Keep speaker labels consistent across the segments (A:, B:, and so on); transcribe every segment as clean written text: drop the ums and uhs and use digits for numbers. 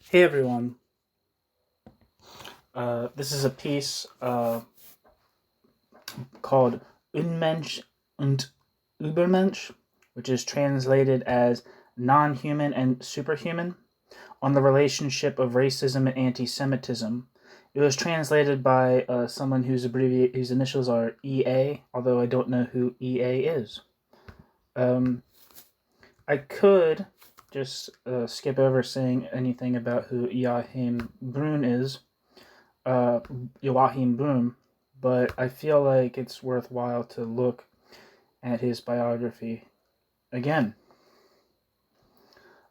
A: Hey everyone, this is a piece called Unmensch und Übermensch, which is translated as non-human and superhuman, on the relationship of racism and anti-Semitism. It was translated by someone whose initials are EA, although I don't know who EA is. I could just skip over saying anything about who Joachim Bruhn is, Joachim Bruhn, but I feel like it's worthwhile to look at his biography again.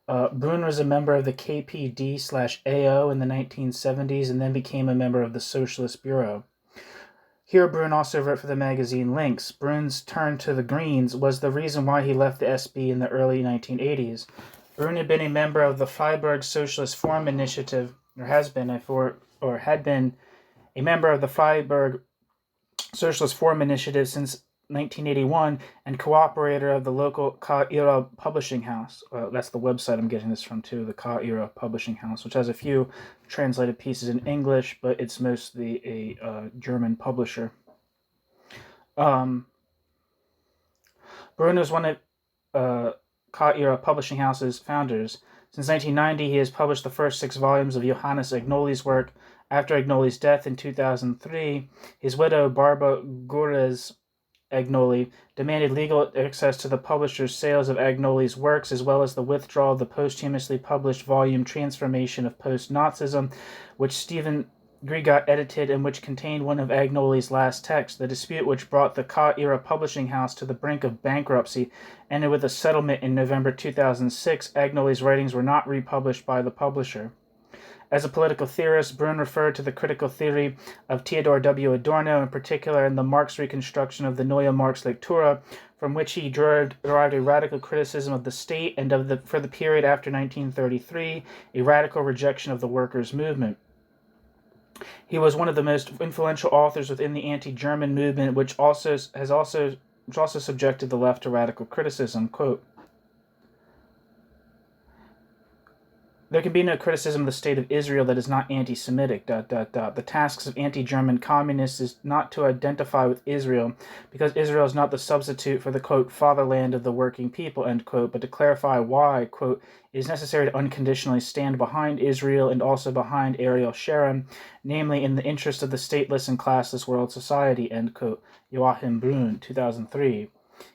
A: Bruhn was a member of the KPD/AO in the 1970s and then became a member of the Socialist Bureau. Here, Bruhn also wrote for the magazine Links. Bruhn's turn to the Greens was the reason why he left the SB in the early 1980s. Bruhn had been a member of the Freiburg Socialist Forum initiative, had been a member of the Freiburg Socialist Forum initiative since 1981 and co-operator of the local ça-ira publishing house. That's the website I'm getting this from too, the ça-ira publishing house, which has a few translated pieces in English, but it's mostly a German publisher. Bruhn was one of ça-ira publishing house's founders. Since 1990, he has published the first 6 volumes of Johannes Agnoli's work. After Agnoli's death in 2003, his widow, Barbara Görres-Agnoli, demanded legal access to the publisher's sales of Agnoli's works, as well as the withdrawal of the posthumously published volume Transformation of Postnazism, which Stephan Grigat edited and which contained one of Agnoli's last texts. The dispute, which brought the ça-ira publishing house to the brink of bankruptcy, ended with a settlement in November 2006. Agnoli's writings were not republished by the publisher. As a political theorist, Bruhn referred to the critical theory of Theodor W. Adorno, in particular in the Marx reconstruction of the Neue Marx-Lektura, from which he derived a radical criticism of the state and for the period after 1933, a radical rejection of the workers' movement. He was one of the most influential authors within the anti-German movement, which also subjected the left to radical criticism. Quote, "There can be no criticism of the state of Israel that is not anti-Semitic, The tasks of anti-German communists is not to identify with Israel, because Israel is not the substitute for the, quote, fatherland of the working people, end quote, but to clarify why, quote, it is necessary to unconditionally stand behind Israel and also behind Ariel Sharon, namely in the interest of the stateless and classless world society, end quote." Joachim Bruhn, 2003.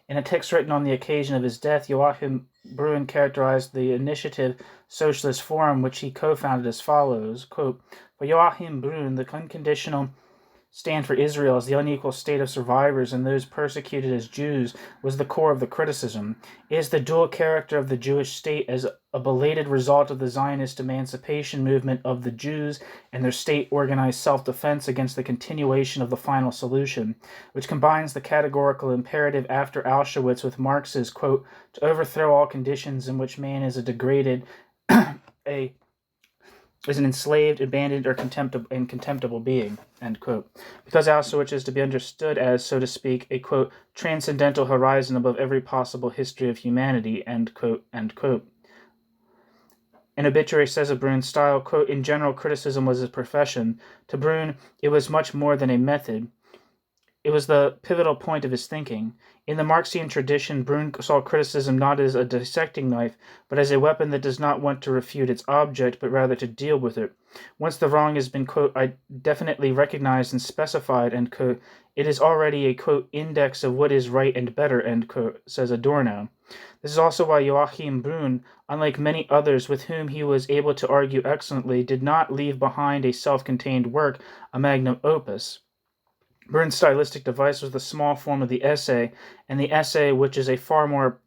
A: In a text written on the occasion of his death, Joachim Bruhn characterized the initiative Socialist Forum, which he co-founded, as follows, quote, "For Joachim Bruhn, the unconditional stand for Israel as the unequal state of survivors and those persecuted as Jews was the core of the criticism. It is the dual character of the Jewish state as a belated result of the Zionist emancipation movement of the Jews and their state-organized self-defense against the continuation of the final solution, which combines the categorical imperative after Auschwitz with Marx's, quote, to overthrow all conditions in which man is a degraded, is an enslaved, abandoned, or contemptible being," end quote. Because Auschwitz is to be understood as, so to speak, a, quote, transcendental horizon above every possible history of humanity, end quote, end quote. An obituary says of Bruhn's style, quote, "In general, criticism was his profession. To Bruhn, it was much more than a method. It was the pivotal point of his thinking. In the Marxian tradition, Bruhn saw criticism not as a dissecting knife, but as a weapon that does not want to refute its object, but rather to deal with it. Once the wrong has been, quote, definitely recognized and specified, end quote, it is already a, quote, index of what is right and better, end quote," says Adorno. This is also why Joachim Bruhn, unlike many others with whom he was able to argue excellently, did not leave behind a self-contained work, a magnum opus. Bruhn's stylistic device was the small form of the essay, and the essay, which is far more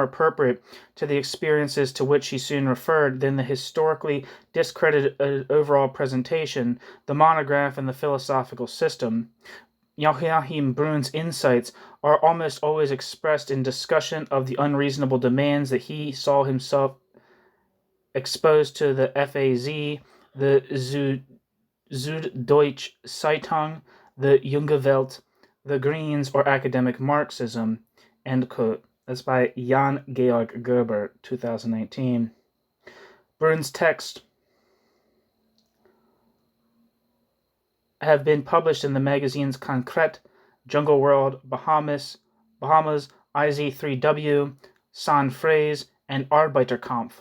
A: appropriate to the experiences to which he soon referred than the historically discredited overall presentation, the monograph, and the philosophical system. Joachim Bruhn's insights are almost always expressed in discussion of the unreasonable demands that he saw himself exposed to the FAZ, the Süddeutsche Zeitung, the Junge Welt, the Greens, or academic Marxism, end quote. That's by Jan Georg Gerber, 2019. Bruhn's texts have been published in the magazines Konkret, Jungle World, Bahamas, IZ3W, San Phrase, and Arbeiterkampf.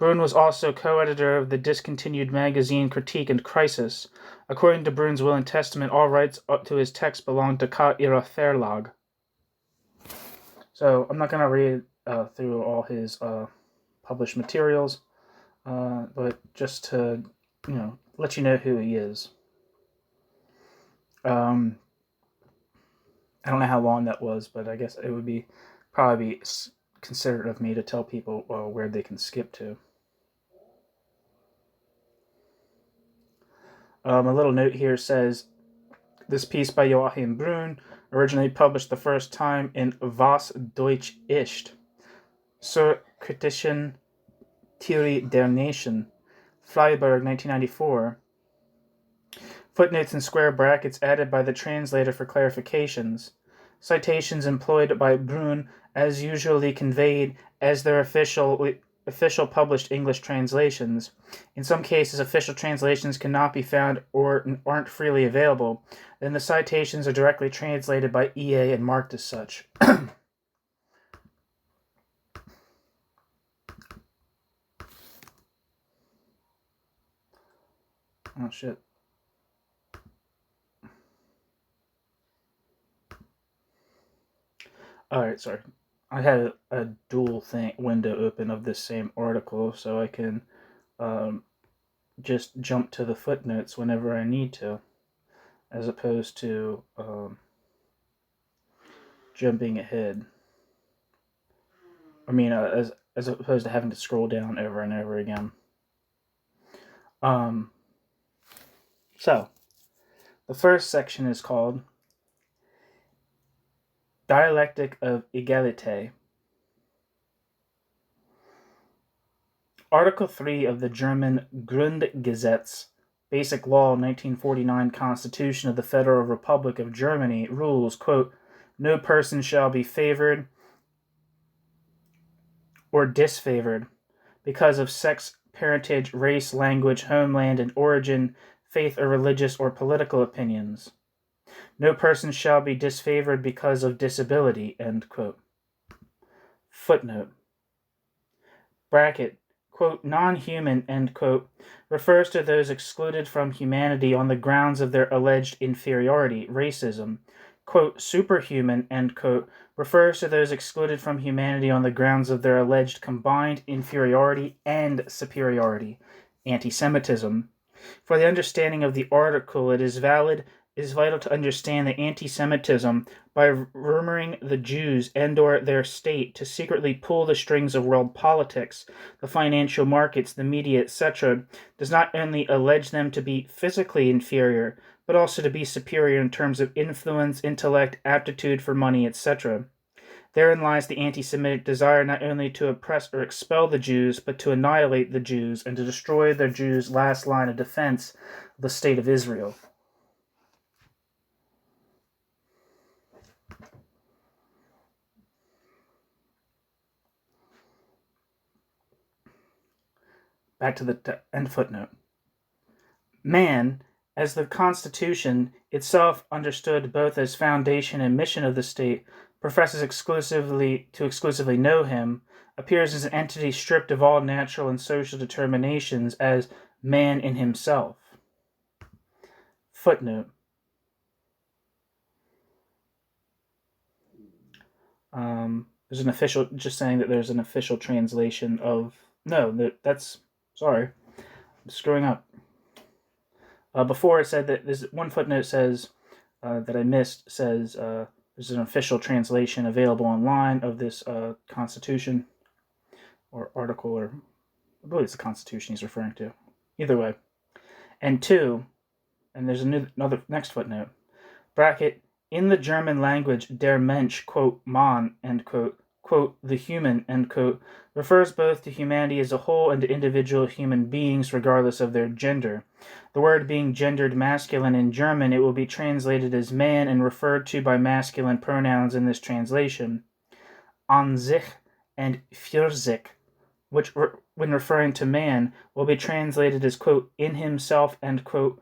A: Bruhn was also co-editor of the discontinued magazine Critique and Crisis. According to Bruhn's will and testament, all rights to his text belonged to ça-ira Verlag. So I'm not going to read through all his published materials, but just to let you know who he is. I don't know how long that was, but I guess it would be probably considerate of me to tell people where they can skip to. A little note here says, this piece by Joachim Bruhn, originally published the first time in Was Deutsch ist, zur kritischen Theorie der Nation, Freiburg, 1994. Footnotes in square brackets added by the translator for clarifications. Citations employed by Bruhn as usually conveyed as their official published English translations. In some cases, official translations cannot be found or aren't freely available. Then the citations are directly translated by EA and marked as such. Oh, shit. Alright, sorry. I had a dual window open of this same article, so I can just jump to the footnotes whenever I need to, as opposed to jumping ahead. I mean, as opposed to having to scroll down over and over again. So, the first section is called Dialectic of Egalite. Article 3 of the German Grundgesetz, Basic Law 1949 Constitution of the Federal Republic of Germany, rules, quote, no person shall be favored or disfavored because of sex, parentage, race, language, homeland, and origin, faith or religious or political opinions. No person shall be disfavored because of disability, end quote. Footnote. Bracket, quote, non-human, end quote, refers to those excluded from humanity on the grounds of their alleged inferiority, racism. Quote, superhuman, end quote, refers to those excluded from humanity on the grounds of their alleged combined inferiority and superiority, antisemitism. For the understanding of the article, it is vital to understand that anti-Semitism, by rumoring the Jews and/or their state to secretly pull the strings of world politics, the financial markets, the media, etc., does not only allege them to be physically inferior, but also to be superior in terms of influence, intellect, aptitude for money, etc. Therein lies the anti-Semitic desire not only to oppress or expel the Jews, but to annihilate the Jews and to destroy the Jews' last line of defense, the State of Israel. Back to the end footnote. Man, as the Constitution, itself understood both as foundation and mission of the state, professes exclusively know him, appears as an entity stripped of all natural and social determinations as man in himself. Footnote. There's an official, just saying that there's an official translation of, sorry, I'm screwing up. Before it said that, there's one footnote says, that I missed, says there's an official translation available online of this Constitution, or article, or I believe it's the Constitution he's referring to. Either way. And two, and there's another next footnote, bracket, in the German language, der Mensch, quote, Mann, end quote, quote, the human, end quote, refers both to humanity as a whole and to individual human beings regardless of their gender. The word being gendered masculine in German, it will be translated as man and referred to by masculine pronouns in this translation. An sich and für sich, which, when referring to man, will be translated as, quote, in himself, end quote,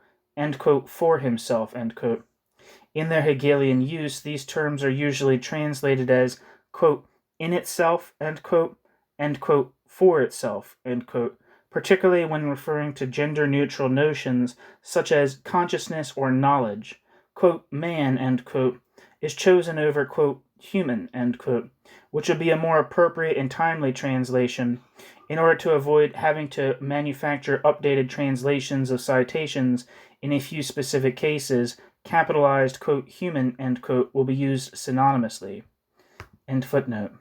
A: for himself, end quote. In their Hegelian use, these terms are usually translated as, quote, in itself, end quote, for itself, end quote, particularly when referring to gender-neutral notions such as consciousness or knowledge. Quote, man, end quote, is chosen over, quote, human, end quote, which would be a more appropriate and timely translation in order to avoid having to manufacture updated translations of citations in a few specific cases. Capitalized, quote, human, end quote, will be used synonymously. End footnote.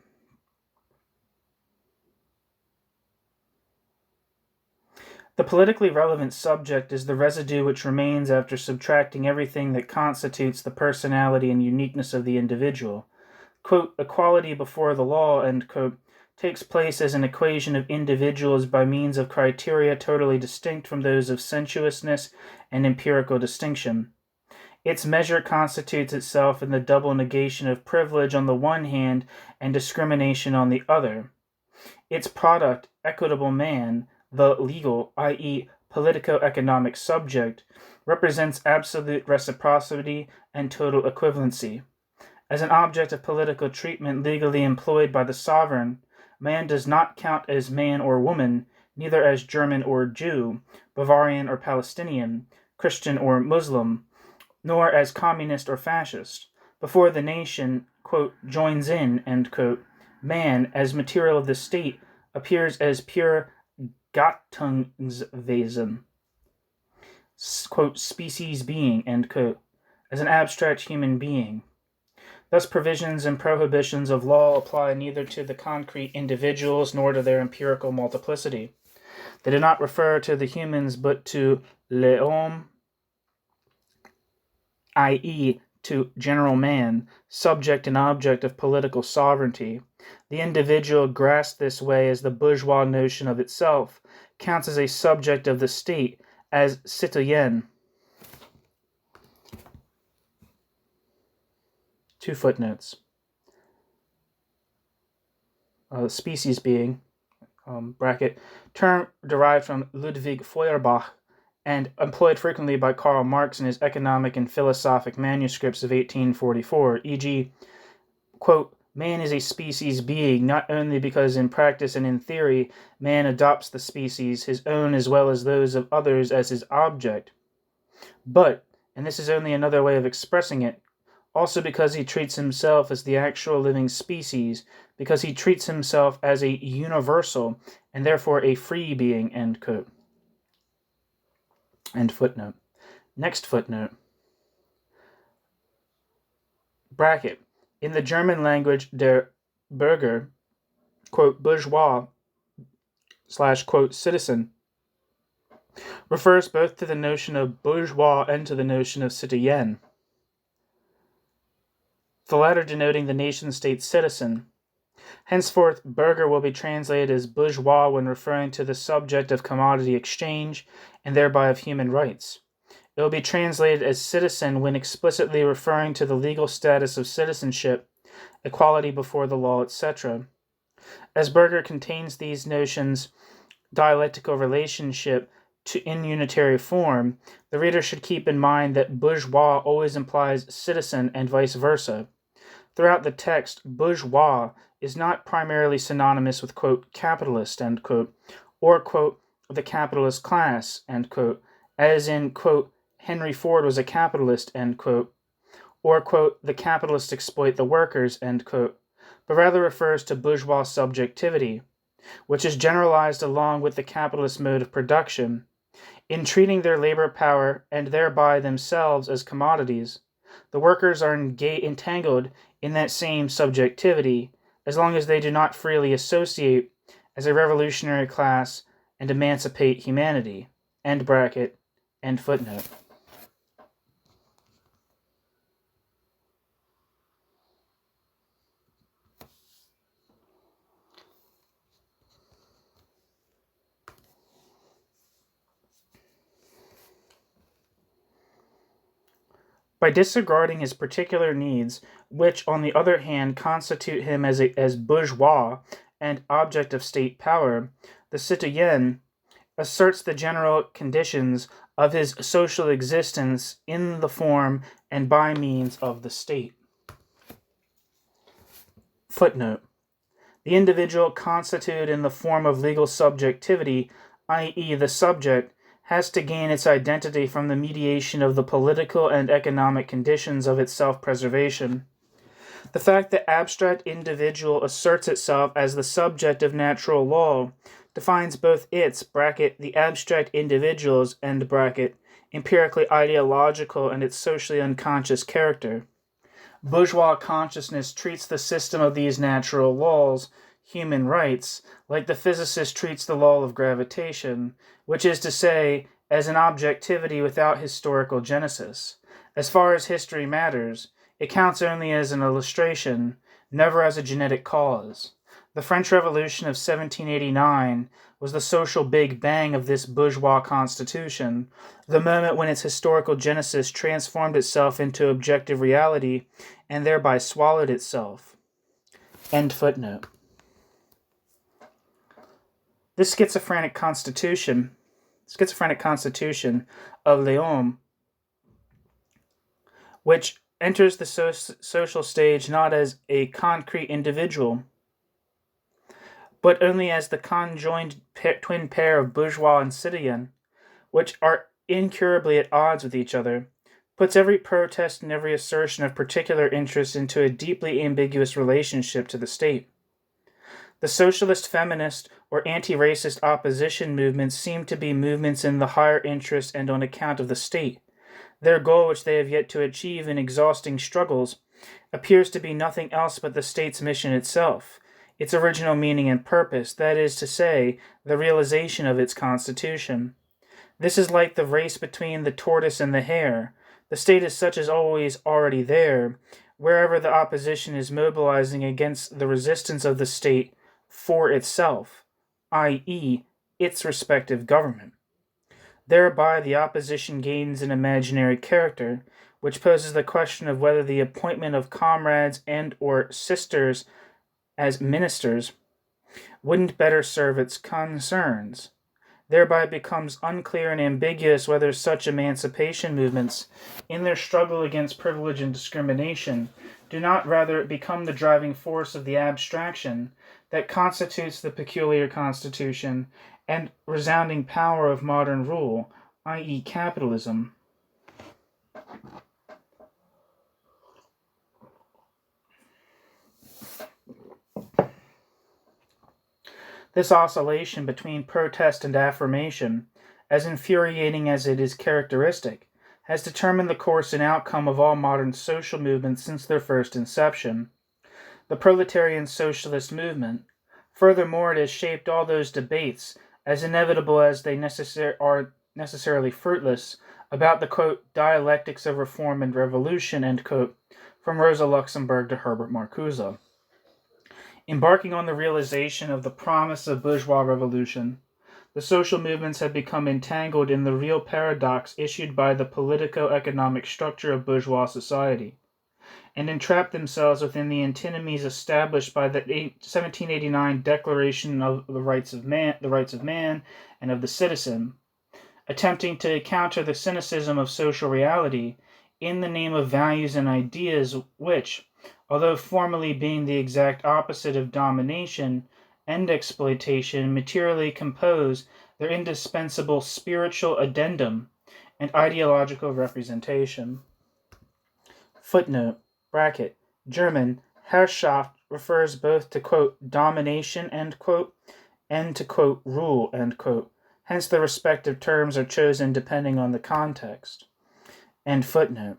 A: The politically relevant subject is the residue which remains after subtracting everything that constitutes the personality and uniqueness of the individual. Quote, equality before the law, end quote, takes place as an equation of individuals by means of criteria totally distinct from those of sensuousness and empirical distinction. Its measure constitutes itself in the double negation of privilege on the one hand and discrimination on the other. Its product, equitable man, the legal, i.e., politico-economic subject, represents absolute reciprocity and total equivalency. As an object of political treatment legally employed by the sovereign, man does not count as man or woman, neither as German or Jew, Bavarian or Palestinian, Christian or Muslim, nor as communist or fascist. Before the nation, quote, joins in, end quote, man, as material of the state, appears as pure Gattungswesen, quote, species being, end quote, as an abstract human being. Thus provisions and prohibitions of law apply neither to the concrete individuals nor to their empirical multiplicity. They do not refer to the humans but to l'homme, i.e., to general man, subject and object of political sovereignty. The individual grasped this way as the bourgeois notion of itself counts as a subject of the state, as citoyen. 2 footnotes. Species being, bracket, term derived from Ludwig Feuerbach and employed frequently by Karl Marx in his economic and philosophic manuscripts of 1844, e.g., quote, man is a species being, not only because in practice and in theory man adopts the species, his own as well as those of others, as his object, but, and this is only another way of expressing it, also because he treats himself as the actual living species, because he treats himself as a universal and therefore a free being, end quote. End footnote. Next footnote. Bracket. In the German language, der Bürger, quote, bourgeois, / quote, citizen, refers both to the notion of bourgeois and to the notion of citoyen, the latter denoting the nation-state citizen. Henceforth, Bürger will be translated as bourgeois when referring to the subject of commodity exchange and thereby of human rights. It will be translated as citizen when explicitly referring to the legal status of citizenship, equality before the law, etc. As Bürger contains these notions dialectical relationship in unitary form, the reader should keep in mind that bourgeois always implies citizen and vice versa. Throughout the text, bourgeois is not primarily synonymous with, quote, capitalist, end quote, or, quote, the capitalist class, end quote, as in, quote, Henry Ford was a capitalist, end quote, or, quote, the capitalists exploit the workers, end quote, but rather refers to bourgeois subjectivity, which is generalized along with the capitalist mode of production, in treating their labor power and thereby themselves as commodities. The workers are entangled in that same subjectivity, as long as they do not freely associate as a revolutionary class and emancipate humanity. End bracket, end footnote. By disregarding his particular needs, which, on the other hand, constitute him as bourgeois and object of state power, the citoyen asserts the general conditions of his social existence in the form and by means of the state. Footnote. The individual constituted in the form of legal subjectivity, i.e. the subject, has to gain its identity from the mediation of the political and economic conditions of its self-preservation. The fact that abstract individual asserts itself as the subject of natural law defines both its (the abstract individual's) empirically ideological and its socially unconscious character. Bourgeois consciousness treats the system of these natural laws, human rights, like the physicist treats the law of gravitation, which is to say, as an objectivity without historical genesis. As far as history matters, it counts only as an illustration, never as a genetic cause. The French Revolution of 1789 was the social Big Bang of this bourgeois constitution, the moment when its historical genesis transformed itself into objective reality and thereby swallowed itself. End footnote. This schizophrenic constitution of Léon, which enters the social stage not as a concrete individual, but only as the conjoined twin pair of bourgeois and citoyen, which are incurably at odds with each other, puts every protest and every assertion of particular interest into a deeply ambiguous relationship to the state. The socialist, feminist, or anti-racist opposition movements seem to be movements in the higher interest and on account of the state. Their goal, which they have yet to achieve in exhausting struggles, appears to be nothing else but the state's mission itself, its original meaning and purpose, that is to say, the realization of its constitution. This is like the race between the tortoise and the hare. The state as such is always already there, wherever the opposition is mobilizing against the resistance of the state for itself, i.e., its respective government. Thereby the opposition gains an imaginary character, which poses the question of whether the appointment of comrades and or sisters as ministers wouldn't better serve its concerns. Thereby it becomes unclear and ambiguous whether such emancipation movements, in their struggle against privilege and discrimination, do not rather become the driving force of the abstraction that constitutes the peculiar constitution and resounding power of modern rule, i.e. capitalism. This oscillation between protest and affirmation, as infuriating as it is characteristic, has determined the course and outcome of all modern social movements since their first inception. The proletarian socialist movement. Furthermore, it has shaped all those debates, as inevitable as they are necessarily fruitless, about the, quote, dialectics of reform and revolution, end quote, from Rosa Luxemburg to Herbert Marcuse. Embarking on the realization of the promise of bourgeois revolution, the social movements have become entangled in the real paradox issued by the politico-economic structure of bourgeois society, and entrapped themselves within the antinomies established by the 1789 Declaration of the Rights of Man and of the Citizen, attempting to counter the cynicism of social reality in the name of values and ideas which, although formally being the exact opposite of domination and exploitation, materially compose their indispensable spiritual addendum and ideological representation. Footnote, bracket, German, Herrschaft refers both to, quote, domination, end quote, and to, quote, rule, end quote. Hence the respective terms are chosen depending on the context. End footnote.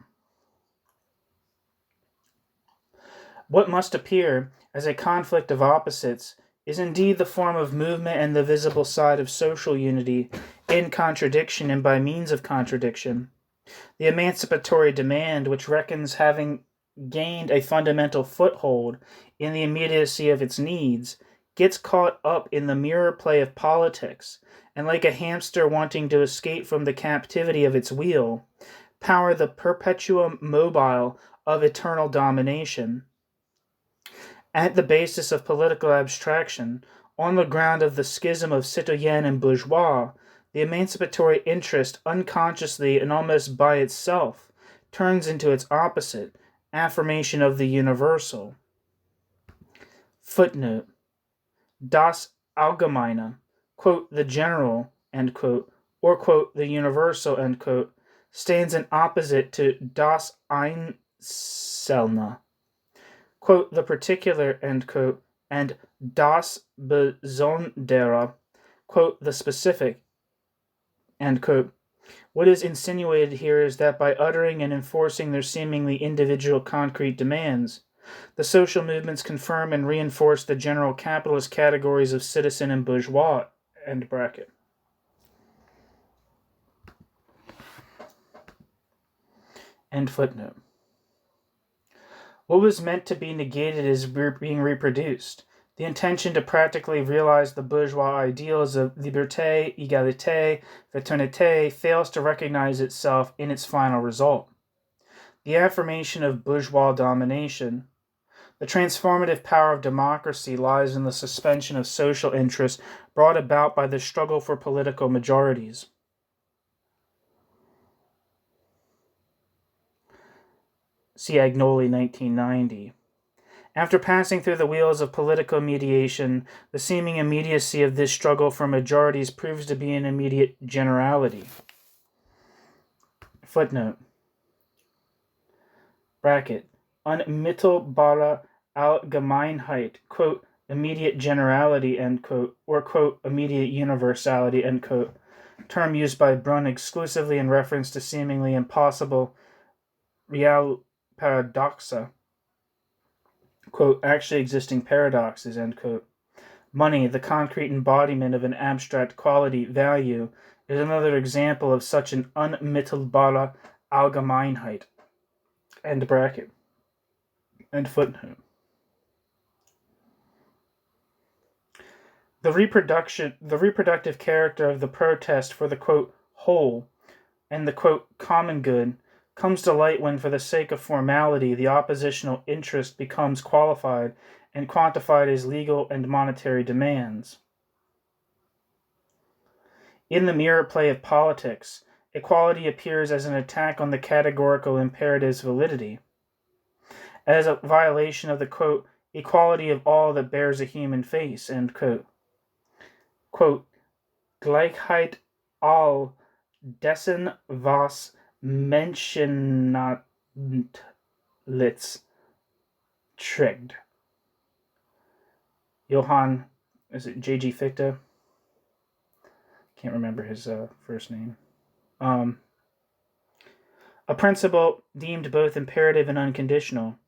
A: What must appear as a conflict of opposites is indeed the form of movement and the visible side of social unity in contradiction and by means of contradiction. The emancipatory demand, which reckons having gained a fundamental foothold in the immediacy of its needs, gets caught up in the mirror play of politics, and like a hamster wanting to escape from the captivity of its wheel, power the perpetuum mobile of eternal domination. at the basis of political abstraction, on the ground of the schism of citoyen and bourgeois, the emancipatory interest unconsciously and almost by itself turns into its opposite, affirmation of the universal. Footnote. Das Allgemeine, quote, the general, end quote, or, quote, the universal, end quote, stands in opposite to das Einzelne, quote, the particular, end quote, and das Besondere, quote, the specific, end quote. What is insinuated here is that by uttering and enforcing their seemingly individual concrete demands, the social movements confirm and reinforce the general capitalist categories of citizen and bourgeois, end bracket. End footnote. What was meant to be negated is being reproduced. The intention to practically realize the bourgeois ideals of liberté, égalité, fraternité fails to recognize itself in its final result. The affirmation of bourgeois domination. The transformative power of democracy lies in the suspension of social interests brought about by the struggle for political majorities. See Agnoli, 1990. After passing through the wheels of political mediation, the seeming immediacy of this struggle for majorities proves to be an immediate generality. Footnote. Bracket. Unmittelbare Allgemeinheit, quote, immediate generality, end quote, or, quote, immediate universality, end quote, term used by Bruhn exclusively in reference to seemingly impossible real paradoxa, quote, actually existing paradoxes, end quote. Money, the concrete embodiment of an abstract quality, value, is another example of such an unmittelbare Allgemeinheit, end bracket, end footnote. The reproductive character of the protest for the, quote, whole and the, quote, common good comes to light when, for the sake of formality, the oppositional interest becomes qualified and quantified as legal and monetary demands. In the mirror play of politics, equality appears as an attack on the categorical imperative's validity, as a violation of the, quote, equality of all that bears a human face, end quote. Quote, Gleichheit all dessen was menschenliches trägt. Johann, is it J.G. Fichte? Can't remember his first name. A principle deemed both imperative and unconditional.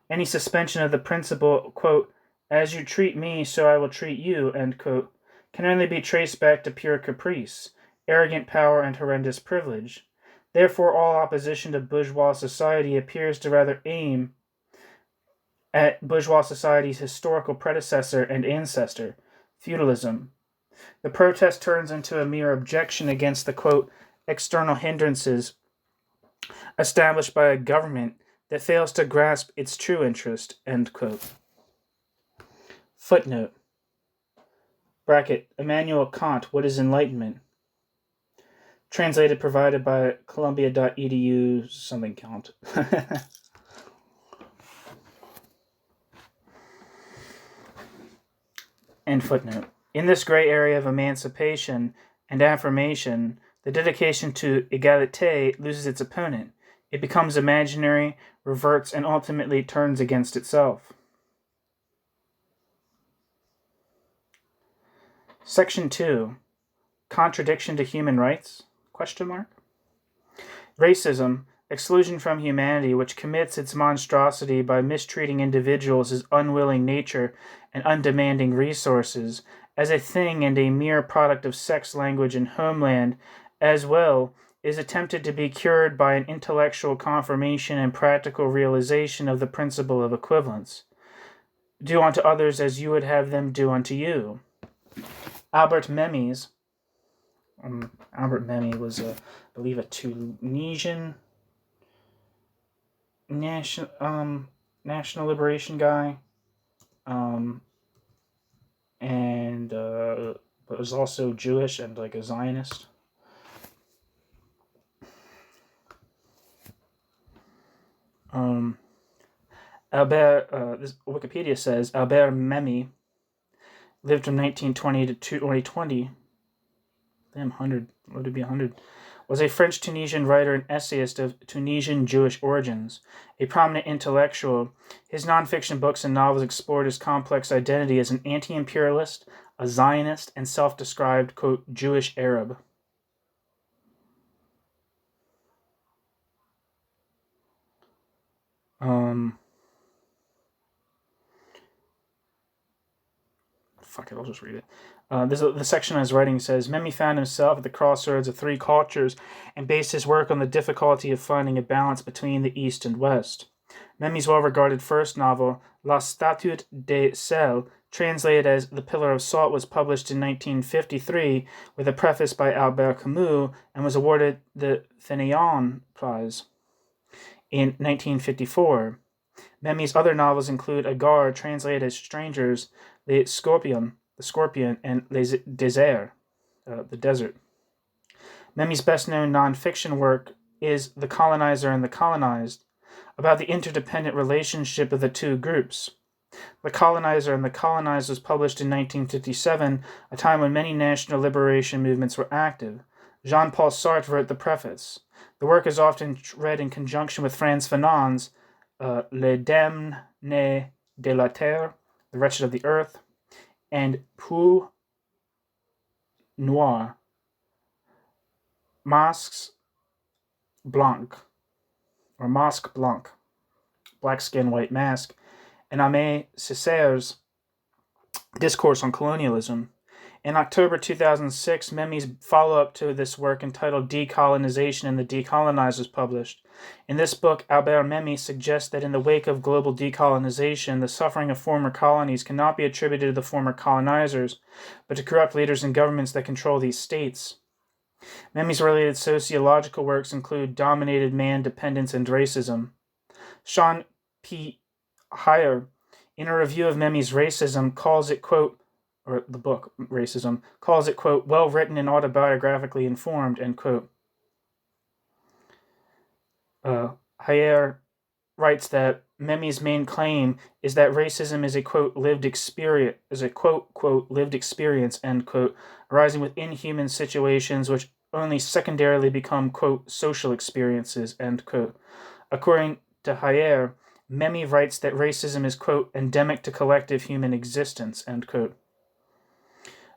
A: Any suspension of the principle, quote, as you treat me, so I will treat you, end quote, can only be traced back to pure caprice, arrogant power, and horrendous privilege. Therefore, all opposition to bourgeois society appears to rather aim at bourgeois society's historical predecessor and ancestor, feudalism. The protest turns into a mere objection against the, quote, external hindrances established by a government that fails to grasp its true interest, end quote. Footnote. Bracket, Immanuel Kant, What is Enlightenment? Translated, provided by Columbia.edu, something Kant. End footnote. In this gray area of emancipation and affirmation, the dedication to égalité loses its opponent. It becomes imaginary, reverts, and ultimately turns against itself. Section 2. Contradiction to human rights? Question mark. Racism, exclusion from humanity, which commits its monstrosity by mistreating individuals as unwilling nature and undemanding resources, as a thing and a mere product of sex, language, and homeland, as well, is attempted to be cured by an intellectual confirmation and practical realization of the principle of equivalence. Do unto others as you would have them do unto you. Albert Memmi was, I believe, a Tunisian national liberation guy. and but was also Jewish and like a Zionist. This Wikipedia says Albert Memmi lived from 1920 to 2020. Damn, 100. Would it be 100? Was a French-Tunisian writer and essayist of Tunisian Jewish origins. A prominent intellectual, his nonfiction books and novels explored his complex identity as an anti-imperialist, a Zionist, and self-described, quote, Jewish Arab. Fuck it, I'll just read it. The section on his writing says, Memmi found himself at the crossroads of three cultures and based his work on the difficulty of finding a balance between the East and West. Memmi's well-regarded first novel, La Statue de Sel, translated as The Pillar of Salt, was published in 1953 with a preface by Albert Camus and was awarded the Fenelon Prize in 1954. Memmi's other novels include Agar, translated as Strangers, the Scorpion, and Les Déserts, the Desert. Memmi's best-known non-fiction work is The Colonizer and the Colonized, about the interdependent relationship of the two groups. The Colonizer and the Colonized was published in 1957, a time when many national liberation movements were active. Jean-Paul Sartre wrote the preface. The work is often read in conjunction with Frantz Fanon's Les Damnés de la Terre, The Wretched of the Earth, and Peau Noire, Masque Blanc, Black Skin, White Mask, and Aimé Césaire's Discourse on Colonialism. In October 2006, Memmi's follow-up to this work entitled Decolonization and the Decolonized was published. In this book, Albert Memmi suggests that in the wake of global decolonization, the suffering of former colonies cannot be attributed to the former colonizers, but to corrupt leaders and governments that control these states. Memmi's related sociological works include Dominated Man, Dependence, and Racism. Sean P. Heyer, in a review of Memmi's Racism, calls it, quote, or the book, Racism, calls it, quote, well-written and autobiographically informed, end quote. Heyer writes that Memmi's main claim is that racism is a, quote, lived experience, lived experience, end quote, arising within human situations which only secondarily become, quote, social experiences, end quote. According to Heyer, Memmi writes that racism is, quote, endemic to collective human existence, end quote.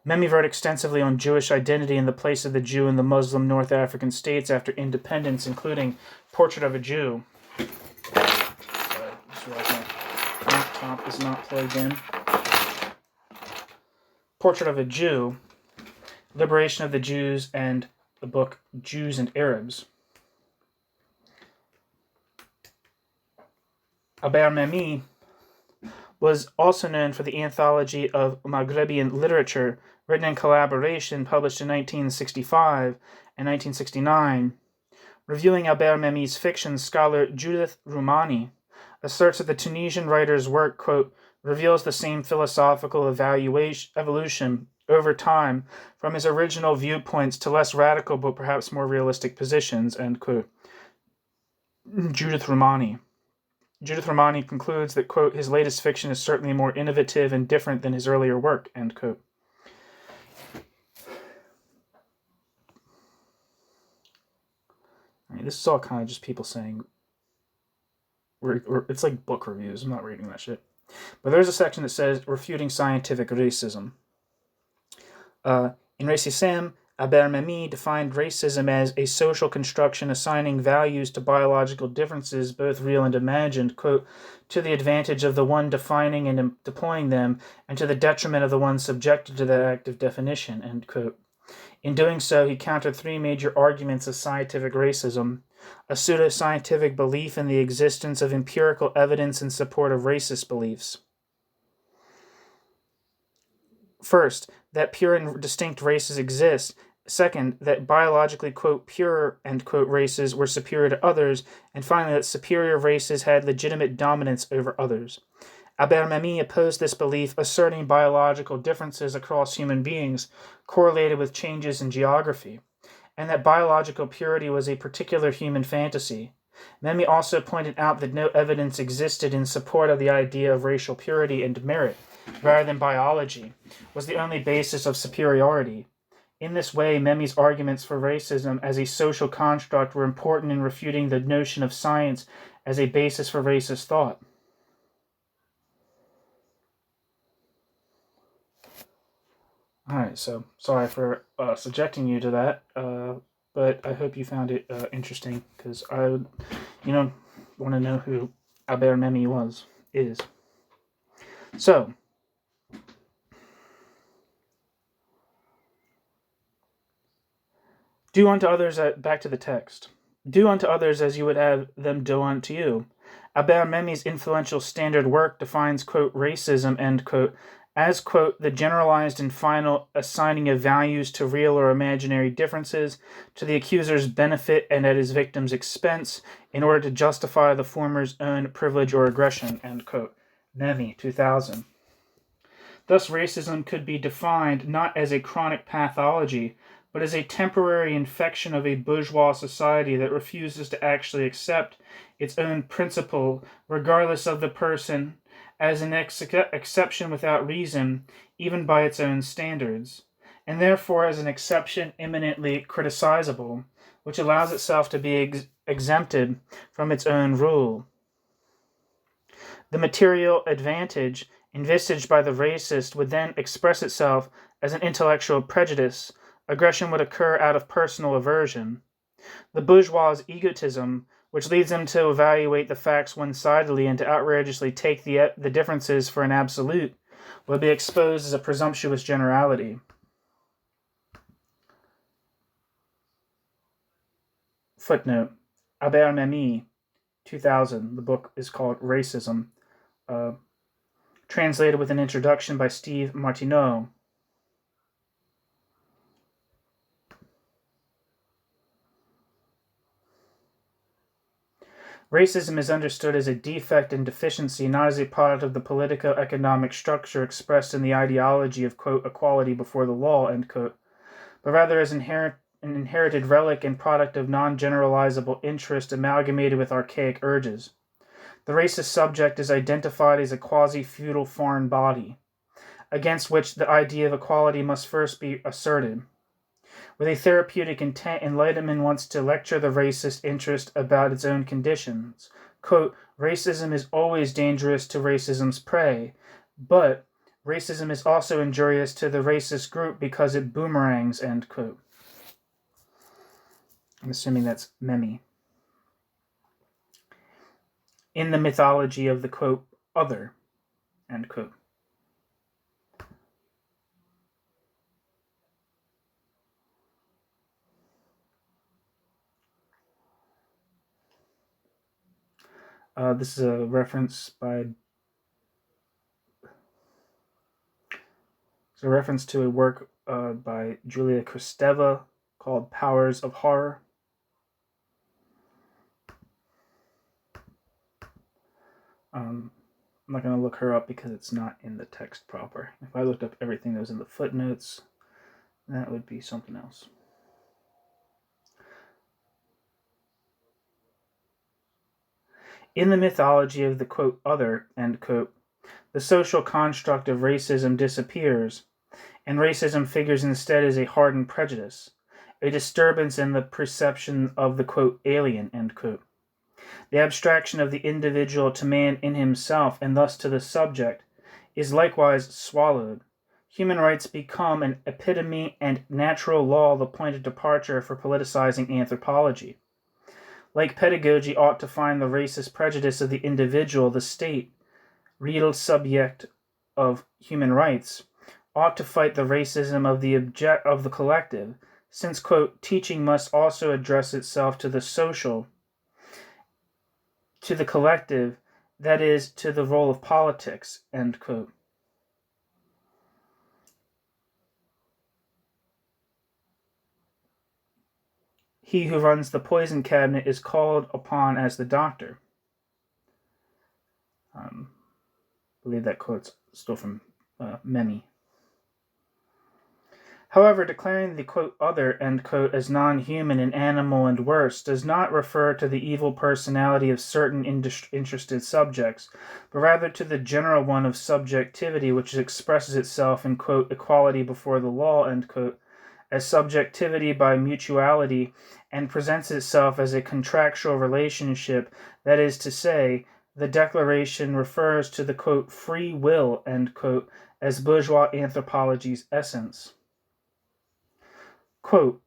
A: Memmi wrote extensively on Jewish identity and the place of the Jew in the Muslim North African states after independence, including Portrait of a Jew. Sorry, just realized my laptop is not plugged in. Portrait of a Jew, Liberation of the Jews, and the book Jews and Arabs. Albert Memmi was also known for the anthology of Maghrebian literature, written in collaboration, published in 1965 and 1969. Reviewing Albert Memmi's fiction, scholar Judith Rumani asserts that the Tunisian writer's work, quote, reveals the same philosophical evolution over time from his original viewpoints to less radical but perhaps more realistic positions, end quote. Judith Rumani concludes that, quote, his latest fiction is certainly more innovative and different than his earlier work, end quote. I mean, this is all kind of just people saying, it's like book reviews. I'm not reading that shit. But there's a section that says, refuting scientific racism. In Racism, Albert Memmi defined racism as a social construction assigning values to biological differences, both real and imagined, quote, to the advantage of the one defining and deploying them, and to the detriment of the one subjected to that act of definition, end quote. In doing so, he countered three major arguments of scientific racism: a pseudo-scientific belief in the existence of empirical evidence in support of racist beliefs. First, that pure and distinct races exist. Second, that biologically, quote, pure, end quote, races were superior to others. And finally, that superior races had legitimate dominance over others. Aber-Memi opposed this belief, asserting biological differences across human beings correlated with changes in geography, and that biological purity was a particular human fantasy. Memi also pointed out that no evidence existed in support of the idea of racial purity and merit, rather than biology, was the only basis of superiority. In this way, Memi's arguments for racism as a social construct were important in refuting the notion of science as a basis for racist thought. Alright, so sorry for subjecting you to that, but I hope you found it interesting, because I would, want to know who Aber-Memi is. So, do unto others, back to the text. Do unto others as you would have them do unto you. Aber-Memi's influential standard work defines, quote, racism, end quote, as, quote, the generalized and final assigning of values to real or imaginary differences to the accuser's benefit and at his victim's expense in order to justify the former's own privilege or aggression, end quote. Memi, 2000. Thus, racism could be defined not as a chronic pathology, but as a temporary infection of a bourgeois society that refuses to actually accept its own principle, regardless of the person, as an exception without reason, even by its own standards, and therefore as an exception eminently criticizable, which allows itself to be exempted from its own rule. The material advantage envisaged by the racist would then express itself as an intellectual prejudice. Aggression would occur out of personal aversion. The bourgeois' egotism, which leads them to evaluate the facts one-sidedly and to outrageously take the differences for an absolute, will be exposed as a presumptuous generality. Footnote. Aber-Memi, 2000. The book is called Racism. Translated with an introduction by Steve Martineau. Racism is understood as a defect and deficiency, not as a product of the politico-economic structure expressed in the ideology of, quote, equality before the law, end quote, but rather as an inherited relic and product of non-generalizable interest amalgamated with archaic urges. The racist subject is identified as a quasi-feudal foreign body, against which the idea of equality must first be asserted. With a therapeutic intent, Enlightenment wants to lecture the racist interest about its own conditions. Quote, racism is always dangerous to racism's prey, but racism is also injurious to the racist group because it boomerangs, end quote. I'm assuming that's Memi. In the mythology of the, quote, other, end quote. This is a reference to a work by Julia Kristeva called Powers of Horror. I'm not going to look her up because it's not in the text proper. If I looked up everything that was in the footnotes, that would be something else. In the mythology of the, quote, other, end quote, the social construct of racism disappears, and racism figures instead as a hardened prejudice, a disturbance in the perception of the, quote, alien, end quote. The abstraction of the individual to man in himself, and thus to the subject, is likewise swallowed. Human rights become an epitome and natural law, the point of departure for politicizing anthropology. Like pedagogy ought to find the racist prejudice of the individual, the state, real subject of human rights, ought to fight the racism of the collective, since, quote, teaching must also address itself to the social, to the collective, that is, to the role of politics, end quote. He who runs the poison cabinet is called upon as the doctor. believe that quote's still from Memmi. However, declaring the, quote, other, end quote, as non-human and animal and worse does not refer to the evil personality of certain interested subjects, but rather to the general one of subjectivity which expresses itself in, quote, equality before the law, end quote, as subjectivity by mutuality, and presents itself as a contractual relationship, that is to say, the declaration refers to the, quote, free will, end quote, as bourgeois anthropology's essence. Quote,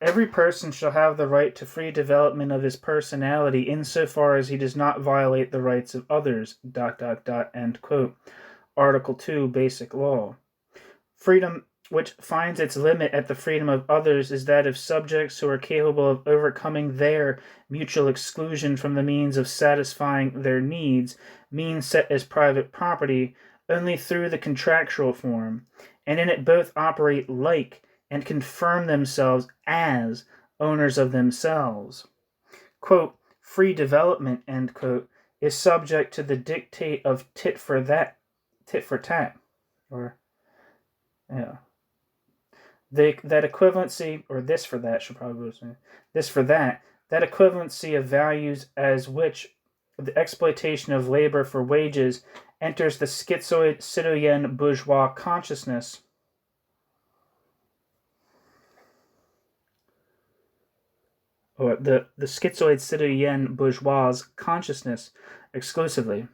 A: every person shall have the right to free development of his personality insofar as he does not violate the rights of others, ... end quote. Article 2, Basic Law. Freedom which finds its limit at the freedom of others is that of subjects who are capable of overcoming their mutual exclusion from the means of satisfying their needs, means set as private property, only through the contractual form, and in it both operate like and confirm themselves as owners of themselves. Quote, free development, end quote, is subject to the dictate of tit for tat, or, yeah. That equivalency, or this for that, should probably say, this for that equivalency of values as which the exploitation of labor for wages enters the schizoid citoyen bourgeois consciousness. Or the schizoid citoyen bourgeois consciousness exclusively.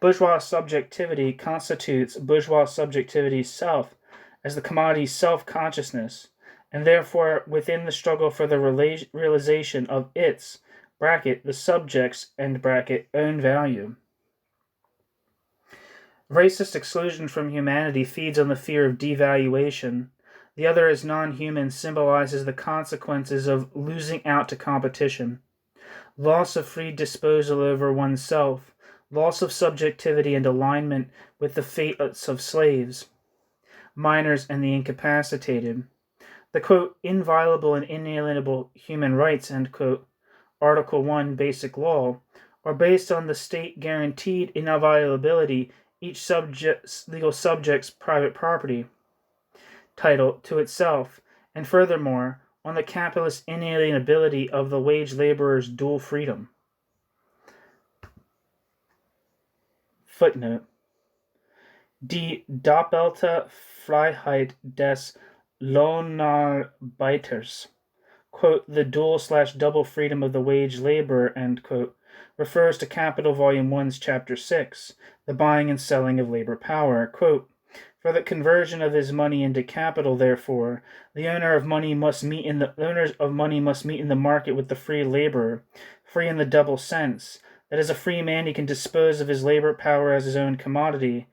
A: Bourgeois subjectivity constitutes bourgeois subjectivity's self as the commodity's self-consciousness, and therefore within the struggle for the realization of its, the subject's, own value. Racist exclusion from humanity feeds on the fear of devaluation. The other as non-human symbolizes the consequences of losing out to competition. Loss of free disposal over oneself, loss of subjectivity and alignment with the fates of slaves, minors, and the incapacitated. The, quote, inviolable and inalienable human rights, end quote, Article 1, Basic Law, are based on the state-guaranteed inviolability each legal subject's private property title to itself, and furthermore, on the capitalist inalienability of the wage laborer's dual freedom. Footnote. Die doppelte Freiheit des Lohnarbeiters, quote, the dual/double freedom of the wage laborer, end quote, refers to Capital Volume 1's Chapter 6, the buying and selling of labor power. Quote, for the conversion of his money into capital, therefore, the owner of money must meet in the market with the free laborer, free in the double sense, that as a free man he can dispose of his labor power as his own commodity,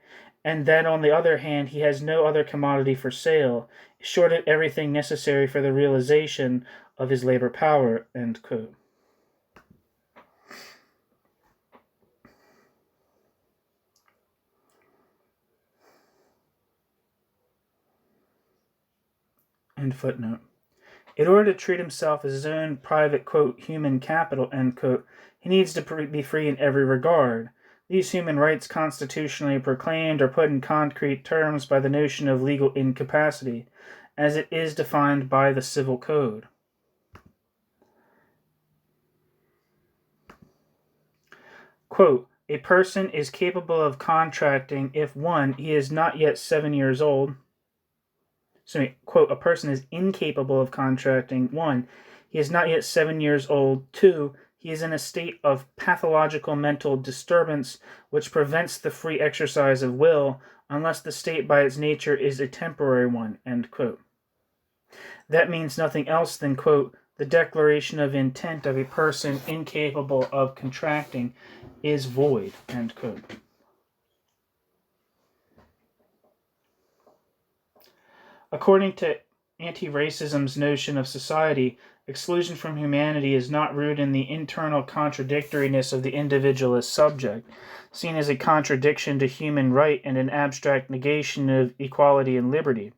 A: and that on the other hand he has no other commodity for sale, short of everything necessary for the realization of his labor power, end quote. End footnote. In order to treat himself as his own private, quote, human capital, end quote, he needs to be free in every regard. These human rights constitutionally proclaimed are put in concrete terms by the notion of legal incapacity, as it is defined by the Civil Code. Quote, a person is capable of contracting if 1, he is not yet 7 years old. Quote, a person is incapable of contracting. 1, he is not yet 7 years old. 2, he is in a state of pathological mental disturbance which prevents the free exercise of will, unless the state by its nature is a temporary one, end quote. That means nothing else than, quote, the declaration of intent of a person incapable of contracting is void, end quote. According to anti-racism's notion of society, exclusion from humanity is not rooted in the internal contradictoriness of the individualist subject, seen as a contradiction to human right and an abstract negation of equality and liberty,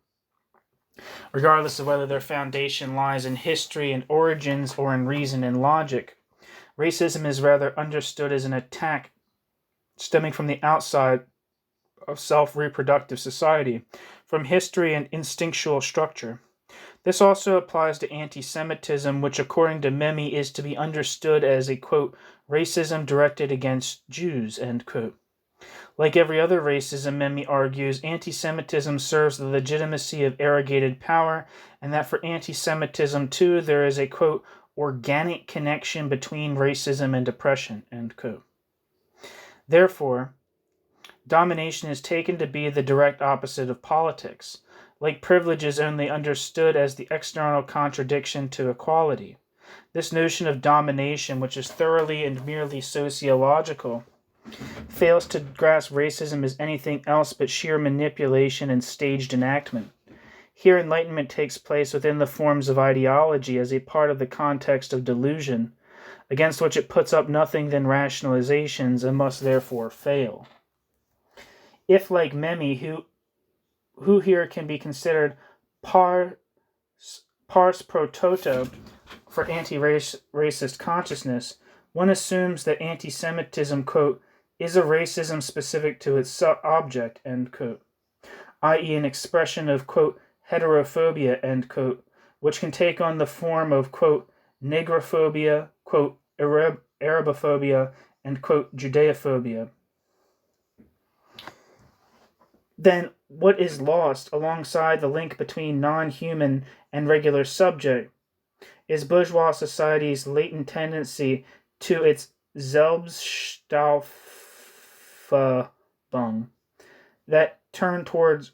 A: regardless of whether their foundation lies in history and origins or in reason and logic. Racism is rather understood as an attack stemming from the outside of self-reproductive society, from history and instinctual structure. This also applies to anti-Semitism, which according to Memmi is to be understood as a, quote, racism directed against Jews, end quote. Like every other racism, Memmi argues, anti-Semitism serves the legitimacy of arrogated power, and that for anti-Semitism, too, there is a, quote, organic connection between racism and oppression, end quote. Therefore, domination is taken to be the direct opposite of politics, like privilege is only understood as the external contradiction to equality. This notion of domination, which is thoroughly and merely sociological, fails to grasp racism as anything else but sheer manipulation and staged enactment. Here, enlightenment takes place within the forms of ideology as a part of the context of delusion, against which it puts up nothing than rationalizations and must therefore fail. If, like Memmi, who here can be considered pars pro toto for anti-racist consciousness, one assumes that anti-Semitism, quote, is a racism specific to its object, end quote, i.e. an expression of, quote, heterophobia, end quote, which can take on the form of, quote, negrophobia, quote, Arabophobia, and, quote, Judeophobia. Then what is lost alongside the link between non-human and regular subject is bourgeois society's latent tendency to its Selbstauferbung, that turn towards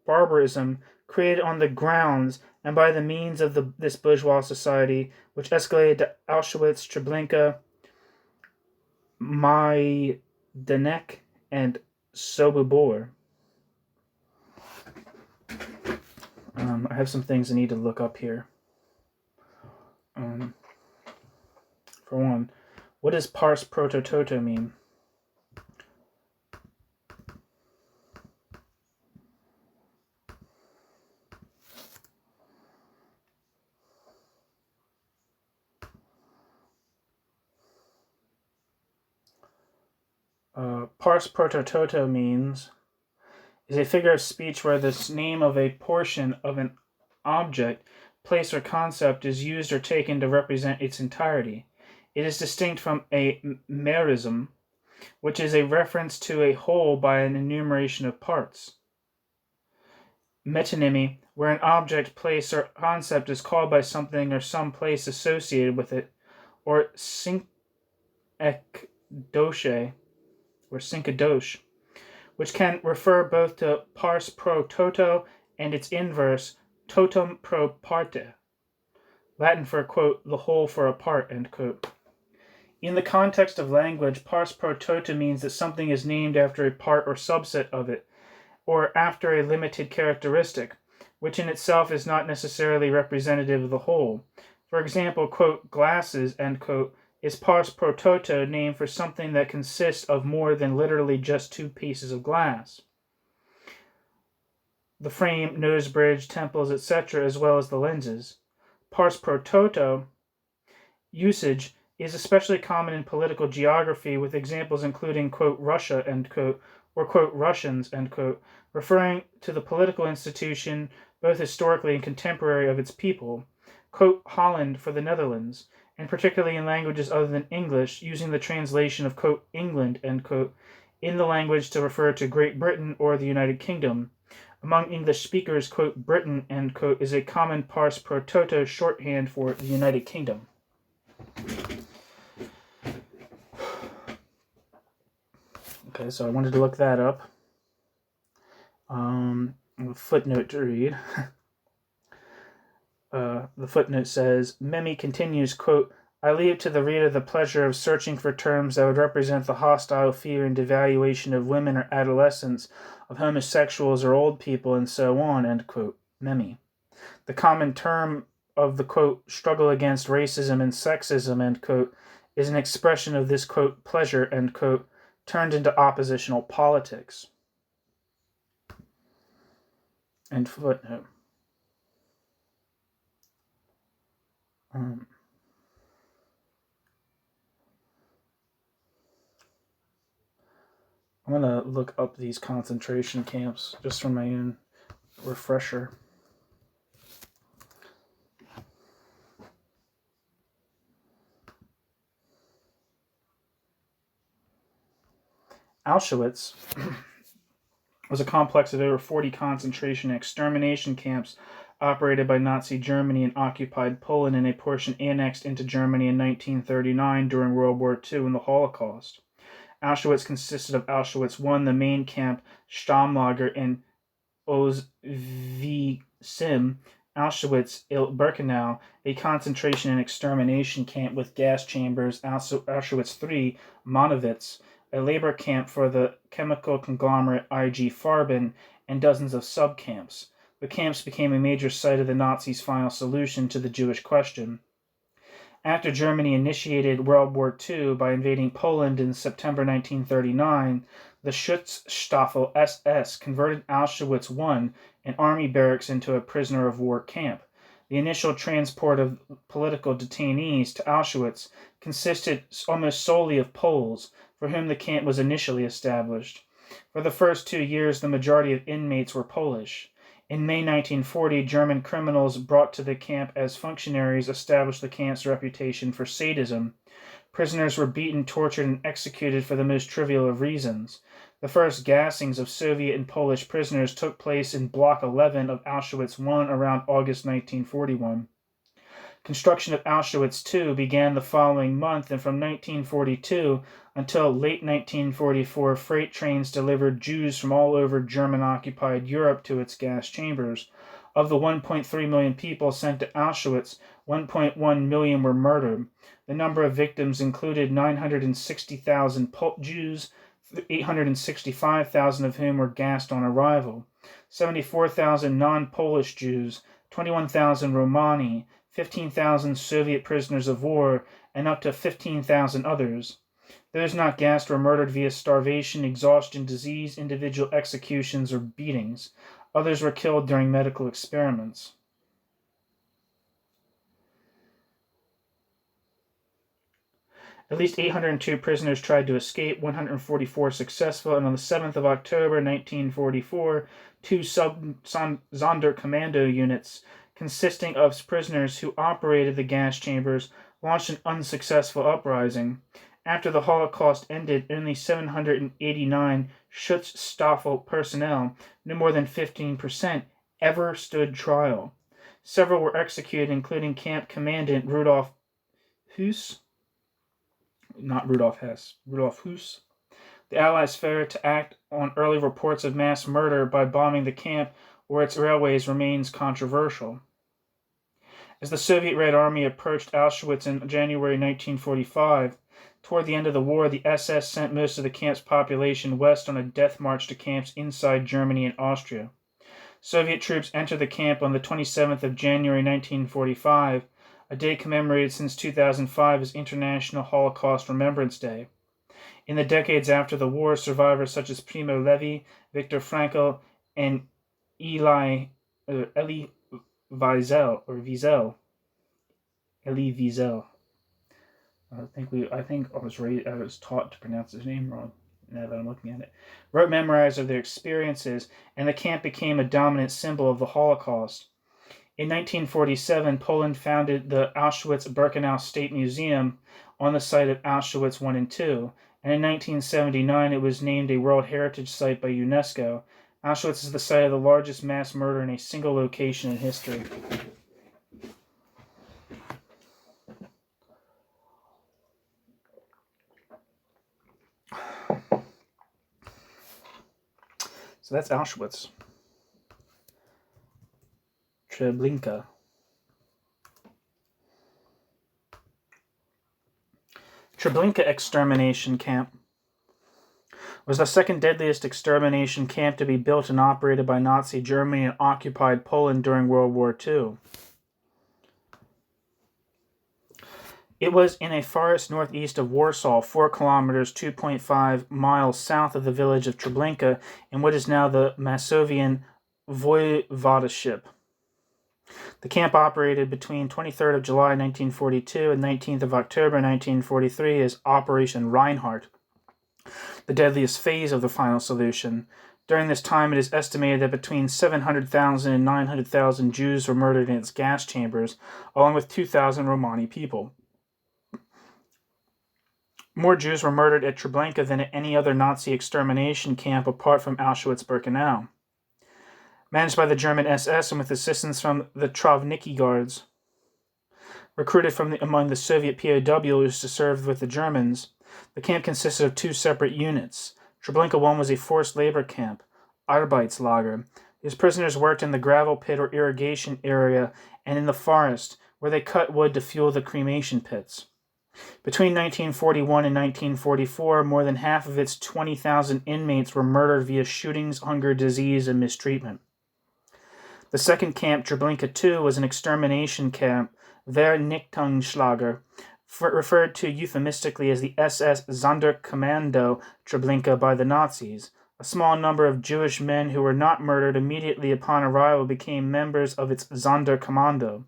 A: barbarism created on the grounds and by the means of this bourgeois society, which escalated to Auschwitz, Treblinka, Majdanek, and Sobibor. I have some things I need to look up here. For one, what does pars pro toto mean? Pars pro toto means is a figure of speech where the name of a portion of an object, place, or concept is used or taken to represent its entirety. It is distinct from a merism, which is a reference to a whole by an enumeration of parts. Metonymy, where an object, place, or concept is called by something or some place associated with it, or synecdoche, or synecdoche, which can refer both to pars pro toto and its inverse, totum pro parte, Latin for, quote, the whole for a part, end quote. In the context of language, pars pro toto means that something is named after a part or subset of it, or after a limited characteristic, which in itself is not necessarily representative of the whole. For example, quote, glasses, end quote, is pars pro toto name for something that consists of more than literally just two pieces of glass. The frame, nose bridge, temples, etc., as well as the lenses. Pars pro toto usage is especially common in political geography, with examples including, quote, Russia, end quote, or, quote, Russians, end quote, referring to the political institution, both historically and contemporary, of its people, quote, Holland for the Netherlands, and particularly in languages other than English, using the translation of, quote, England, end quote, in the language to refer to Great Britain or the United Kingdom. Among English speakers, quote, Britain, end quote, is a common pars pro toto shorthand for the United Kingdom. Okay, so I wanted to look that up. A footnote to read. The footnote says, Memmi continues, quote, I leave to the reader the pleasure of searching for terms that would represent the hostile fear and devaluation of women or adolescents, of homosexuals or old people, and so on, end quote. Memmi. The common term of the, quote, struggle against racism and sexism, end quote, is an expression of this, quote, pleasure, end quote, turned into oppositional politics. End footnote. I'm going to look up these concentration camps just for my own refresher. Auschwitz was a complex of over 40 concentration and extermination camps operated by Nazi Germany in occupied Poland and a portion annexed into Germany in 1939 during World War II and the Holocaust. Auschwitz consisted of Auschwitz I, the main camp, Stammlager, and Auschwitz Auschwitz-Birkenau, a concentration and extermination camp with gas chambers, Auschwitz III, Monowitz, a labor camp for the chemical conglomerate IG Farben, and dozens of subcamps. The camps became a major site of the Nazis' final solution to the Jewish question. After Germany initiated World War II by invading Poland in September 1939, the Schutzstaffel SS converted Auschwitz I, an army barracks, into a prisoner of war camp. The initial transport of political detainees to Auschwitz consisted almost solely of Poles, for whom the camp was initially established. For the first 2 years, the majority of inmates were Polish. In May 1940, German criminals brought to the camp as functionaries established the camp's reputation for sadism. Prisoners were beaten, tortured, and executed for the most trivial of reasons. The first gassings of Soviet and Polish prisoners took place in Block 11 of Auschwitz I around August 1941. Construction of Auschwitz II began the following month, and from 1942 until late 1944, freight trains delivered Jews from all over German-occupied Europe to its gas chambers. Of the 1.3 million people sent to Auschwitz, 1.1 million were murdered. The number of victims included 960,000 Jews, 865,000 of whom were gassed on arrival, 74,000 non-Polish Jews, 21,000 Romani, 15,000 Soviet prisoners of war, and up to 15,000 others. Those not gassed were murdered via starvation, exhaustion, disease, individual executions, or beatings. Others were killed during medical experiments. At least 802 prisoners tried to escape, 144 successful, and on the 7th of October 1944, two Sonderkommando units consisting of prisoners who operated the gas chambers launched an unsuccessful uprising. After the Holocaust ended, only 789 Schutzstaffel personnel, no more than 15%, ever stood trial. Several were executed, including Camp Commandant Rudolf Höss. Not Rudolf Hess, Rudolf Höss. The Allies failed to act on early reports of mass murder by bombing the camp or its railways remains controversial. As the Soviet Red Army approached Auschwitz in January 1945, toward the end of the war, the SS sent most of the camp's population west on a death march to camps inside Germany and Austria. Soviet troops entered the camp on the 27th of January 1945, a day commemorated since 2005 as International Holocaust Remembrance Day. In the decades after the war, survivors such as Primo Levi, Viktor Frankl, and Elie Wiesel. I was taught to pronounce his name wrong. Now that I'm looking at it, wrote memoirs of their experiences, and the camp became a dominant symbol of the Holocaust. In 1947, Poland founded the Auschwitz-Birkenau State Museum on the site of Auschwitz I and II, and in 1979 it was named a World Heritage Site by UNESCO. Auschwitz is the site of the largest mass murder in a single location in history. So that's Auschwitz. Treblinka. Treblinka extermination camp was the second deadliest extermination camp to be built and operated by Nazi Germany and occupied Poland during World War II. It was in a forest northeast of Warsaw, 4 kilometers, 2.5 miles south of the village of Treblinka, in what is now the Masovian Voivodeship. The camp operated between 23rd of July 1942 and 19th of October 1943 as Operation Reinhardt. the deadliest phase of the final solution. During this time, it is estimated that between 700,000 and 900,000 Jews were murdered in its gas chambers, along with 2,000 Romani people. More Jews were murdered at Treblinka than at any other Nazi extermination camp apart from Auschwitz-Birkenau. Managed by the German SS and with assistance from the Travnicki Guards, recruited from among the Soviet POWs to serve with the Germans, the camp consisted of two separate units. Treblinka 1 was a forced labor camp, Arbeitslager. Whose prisoners worked in the gravel pit or irrigation area and in the forest, where they cut wood to fuel the cremation pits. Between 1941 and 1944, more than half of its 20,000 inmates were murdered via shootings, hunger, disease, and mistreatment. The second camp, Treblinka 2, was an extermination camp, Vernichtungslager, referred to euphemistically as the SS Sonderkommando Treblinka by the Nazis. A small number of Jewish men who were not murdered immediately upon arrival became members of its Sonderkommando,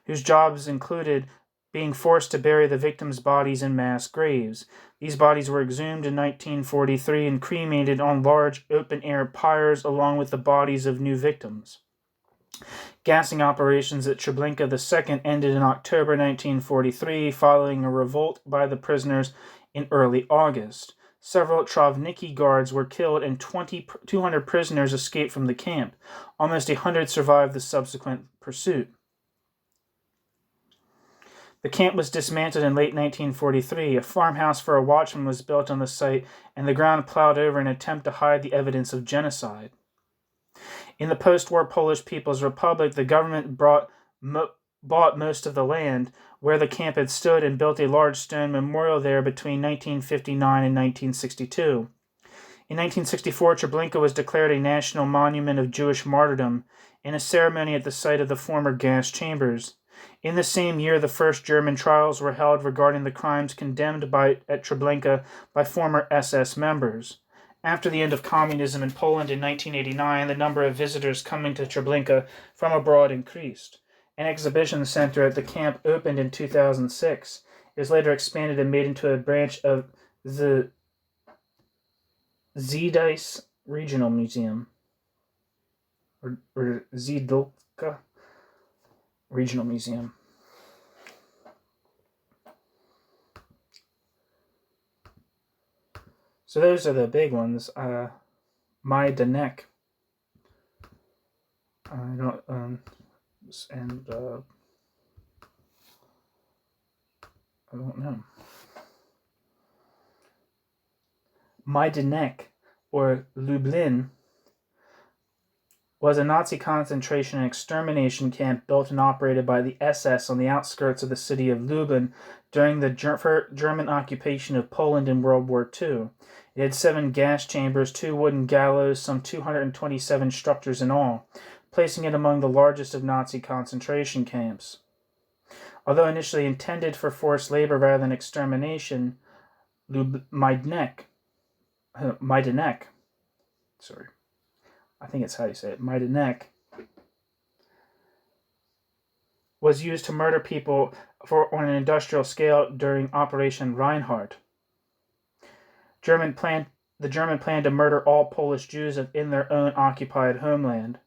A: whose jobs included being forced to bury the victims' bodies in mass graves. These bodies were exhumed in 1943 and cremated on large open-air pyres along with the bodies of new victims. Gassing operations at Treblinka II ended in October 1943 following a revolt by the prisoners in early August. Several Travnicki guards were killed and 200 prisoners escaped from the camp. Almost 100 survived the subsequent pursuit. The camp was dismantled in late 1943. A farmhouse for a watchman was built on the site, and the ground plowed over in an attempt to hide the evidence of genocide. In the post-war Polish People's Republic, the government bought most of the land where the camp had stood and built a large stone memorial there between 1959 and 1962. In 1964, Treblinka was declared a national monument of Jewish martyrdom in a ceremony at the site of the former gas chambers. In the same year, the first German trials were held regarding the crimes condemned at Treblinka by former SS members. After the end of communism in Poland in 1989, the number of visitors coming to Treblinka from abroad increased. An exhibition center at the camp opened in 2006. It was later expanded and made into a branch of the Zydis Regional Museum, or Zydolka Regional Museum. So those are the big ones. Majdanek. I don't know. Majdanek, or Lublin, was a Nazi concentration and extermination camp built and operated by the SS on the outskirts of the city of Lublin during the German occupation of Poland in World War II. It had 7 gas chambers, 2 wooden gallows, some 227 structures in all, placing it among the largest of Nazi concentration camps. Although initially intended for forced labor rather than extermination, Majdanek, was used to murder people on an industrial scale during Operation Reinhardt. The German planned to murder all Polish Jews in their own occupied homeland.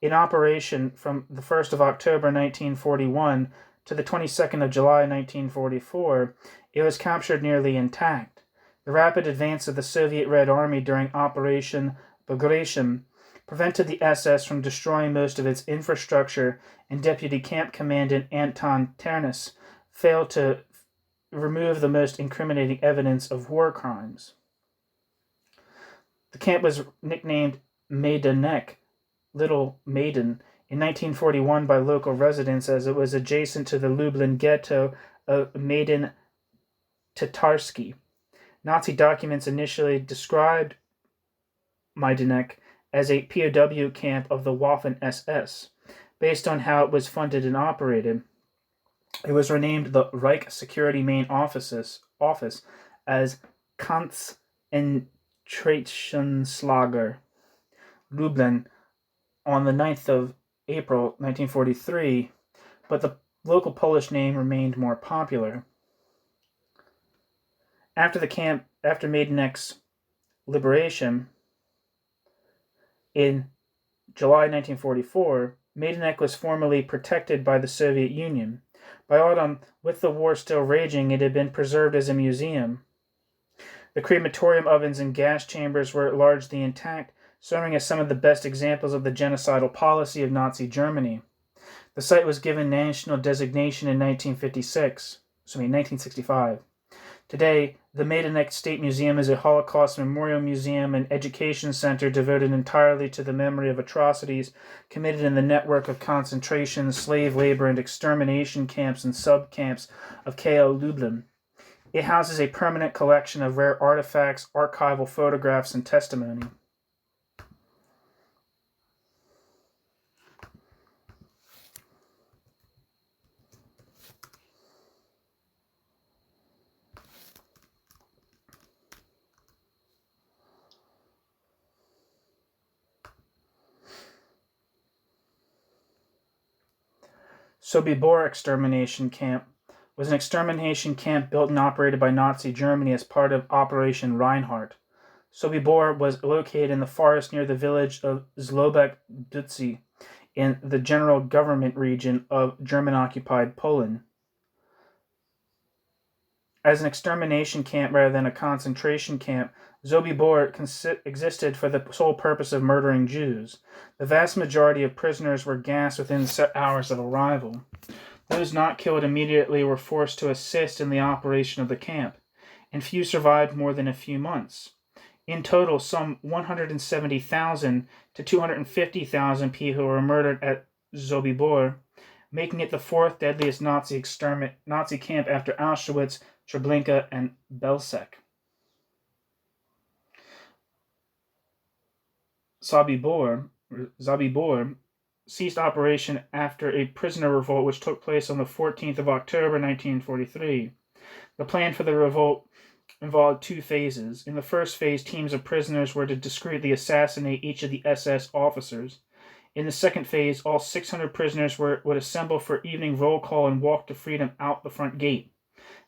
A: In operation from the 1st of October 1941 to the 22nd of July 1944, it was captured nearly intact. The rapid advance of the Soviet Red Army during Operation Bagration prevented the SS from destroying most of its infrastructure, and Deputy Camp Commandant Anton Ternes failed to remove the most incriminating evidence of war crimes. The camp was nicknamed Majdanek, Little Maiden, in 1941 by local residents as it was adjacent to the Lublin ghetto of Maidan Tatarsky. Nazi documents initially described Majdanek as a POW camp of the Waffen-SS. Based on how it was funded and operated, it was renamed the Reich Security Main Office as Konzentrationslager Lublin on the 9th of April 1943, but the local Polish name remained more popular. After the camp after Maidenek's liberation in July 1944, Majdanek was formally protected by the Soviet Union. By autumn, with the war still raging, it had been preserved as a museum. The crematorium ovens and gas chambers were largely intact, serving as some of the best examples of the genocidal policy of Nazi Germany. The site was given national designation in 1965. Today, the Majdanek State Museum is a Holocaust memorial museum and education center devoted entirely to the memory of atrocities committed in the network of concentration, slave labor, and extermination camps and sub-camps of KL Lublin. It houses a permanent collection of rare artifacts, archival photographs, and testimony. Sobibor extermination camp was an extermination camp built and operated by Nazi Germany as part of Operation Reinhardt. Sobibor was located in the forest near the village of Zlobek Dutzy in the general government region of German-occupied Poland. As an extermination camp rather than a concentration camp, Sobibor existed for the sole purpose of murdering Jews. The vast majority of prisoners were gassed within set hours of arrival. Those not killed immediately were forced to assist in the operation of the camp, and few survived more than a few months. In total, some 170,000 to 250,000 people were murdered at Sobibor, making it the fourth deadliest Nazi camp after Auschwitz, Treblinka, and Belzec. Sobibor ceased operation after a prisoner revolt which took place on the 14th of October 1943. The plan for the revolt involved two phases. In the first phase, teams of prisoners were to discreetly assassinate each of the SS officers. In the second phase, all 600 prisoners would assemble for evening roll call and walk to freedom out the front gate.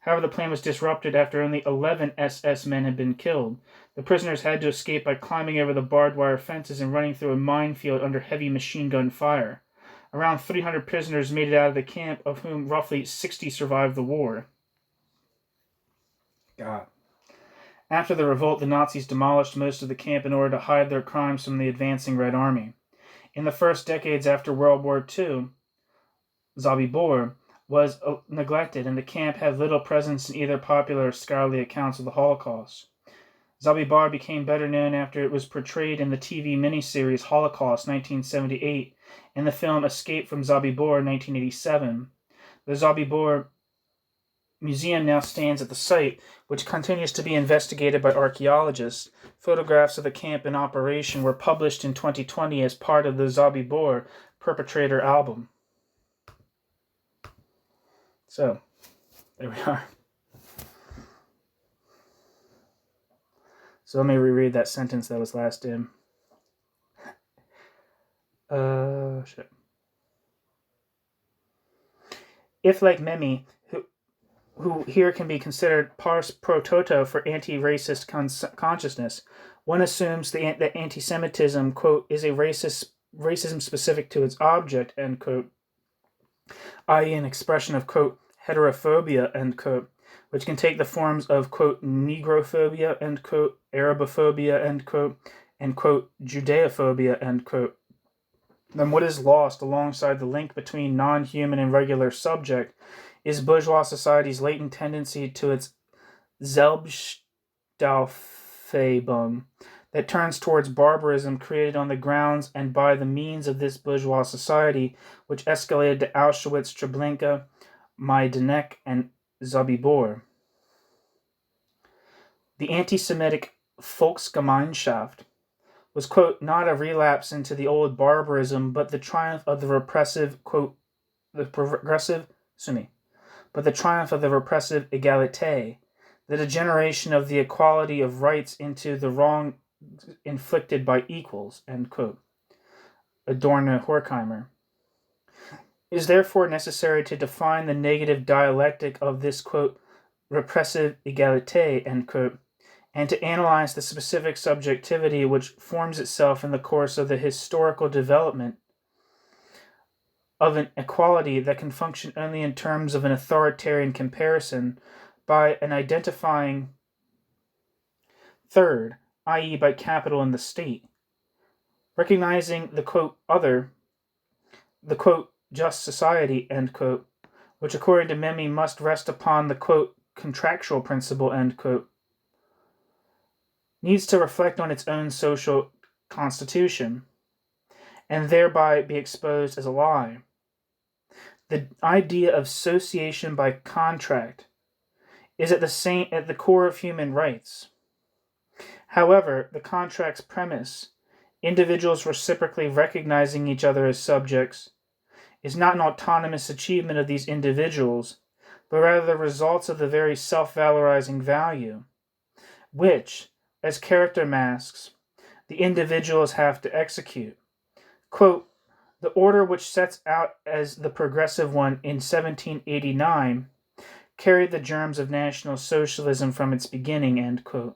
A: However, the plan was disrupted after only 11 SS men had been killed. The prisoners had to escape by climbing over the barbed wire fences and running through a minefield under heavy machine gun fire. Around 300 prisoners made it out of the camp, of whom roughly 60 survived the war. God. After the revolt, the Nazis demolished most of the camp in order to hide their crimes from the advancing Red Army. In the first decades after World War II, Sobibor was neglected, and the camp had little presence in either popular or scholarly accounts of the Holocaust. Sobibor became better known after it was portrayed in the TV miniseries Holocaust 1978 and the film Escape from Sobibor 1987. The Sobibor Museum now stands at the site, which continues to be investigated by archaeologists. Photographs of the camp in operation were published in 2020 as part of the Sobibor Perpetrator album. So, there we are. So let me reread that sentence that was last in. Shit. If, like Memi, who here can be considered pars pro toto for anti-racist consciousness, one assumes that anti-Semitism, quote, is a racism specific to its object, end quote, i.e. an expression of, quote, heterophobia, end quote, which can take the forms of, quote, negrophobia, end quote, Arabophobia, end quote, and, quote, Judeophobia, end quote. Then what is lost alongside the link between non-human and regular subject is bourgeois society's latent tendency to its Selbstaufhebung that turns towards barbarism created on the grounds and by the means of this bourgeois society, which escalated to Auschwitz, Treblinka, Majdanek, and Sobibor. The anti-Semitic Volksgemeinschaft was, quote, not a relapse into the old barbarism, but the triumph of the repressive, quote, the triumph of the repressive égalité, the degeneration of the equality of rights into the wrong inflicted by equals, end quote. Adorno Horkheimer. It is therefore necessary to define the negative dialectic of this, quote, repressive égalité, end quote, and to analyze the specific subjectivity which forms itself in the course of the historical development of an equality that can function only in terms of an authoritarian comparison by an identifying third, i.e. by capital in the state, recognizing the quote other, the quote just society, end quote, which according to Memmi must rest upon the quote contractual principle, end quote, needs to reflect on its own social constitution, and thereby be exposed as a lie. The idea of association by contract is at the core of human rights. However, the contract's premise, individuals reciprocally recognizing each other as subjects, is not an autonomous achievement of these individuals, but rather the results of the very self-valorizing value, which, as character masks, the individuals have to execute. Quote, the order which sets out as the progressive one in 1789 carried the germs of National Socialism from its beginning, end quote.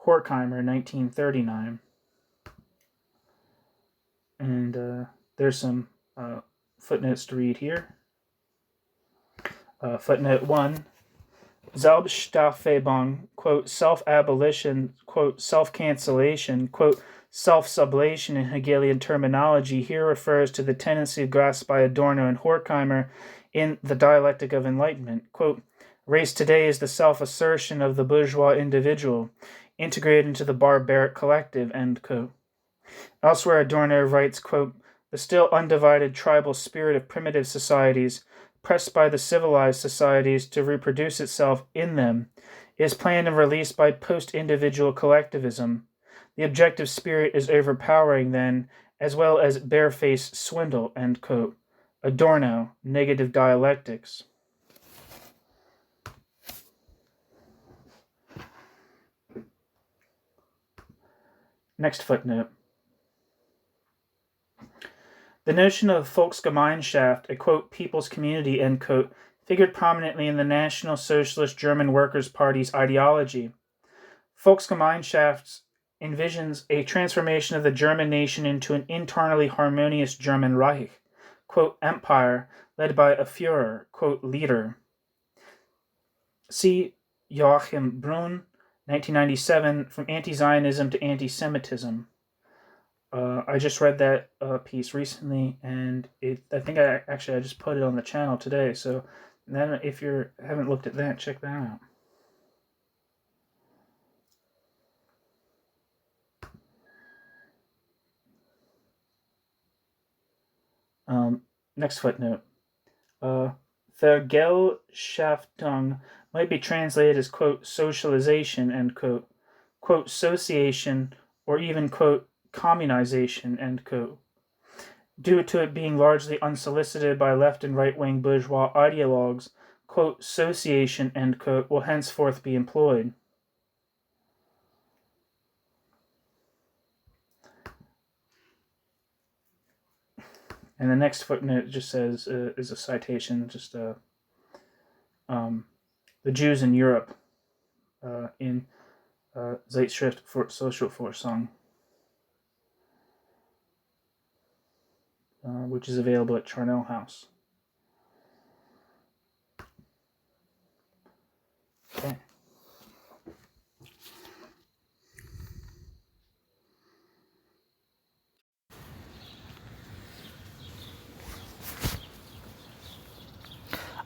A: Horkheimer, 1939. And there's some footnotes to read here. Footnote 1. Selbstaufhebung, quote, self-abolition, quote, self-cancellation, quote, self-sublation in Hegelian terminology here refers to the tendency grasped by Adorno and Horkheimer in The Dialectic of Enlightenment. Quote, race today is the self-assertion of the bourgeois individual, integrated into the barbaric collective, end quote. Elsewhere, Adorno writes, quote, the still undivided tribal spirit of primitive societies, pressed by the civilized societies to reproduce itself in them, is planned and released by post-individual collectivism. The objective spirit is overpowering then, as well as barefaced swindle, end quote. Adorno, Negative Dialectics. Next footnote. The notion of Volksgemeinschaft, a quote, people's community, end quote, figured prominently in the National Socialist German Workers' Party's ideology. Volksgemeinschaft envisions a transformation of the German nation into an internally harmonious German Reich, quote, empire, led by a Führer, quote, leader. See Joachim Bruhn, 1997, From Anti-Zionism to Anti-Semitism. I just read that piece recently, and I think I just put it on the channel today, so then if you haven't looked at that, check that out. Next footnote. Vergesellschaftung might be translated as, quote, socialization, end quote, quote, association, or even, quote, communization, end quote. Due to it being largely unsolicited by left and right-wing bourgeois ideologues, quote, association, end quote, will henceforth be employed. And the next footnote just says, is a citation, just the Jews in Europe in Zeitschrift für Sozialforschung, which is available at Charnel House. Okay.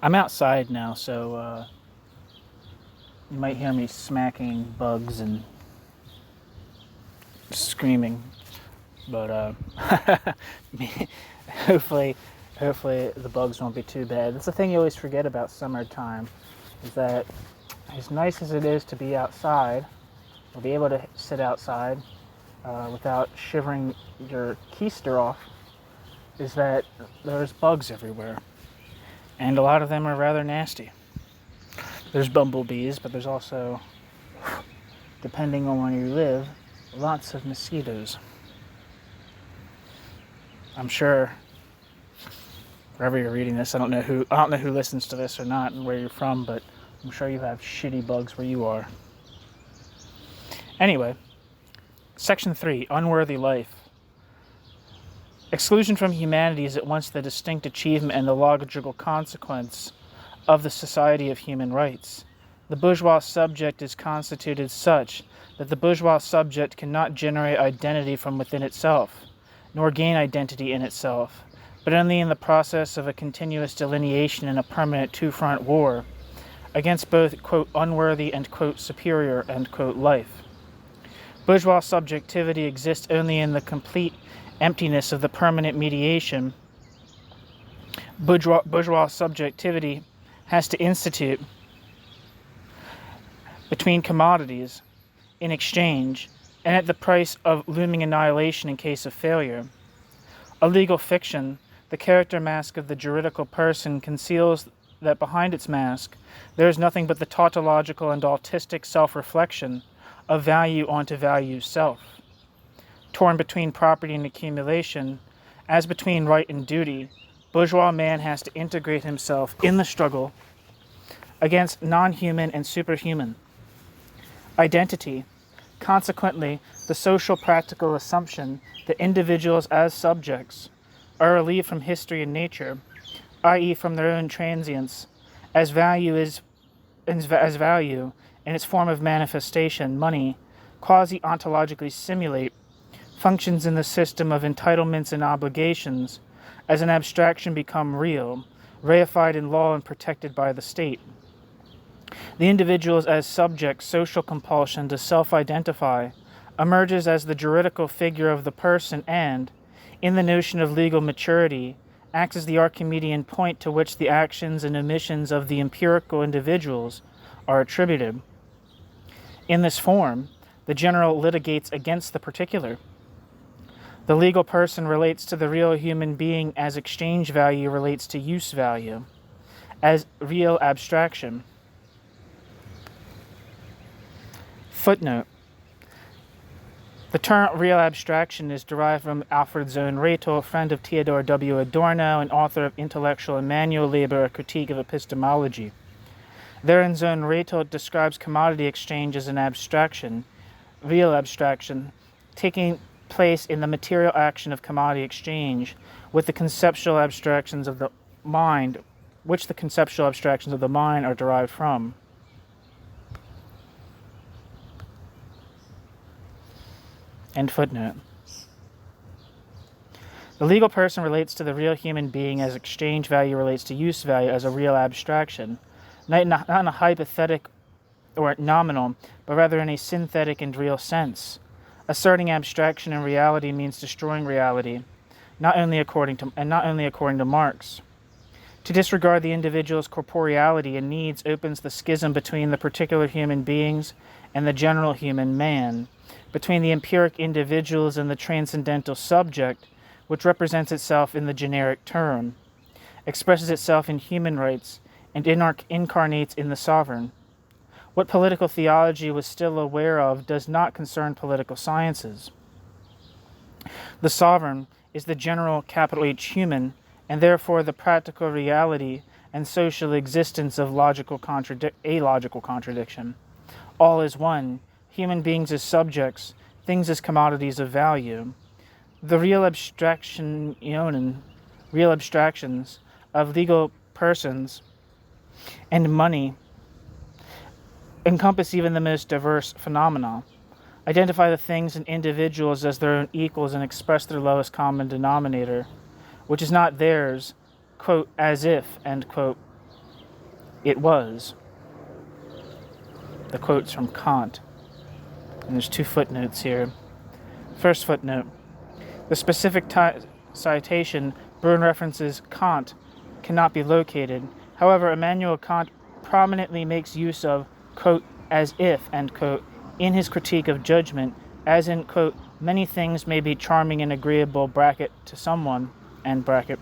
A: I'm outside now, so you might hear me smacking bugs and screaming, but hopefully the bugs won't be too bad. That's the thing you always forget about summertime, is that as nice as it is to be outside, or be able to sit outside without shivering your keister off, is that there's bugs everywhere. And a lot of them are rather nasty. There's bumblebees, but there's also, depending on where you live, lots of mosquitoes. I'm sure wherever you're reading this, I don't know who listens to this or not and where you're from, but I'm sure you have shitty bugs where you are. Anyway, Section 3, Unworthy Life. Exclusion from humanity is at once the distinct achievement and the logical consequence of the society of human rights. The bourgeois subject is constituted such that the bourgeois subject cannot generate identity from within itself, nor gain identity in itself, but only in the process of a continuous delineation in a permanent two-front war against both, quote, unworthy and, quote, superior, end quote, life. Bourgeois subjectivity exists only in the complete emptiness of the permanent mediation. Bourgeois subjectivity has to institute between commodities in exchange and at the price of looming annihilation in case of failure. A legal fiction, the character mask of the juridical person, conceals that behind its mask there is nothing but the tautological and autistic self-reflection of value onto value self. Torn between property and accumulation, as between right and duty, bourgeois man has to integrate himself in the struggle against non-human and superhuman identity. Consequently, the social practical assumption that individuals as subjects are relieved from history and nature, i.e. from their own transience, as value in its form of manifestation, money, quasi-ontologically simulate, functions in the system of entitlements and obligations, as an abstraction become real, reified in law and protected by the state. The individuals as subjects' social compulsion to self-identify emerges as the juridical figure of the person and, in the notion of legal maturity, acts as the Archimedean point to which the actions and omissions of the empirical individuals are attributed. In this form, the general litigates against the particular. The legal person relates to the real human being as exchange value relates to use value, as real abstraction. Footnote. The term real abstraction is derived from Alfred Sohn Rethel, friend of Theodor W. Adorno and author of Intellectual and Manual Labor, a Critique of Epistemology. Therein, Sohn Rethel describes commodity exchange as an abstraction, real abstraction, taking place in the material action of commodity exchange, with the conceptual abstractions of the mind, which the conceptual abstractions of the mind are derived from. End footnote. The legal person relates to the real human being as exchange value relates to use value as a real abstraction, not in a hypothetical or nominal, but rather in a synthetic and real sense. Asserting abstraction in reality means destroying reality, not only according to Marx. To disregard the individual's corporeality and needs opens the schism between the particular human beings and the general human man, between the empiric individuals and the transcendental subject, which represents itself in the generic term, expresses itself in human rights, and incarnates in the sovereign. What political theology was still aware of does not concern political sciences. The sovereign is the general capital H human, and therefore the practical reality and social existence of alogical contradiction. All is one, human beings as subjects, things as commodities of value. The real abstractions of legal persons and money encompass even the most diverse phenomena, identify the things and individuals as their own equals and express their lowest common denominator, which is not theirs, quote, as if, end quote, it was. The quote's from Kant, and there's two footnotes here. First footnote, the specific citation Bruhn references Kant cannot be located. However, Immanuel Kant prominently makes use of, quote, as if, end quote, in his critique of judgment, as in, quote, many things may be charming and agreeable, bracket, to someone, end bracket.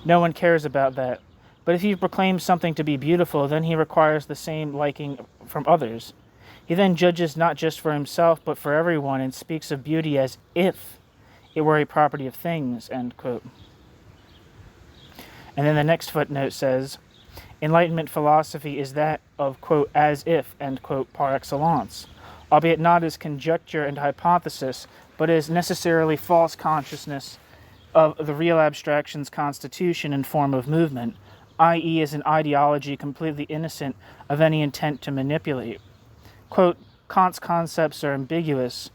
A: No one cares about that. But if he proclaims something to be beautiful, then he requires the same liking from others. He then judges not just for himself, but for everyone, and speaks of beauty as if it were a property of things, end quote. And then the next footnote says, Enlightenment philosophy is that of, quote, as if, end quote, par excellence. albeit not as conjecture and hypothesis, but as necessarily false consciousness of the real abstraction's constitution and form of movement, i.e. as an ideology completely innocent of any intent to manipulate. Quote, Kant's concepts are ambiguous.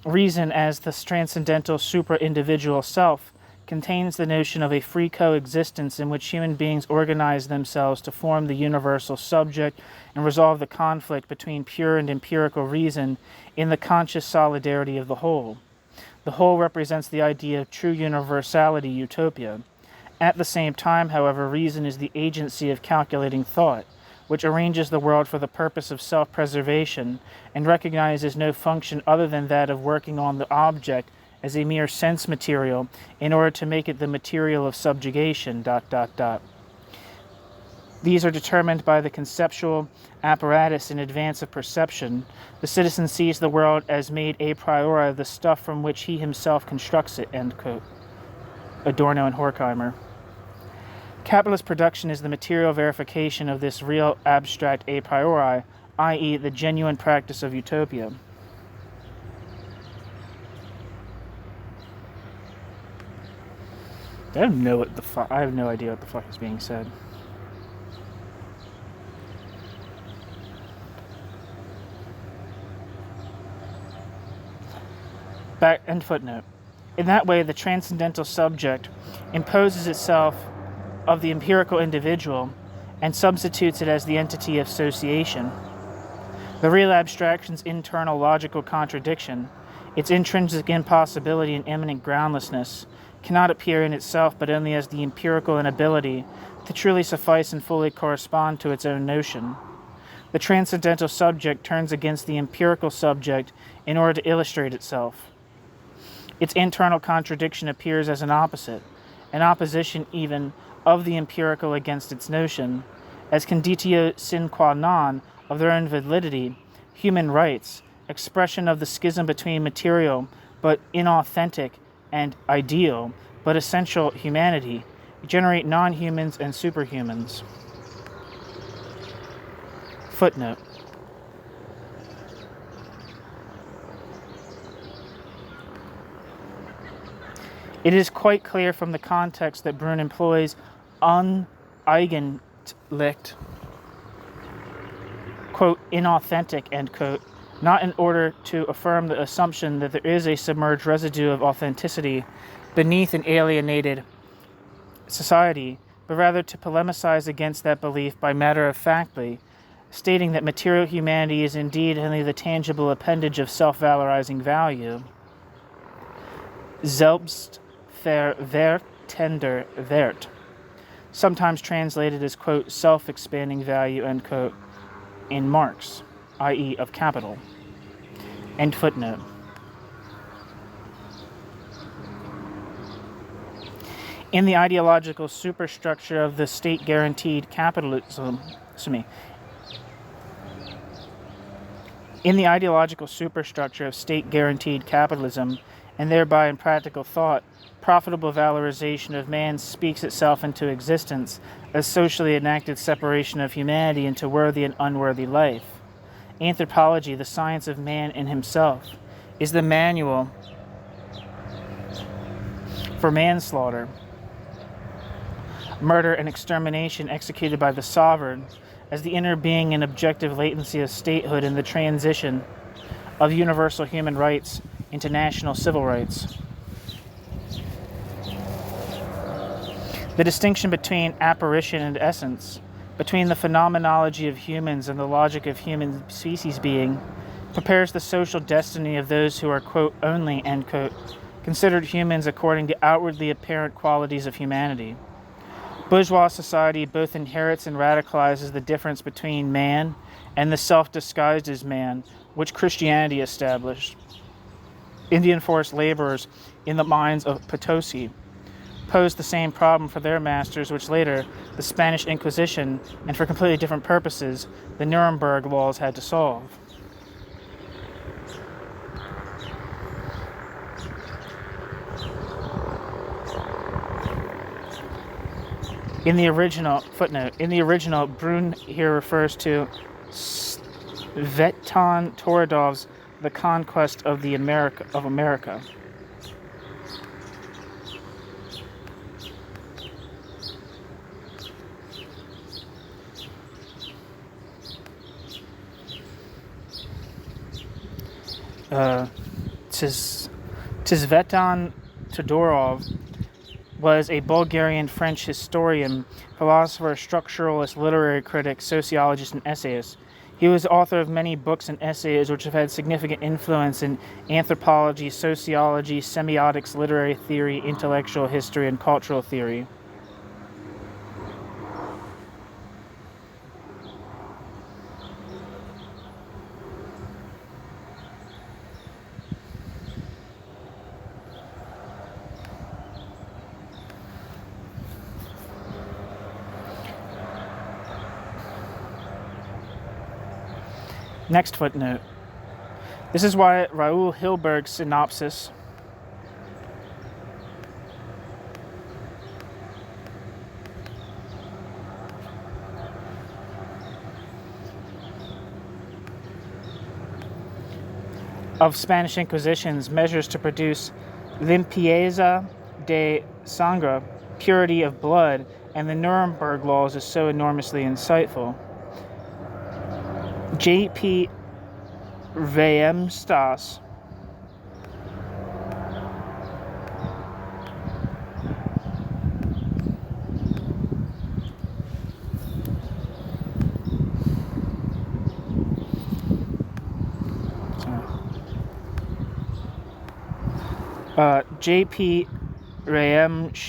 A: Reason, as the transcendental supra-individual self, contains the notion of a free coexistence in which human beings organize themselves to form the universal subject and resolve the conflict between pure and empirical reason in the conscious solidarity of the whole. The whole represents the idea of true universality utopia. At the same time, however, reason is the agency of calculating thought, which arranges the world for the purpose of self-preservation and recognizes no function other than that of working on the object as a mere sense material in order to make it the material of subjugation, ... These are determined by the conceptual apparatus in advance of perception. The citizen sees the world as made a priori of the stuff from which he himself constructs it, end quote. Adorno and Horkheimer. Capitalist production is the material verification of this real abstract a priori, i.e. the genuine practice of utopia. I have no idea what the fuck is being said. Back and footnote. In that way, the transcendental subject imposes itself of the empirical individual and substitutes it as the entity of association. The real abstraction's internal logical contradiction, its intrinsic impossibility and immanent groundlessness, cannot appear in itself but only as the empirical inability to truly suffice and fully correspond to its own notion. The transcendental subject turns against the empirical subject in order to illustrate itself. Its internal contradiction appears as an opposition even of the empirical against its notion, as conditio sine qua non of their own validity, human rights, expression of the schism between material but inauthentic and ideal but essential humanity, generate non-humans and superhumans. Footnote. It is quite clear from the context that Bruhn employs uneigentlich, quote, inauthentic, end quote, not in order to affirm the assumption that there is a submerged residue of authenticity beneath an alienated society, but rather to polemicize against that belief by matter-of-factly stating that material humanity is indeed only the tangible appendage of self-valorizing value. Selbstverwertender Wert, sometimes translated as, quote, self-expanding value, end quote, in Marx, i.e. of capital. End footnote. In the ideological superstructure of the state-guaranteed capitalism, and thereby in practical thought, profitable valorization of man speaks itself into existence as socially enacted separation of humanity into worthy and unworthy life. Anthropology, the science of man in himself, is the manual for manslaughter, murder and extermination executed by the sovereign as the inner being and objective latency of statehood in the transition of universal human rights into national civil rights. The distinction between apparition and essence, between the phenomenology of humans and the logic of human species being, prepares the social destiny of those who are, quote, only, end quote, considered humans according to outwardly apparent qualities of humanity. Bourgeois society both inherits and radicalizes the difference between man and the self-disguised as man, which Christianity established. Indian forced laborers in the mines of Potosi posed the same problem for their masters, which later the Spanish Inquisition, and for completely different purposes, the Nuremberg laws had to solve. In the original, Bruhn here refers to Veton Torodov's The Conquest of America. Tzvetan Todorov was a Bulgarian-French historian, philosopher, structuralist, literary critic, sociologist, and essayist. He was the author of many books and essays which have had significant influence in anthropology, sociology, semiotics, literary theory, intellectual history, and cultural theory. Next footnote. This is why Raoul Hilberg's synopsis of Spanish Inquisition's measures to produce limpieza de sangre, purity of blood, and the Nuremberg laws is so enormously insightful. J.P. Reemstas J.P. Reemsmas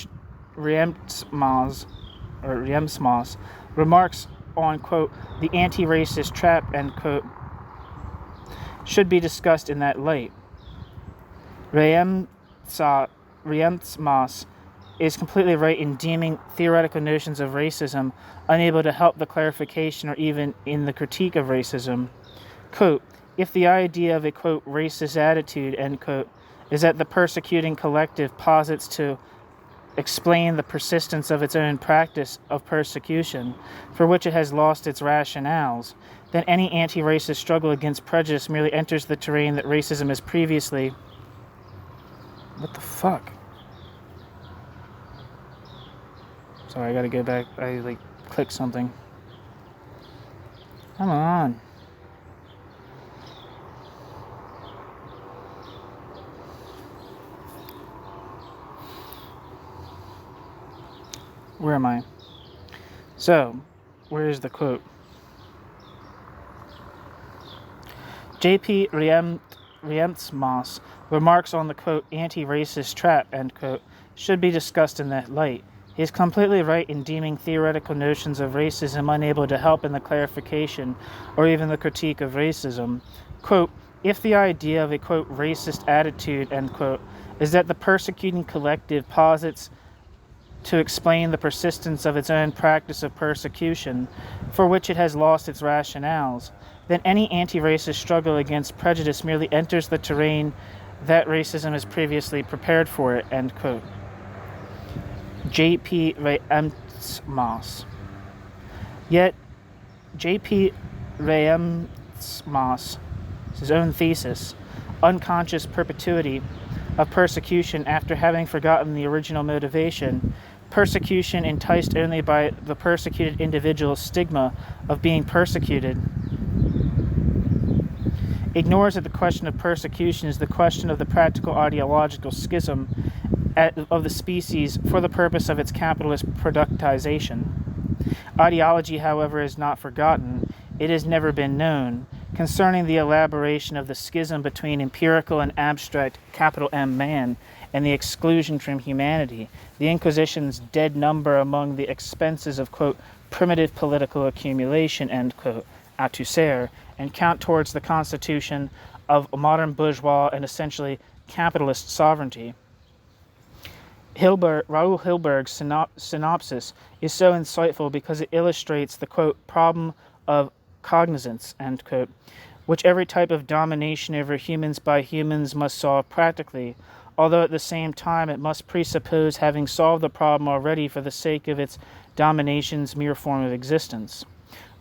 A: remarks on, quote, the anti-racist trap, end quote, should be discussed in that light. Reemsmas is completely right in deeming theoretical notions of racism unable to help the clarification or even in the critique of racism. Quote, if the idea of a, quote, racist attitude, end quote, is that the persecuting collective posits to explain the persistence of its own practice of persecution, for which it has lost its rationales, then any anti-racist struggle against prejudice merely enters the terrain that racism has previously... What the fuck? Sorry, I gotta go back. I, clicked something. Come on. Where am I? So, where's the quote? J.P. Reemtsmas remarks on the, quote, anti-racist trap, end quote, should be discussed in that light. He is completely right in deeming theoretical notions of racism unable to help in the clarification or even the critique of racism. Quote, if the idea of a, quote, racist attitude, end quote, is that the persecuting collective posits to explain the persistence of its own practice of persecution, for which it has lost its rationales, then any anti-racist struggle against prejudice merely enters the terrain that racism has previously prepared for it, end quote. J.P. Reemtsmas. Yet, J.P. Reemtsmas, his own thesis, unconscious perpetuity of persecution after having forgotten the original motivation, persecution enticed only by the persecuted individual's stigma of being persecuted, ignores that the question of persecution is the question of the practical ideological schism of the species for the purpose of its capitalist productization. Ideology, however, is not forgotten. It has never been known. Concerning the elaboration of the schism between empirical and abstract capital M man and the exclusion from humanity, the Inquisition's dead number among the expenses of, quote, primitive political accumulation, end quote, Althusser, and count towards the constitution of modern bourgeois and essentially capitalist sovereignty. Raoul Hilberg's synopsis is so insightful because it illustrates the, quote, problem of cognizance, end quote, which every type of domination over humans by humans must solve practically, although at the same time it must presuppose having solved the problem already for the sake of its domination's mere form of existence.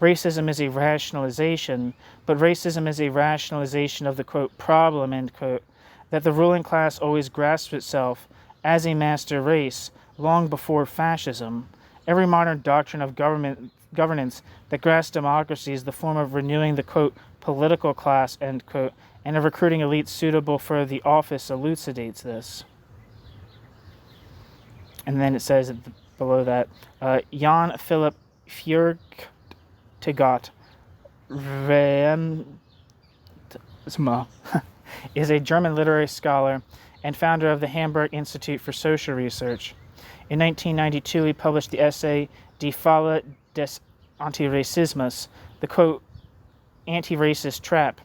A: racism is a rationalization, but racism is a rationalization of the, quote, problem, end quote, that the ruling class always grasps itself as a master race long before fascism. Every modern doctrine of governance that grasps democracy is the form of renewing the, quote, political class, end quote, and of recruiting elites suitable for the office elucidates this. And then it says below that, Jan Philipp Freiburg is a German literary scholar and founder of the Hamburg Institute for Social Research. In 1992, he published the essay Die Falle des Antirassismus, the, quote, anti-racist trap,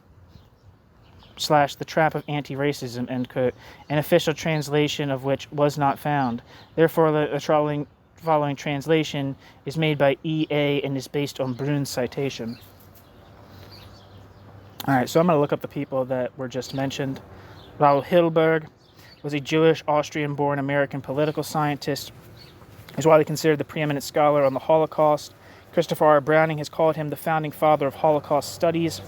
A: / the trap of anti-racism, end quote, an official translation of which was not found. Therefore, the following translation is made by E.A. and is based on Bruhn's citation. Alright, so I'm going to look up the people that were just mentioned. Raoul Hilberg was a Jewish, Austrian-born American political scientist. He's widely considered the preeminent scholar on the Holocaust. Christopher R. Browning has called him the founding father of Holocaust studies.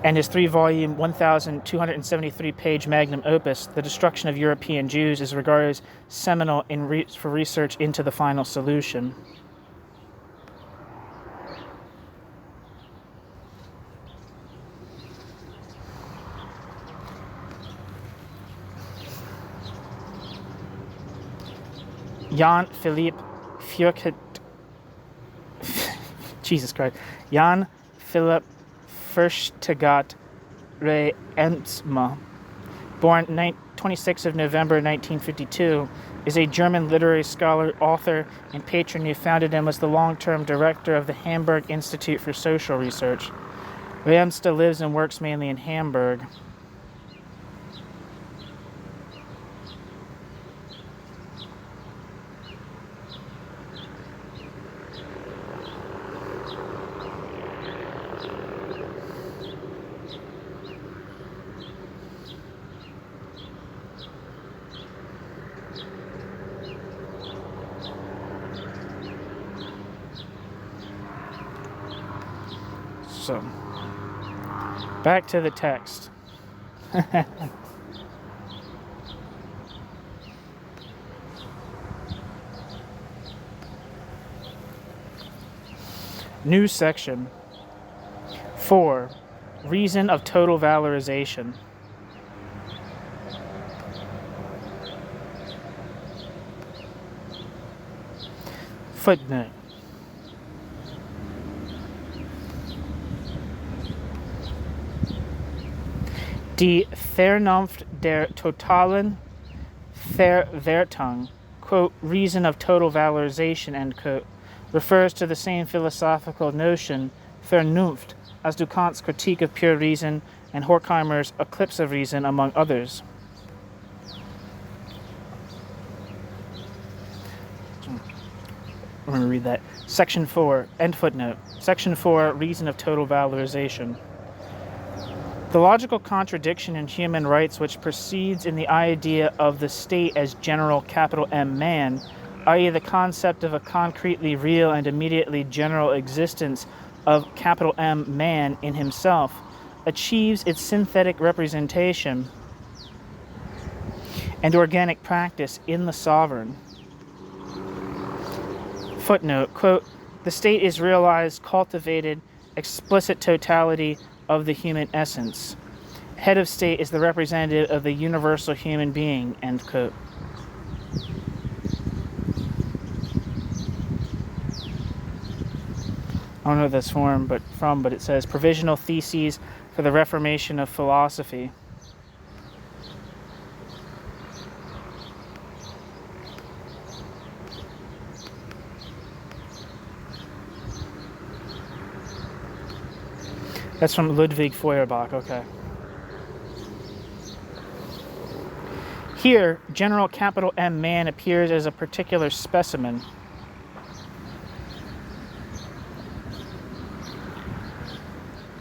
A: And his 3-volume, 1,273-page magnum opus, The Destruction of European Jews, is regarded as seminal for research into the final solution. Jan Philipp Freiburg, Jesus Christ, Jan Philipp Freiburg born 26th of November 1952, is a German literary scholar, author, and patron who founded and was the long-term director of the Hamburg Institute for Social Research. Remste lives and works mainly in Hamburg. So, back to the text. New section 4. Reason of total valorization. Footnote. Die Vernunft der totalen Verwertung, quote, reason of total valorization, end quote, refers to the same philosophical notion, Vernunft, as do Kant's critique of pure reason and Horkheimer's eclipse of reason, among others. I'm going to read that. Section 4, end footnote. Section 4, reason of total valorization. The logical contradiction in human rights which proceeds in the idea of the state as general capital M man, i.e. the concept of a concretely real and immediately general existence of capital M man in himself, achieves its synthetic representation and organic practice in the sovereign. Footnote, quote, the state is realized, cultivated, explicit totality of the human essence. Head of state is the representative of the universal human being, end quote. I don't know this form, but it says Provisional Theses for the Reformation of Philosophy. That's from Ludwig Feuerbach, okay. Here, general capital M man appears as a particular specimen.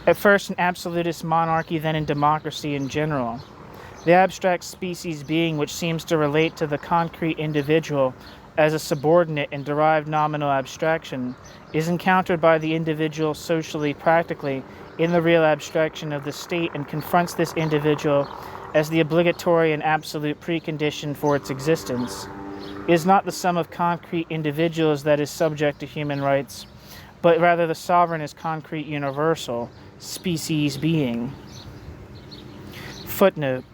A: At first in absolutist monarchy, then in democracy in general. The abstract species being which seems to relate to the concrete individual as a subordinate and derived nominal abstraction, is encountered by the individual socially practically in the real abstraction of the state and confronts this individual as the obligatory and absolute precondition for its existence, is not the sum of concrete individuals that is subject to human rights, but rather the sovereign is concrete universal, species being. Footnote.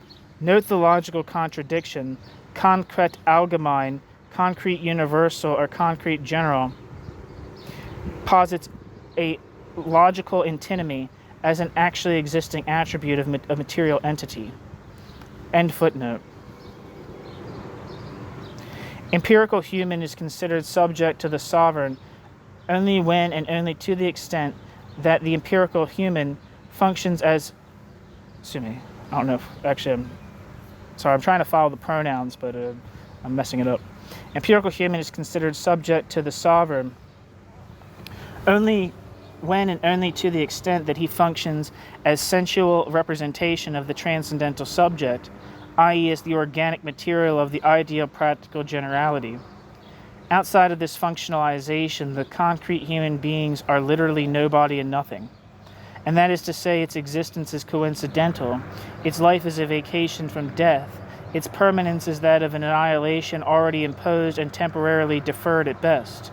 A: Note the logical contradiction. Concret allgemein, concrete universal or concrete general, posits a logical antinomy as an actually existing attribute of a material entity. End footnote. Empirical human is considered subject to the sovereign only when and only to the extent that the empirical human functions as... I'm trying to follow the pronouns, but I'm messing it up. Empirical human is considered subject to the sovereign only when and only to the extent that he functions as sensual representation of the transcendental subject, i.e. as the organic material of the ideal practical generality. Outside of this functionalization, the concrete human beings are literally nobody and nothing. And that is to say, its existence is coincidental, its life is a vacation from death, its permanence is that of an annihilation already imposed and temporarily deferred at best.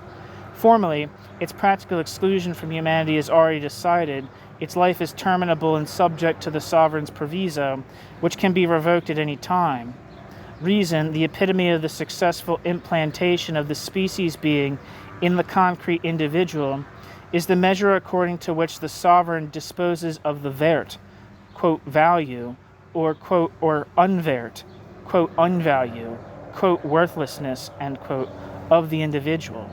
A: Formally, its practical exclusion from humanity is already decided, its life is terminable and subject to the sovereign's proviso, which can be revoked at any time. Reason, the epitome of the successful implantation of the species being in the concrete individual, is the measure according to which the sovereign disposes of the wert, quote, value, or, quote, or unwert, quote, unvalue, quote, worthlessness, end quote, of the individual.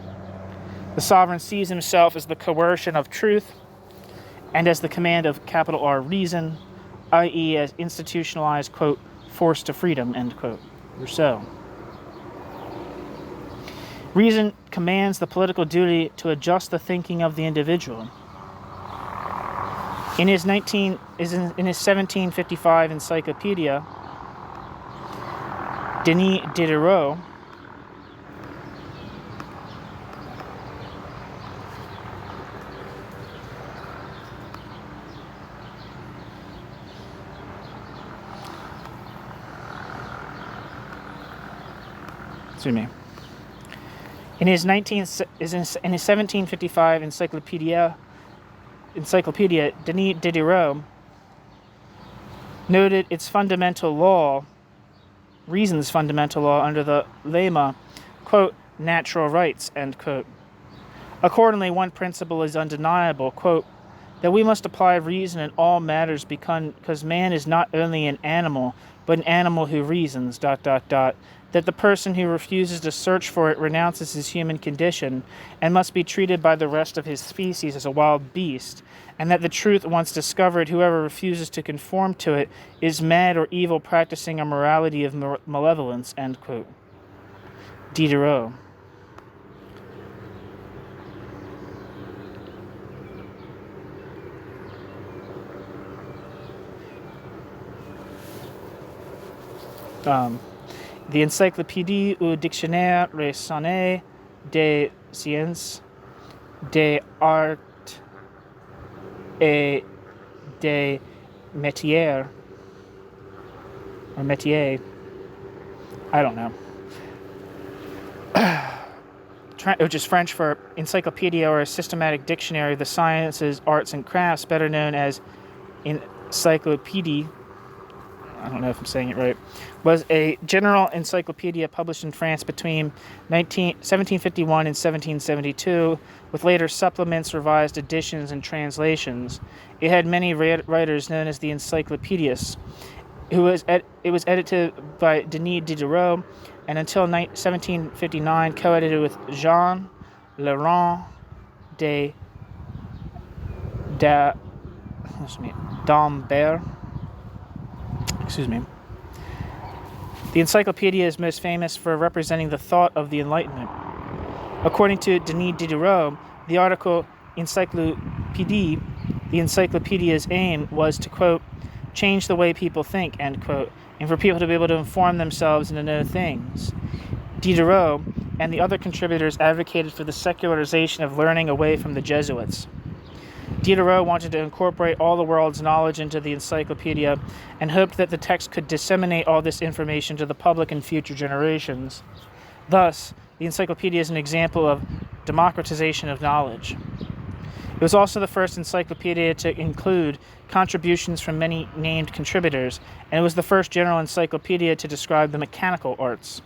A: The sovereign sees himself as the coercion of truth and as the command of capital R reason, i.e. as institutionalized, quote, force to freedom, end quote, Rousseau. Reason commands the political duty to adjust the thinking of the individual. In his 1755 encyclopedia, Denis Diderot In his 1755 encyclopedia, Denis Diderot noted its fundamental law, reason's fundamental law, under the lemma, quote, natural rights, end quote. Accordingly, one principle is undeniable, quote, that we must apply reason in all matters because man is not only an animal, but an animal who reasons, ... that the person who refuses to search for it renounces his human condition and must be treated by the rest of his species as a wild beast, and that the truth once discovered, whoever refuses to conform to it is mad or evil, practicing a morality of malevolence, end quote. Diderot. The Encyclopédie ou Dictionnaire raisonné des sciences, des arts et des métiers, or métier, I don't know, which is French for encyclopedia or a systematic dictionary of the sciences, arts, and crafts, better known as encyclopédie, I don't know if I'm saying it right, was a general encyclopedia published in France between 1751 and 1772, with later supplements, revised editions, and translations. It had many writers known as the encyclopedists. It was edited by Denis Diderot, and until 1759 co-edited with Jean Laurent d'Ambert. The encyclopedia is most famous for representing the thought of the Enlightenment. According to Denis Diderot, the article Encyclopédie, the encyclopedia's aim was to, quote, change the way people think, end quote, and for people to be able to inform themselves and to know things. Diderot and the other contributors advocated for the secularization of learning away from the Jesuits. Diderot wanted to incorporate all the world's knowledge into the encyclopedia and hoped that the text could disseminate all this information to the public in future generations. Thus, the encyclopedia is an example of democratization of knowledge. It was also the first encyclopedia to include contributions from many named contributors, and it was the first general encyclopedia to describe the mechanical arts.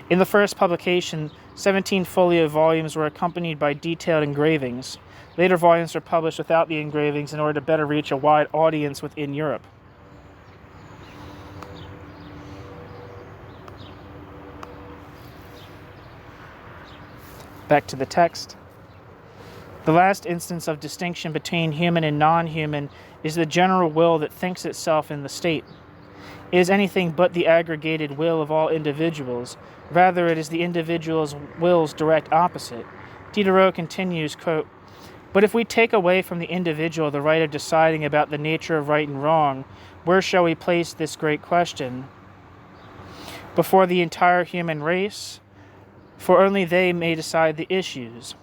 A: In the first publication, 17 folio volumes were accompanied by detailed engravings. Later volumes were published without the engravings in order to better reach a wide audience within Europe. Back to the text. The last instance of distinction between human and non-human is the general will that thinks itself in the state. It is anything but the aggregated will of all individuals. Rather, it is the individual's will's direct opposite. Diderot continues, quote, "But if we take away from the individual the right of deciding about the nature of right and wrong, where shall we place this great question? Before the entire human race? For only they may decide the issues.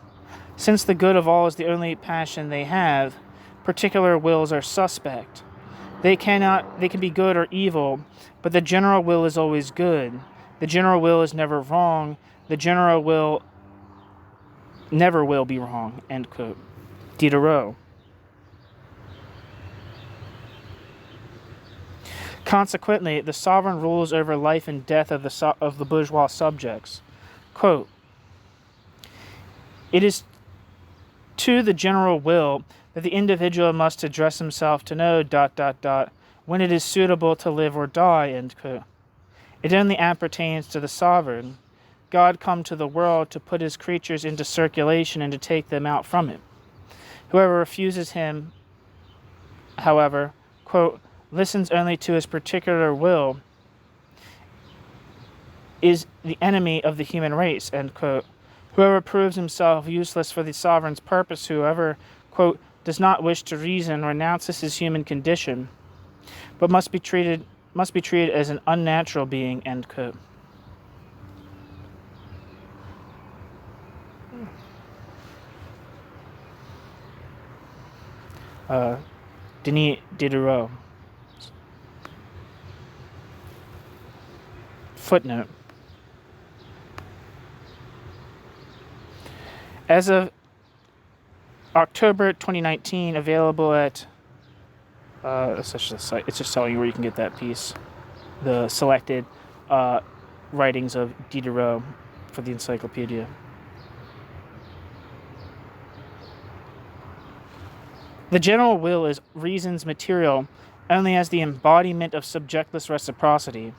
A: Since the good of all is the only passion they have, particular wills are suspect. They can be good or evil, but the general will is always good. The general will is never wrong. The general will never will be wrong." End quote. Diderot. Consequently, the sovereign rules over life and death of the bourgeois subjects. Quote, "It is to the general will that the individual must address himself to know ... when it is suitable to live or die." End quote. It only appertains to the sovereign. God come to the world to put his creatures into circulation and to take them out from it. Whoever refuses him, however, quote, listens only to his particular will, is the enemy of the human race, end quote. Whoever proves himself useless for the sovereign's purpose, whoever, quote, does not wish to reason, renounces his human condition, but must be treated as an unnatural being, end quote. Denis Diderot. Footnote. As of October 2019, available at such a site. It's just telling you where you can get that piece. The selected writings of Diderot for the encyclopedia. The general will is reason's material only as the embodiment of subjectless reciprocity,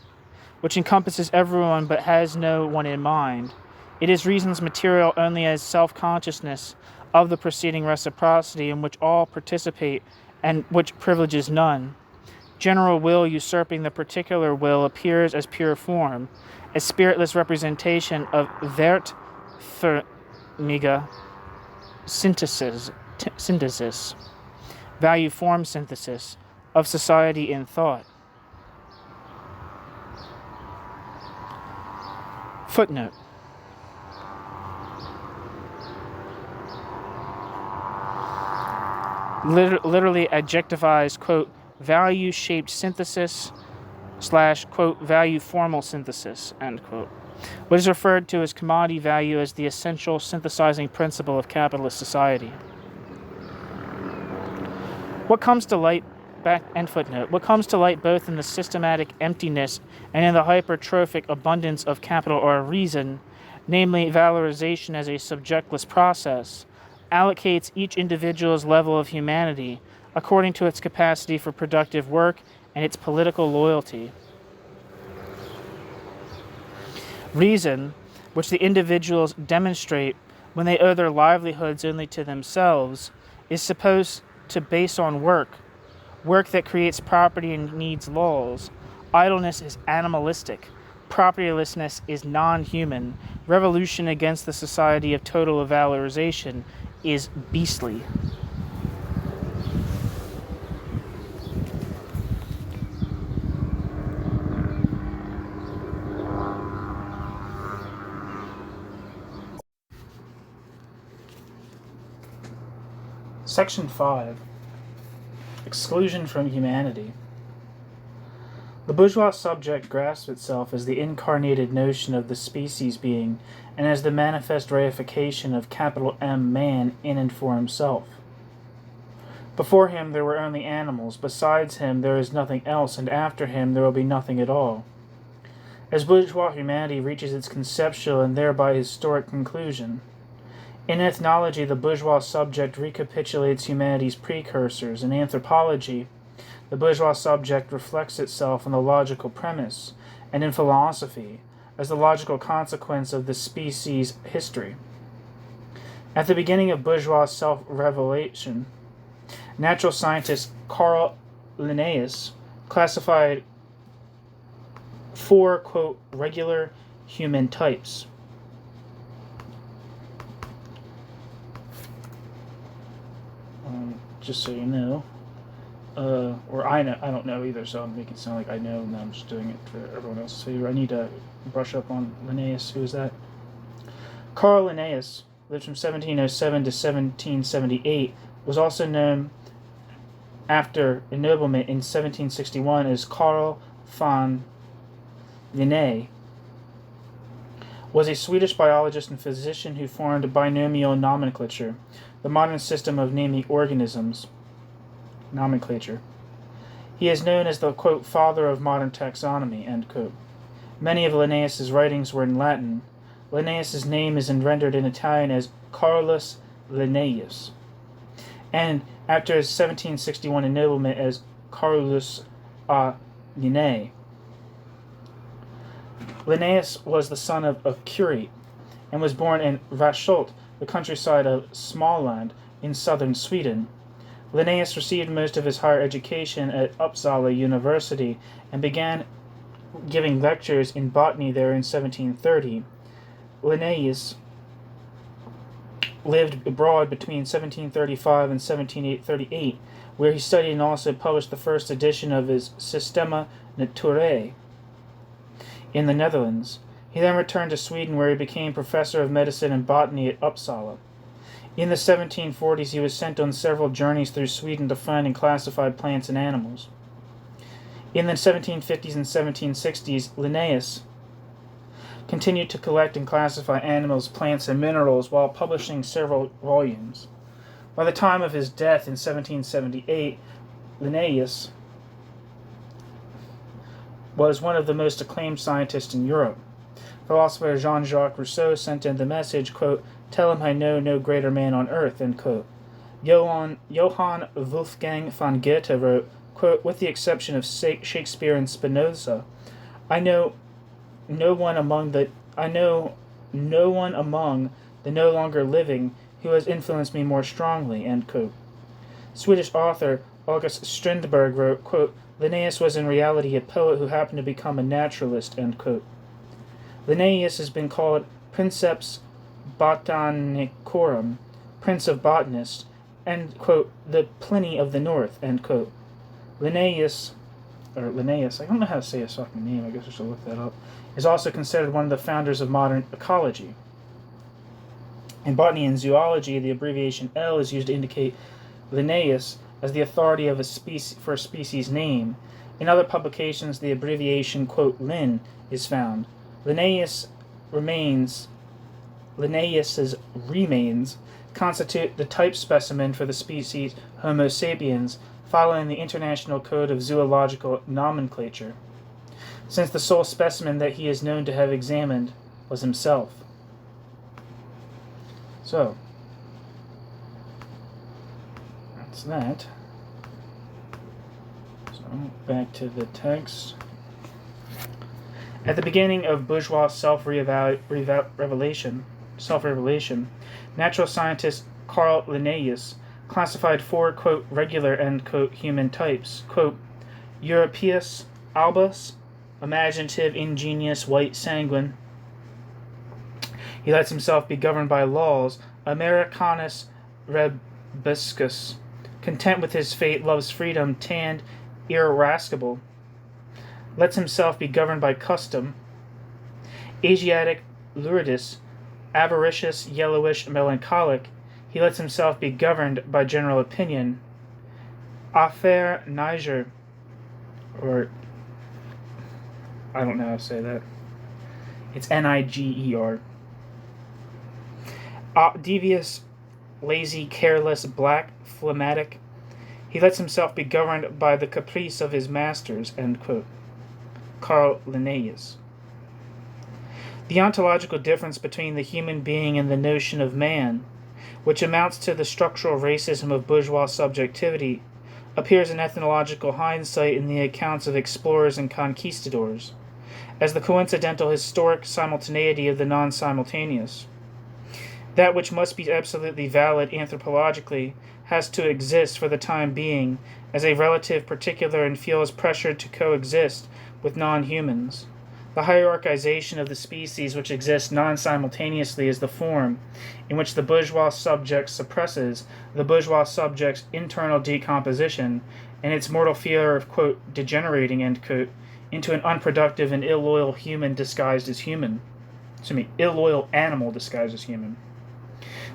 A: which encompasses everyone but has no one in mind. It is reason's material only as self-consciousness of the preceding reciprocity in which all participate and which privileges none. General will usurping the particular will appears as pure form, a spiritless representation of wertförmige synthesis, value-form synthesis of society in thought. Footnote. Literally adjectives, quote, value-shaped synthesis / quote, value-formal synthesis, end quote. What is referred to as commodity value as the essential synthesizing principle of capitalist society. What comes to light what comes to light both in the systematic emptiness and in the hypertrophic abundance of capital or reason, namely valorization as a subjectless process, allocates each individual's level of humanity according to its capacity for productive work and its political loyalty. Reason, which the individuals demonstrate when they owe their livelihoods only to themselves, is supposed to base on work that creates property and needs laws. Idleness is animalistic. Propertylessness is non-human. Revolution against the society of total valorization is beastly. Section 5. Exclusion from humanity. The bourgeois subject grasps itself as the incarnated notion of the species being, and as the manifest reification of capital M man in and for himself. Before him there were only animals, besides him there is nothing else, and after him there will be nothing at all. As bourgeois humanity reaches its conceptual and thereby historic conclusion, in ethnology the bourgeois subject recapitulates humanity's precursors. In anthropology, the bourgeois subject reflects itself on the logical premise, and in philosophy, as the logical consequence of the species' history. At the beginning of bourgeois self-revelation, natural scientist Carl Linnaeus classified four, quote, regular human types. Just so you know. Or I don't know either, so I'm making it sound like I know, and I'm just doing it for everyone else. So I need to brush up on Linnaeus. Who is that? Carl Linnaeus lived from 1707 to 1778, was also known after ennoblement in 1761 as Carl von Linné, was a Swedish biologist and physician who formed binomial nomenclature, the modern system of naming organisms. Nomenclature. He is known as the, quote, father of modern taxonomy, end quote. Many of Linnaeus' writings were in Latin. Linnaeus' name is rendered in Italian as Carolus Linnaeus, and after his 1761 ennoblement as Carolus a Linnae. Linnaeus was the son of a curate and was born in Rasholt, the countryside of Småland in southern Sweden. Linnaeus received most of his higher education at Uppsala University and began giving lectures in botany there in 1730. Linnaeus lived abroad between 1735 and 1738, where he studied and also published the first edition of his Systema Naturae in the Netherlands. He then returned to Sweden, where he became professor of medicine and botany at Uppsala. In the 1740s, he was sent on several journeys through Sweden to find and classify plants and animals. In the 1750s and 1760s, Linnaeus continued to collect and classify animals, plants, and minerals while publishing several volumes. By the time of his death in 1778, Linnaeus was one of the most acclaimed scientists in Europe. Philosopher Jean-Jacques Rousseau sent in the message, quote, "Tell him I know no greater man on earth," end quote. Johann Wolfgang von Goethe wrote, quote, "With the exception of Shakespeare and Spinoza, I know no one among the no longer living who has influenced me more strongly," end quote. Swedish author August Strindberg wrote, quote, "Linnaeus was in reality a poet who happened to become a naturalist," end quote. Linnaeus has been called Princeps Botanicorum, Prince of Botanists, and, quote, "the Pliny of the North," end quote. Linnaeus, I don't know how to say his fucking name, I guess I should look that up, is also considered one of the founders of modern ecology. In botany and zoology, the abbreviation L is used to indicate Linnaeus as the authority of for a species name. In other publications, the abbreviation, quote, Lin, is found. Linnaeus's remains constitute the type specimen for the species Homo sapiens, following the International Code of Zoological Nomenclature, since the sole specimen that he is known to have examined was himself. So, that's that. So, back to the text. At the beginning of bourgeois self-revelation, natural scientist Carl Linnaeus classified four, quote, regular, end quote, human types, quote, Europaeus albus, imaginative, ingenious, white, sanguine. He lets himself be governed by laws. Americanus rebuscus, content with his fate, loves freedom, tanned, irascible. Lets himself be governed by custom. Asiatic luridus, avaricious, yellowish, melancholic. He lets himself be governed by general opinion. Affaire Niger, or I don't know how to say that. It's Niger. Devious, lazy, careless, black, phlegmatic. He lets himself be governed by the caprice of his masters, end quote. Carl Linnaeus. The ontological difference between the human being and the notion of man, which amounts to the structural racism of bourgeois subjectivity, appears in ethnological hindsight in the accounts of explorers and conquistadors, as the coincidental historic simultaneity of the non-simultaneous. That which must be absolutely valid anthropologically has to exist for the time being as a relative particular and feels pressured to coexist with non-humans. The hierarchization of the species which exists non-simultaneously is the form in which the bourgeois subject suppresses the bourgeois subject's internal decomposition and its mortal fear of, quote, degenerating, end quote, into an unproductive and illoyal human disguised as human. Illoyal animal disguised as human,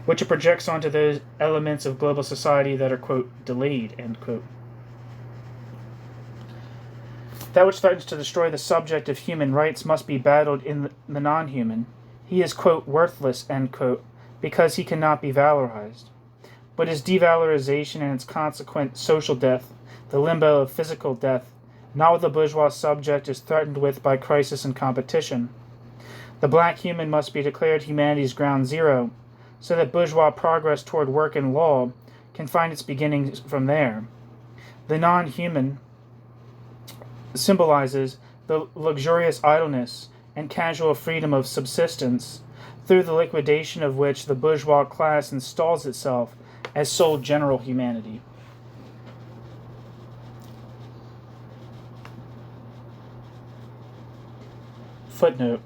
A: which it projects onto those elements of global society that are, quote, delayed, end quote. That which threatens to destroy the subject of human rights must be battled in the non-human. He is, quote, worthless, end quote, because he cannot be valorized. But his devalorization and its consequent social death, the limbo of physical death, not what the bourgeois subject is threatened with by crisis and competition. The black human must be declared humanity's ground zero, so that bourgeois progress toward work and law can find its beginnings from there. The non-human symbolizes the luxurious idleness and casual freedom of subsistence, through the liquidation of which the bourgeois class installs itself as sole general humanity. Footnote.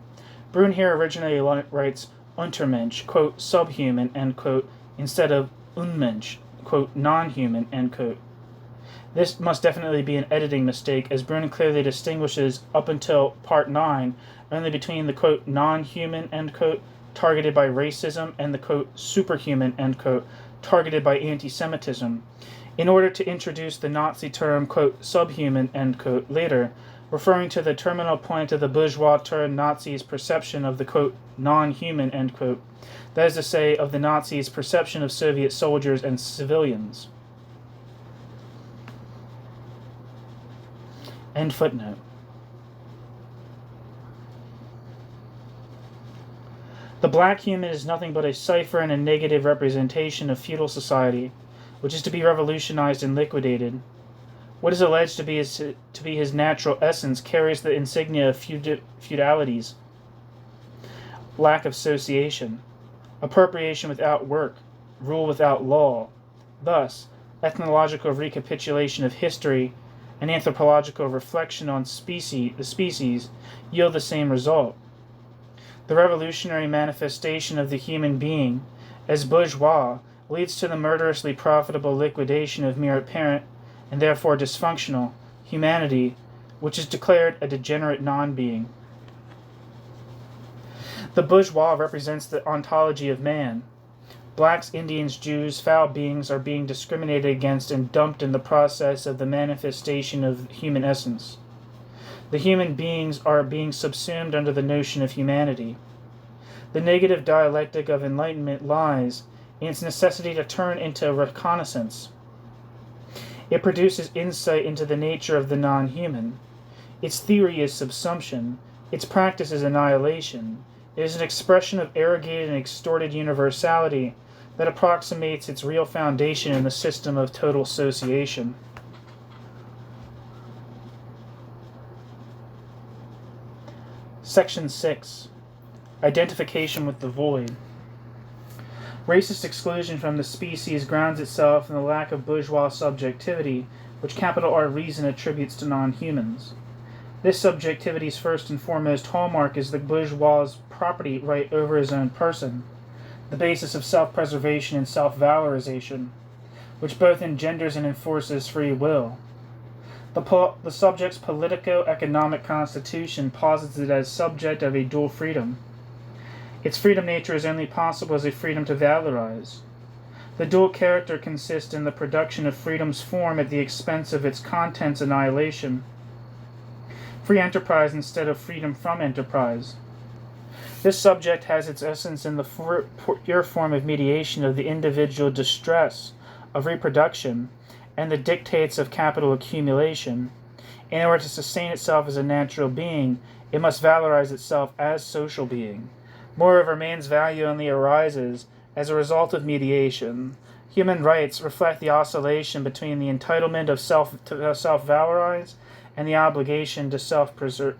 A: Bruhn here originally writes Untermensch, quote, subhuman, end quote, instead of Unmensch, quote, non-human, end quote. This must definitely be an editing mistake, as Bruhn clearly distinguishes up until part 9 only between the, quote, non-human, end quote, targeted by racism, and the, quote, superhuman, end quote, targeted by antisemitism, in order to introduce the Nazi term, quote, subhuman, end quote, later, referring to the terminal point of the bourgeois turned Nazis' perception of the, quote, non-human, end quote, that is to say, of the Nazis' perception of Soviet soldiers and civilians. End footnote. The black human is nothing but a cipher and a negative representation of feudal society, which is to be revolutionized and liquidated. What is alleged to be his natural essence carries the insignia of feudalities: lack of association, appropriation without work, rule without law. Thus, ethnological recapitulation of history and anthropological reflection on the species yield the same result. The revolutionary manifestation of the human being as bourgeois leads to the murderously profitable liquidation of mere apparent, and therefore dysfunctional, humanity, which is declared a degenerate non-being. The bourgeois represents the ontology of man. Blacks, Indians, Jews, foul beings are being discriminated against and dumped in the process of the manifestation of human essence. The human beings are being subsumed under the notion of humanity. The negative dialectic of enlightenment lies in its necessity to turn into reconnaissance. It produces insight into the nature of the non-human. Its theory is subsumption. Its practice is annihilation. It is an expression of arrogated and extorted universality that approximates its real foundation in the system of total association. Section 6. Identification with the void. Racist exclusion from the species grounds itself in the lack of bourgeois subjectivity, which capital R reason attributes to non-humans. This subjectivity's first and foremost hallmark is the bourgeois' property right over his own person, the basis of self-preservation and self-valorization, which both engenders and enforces free will. The subject's politico-economic constitution posits it as subject of a dual freedom. Its freedom nature is only possible as a freedom to valorize. The dual character consists in the production of freedom's form at the expense of its content's annihilation. Free enterprise instead of freedom from enterprise. This subject has its essence in the pure form of mediation of the individual distress of reproduction and the dictates of capital accumulation. In order to sustain itself as a natural being, it must valorize itself as social being. Moreover, man's value only arises as a result of mediation. Human rights reflect the oscillation between the entitlement of self-valorize and the obligation to self-preserve.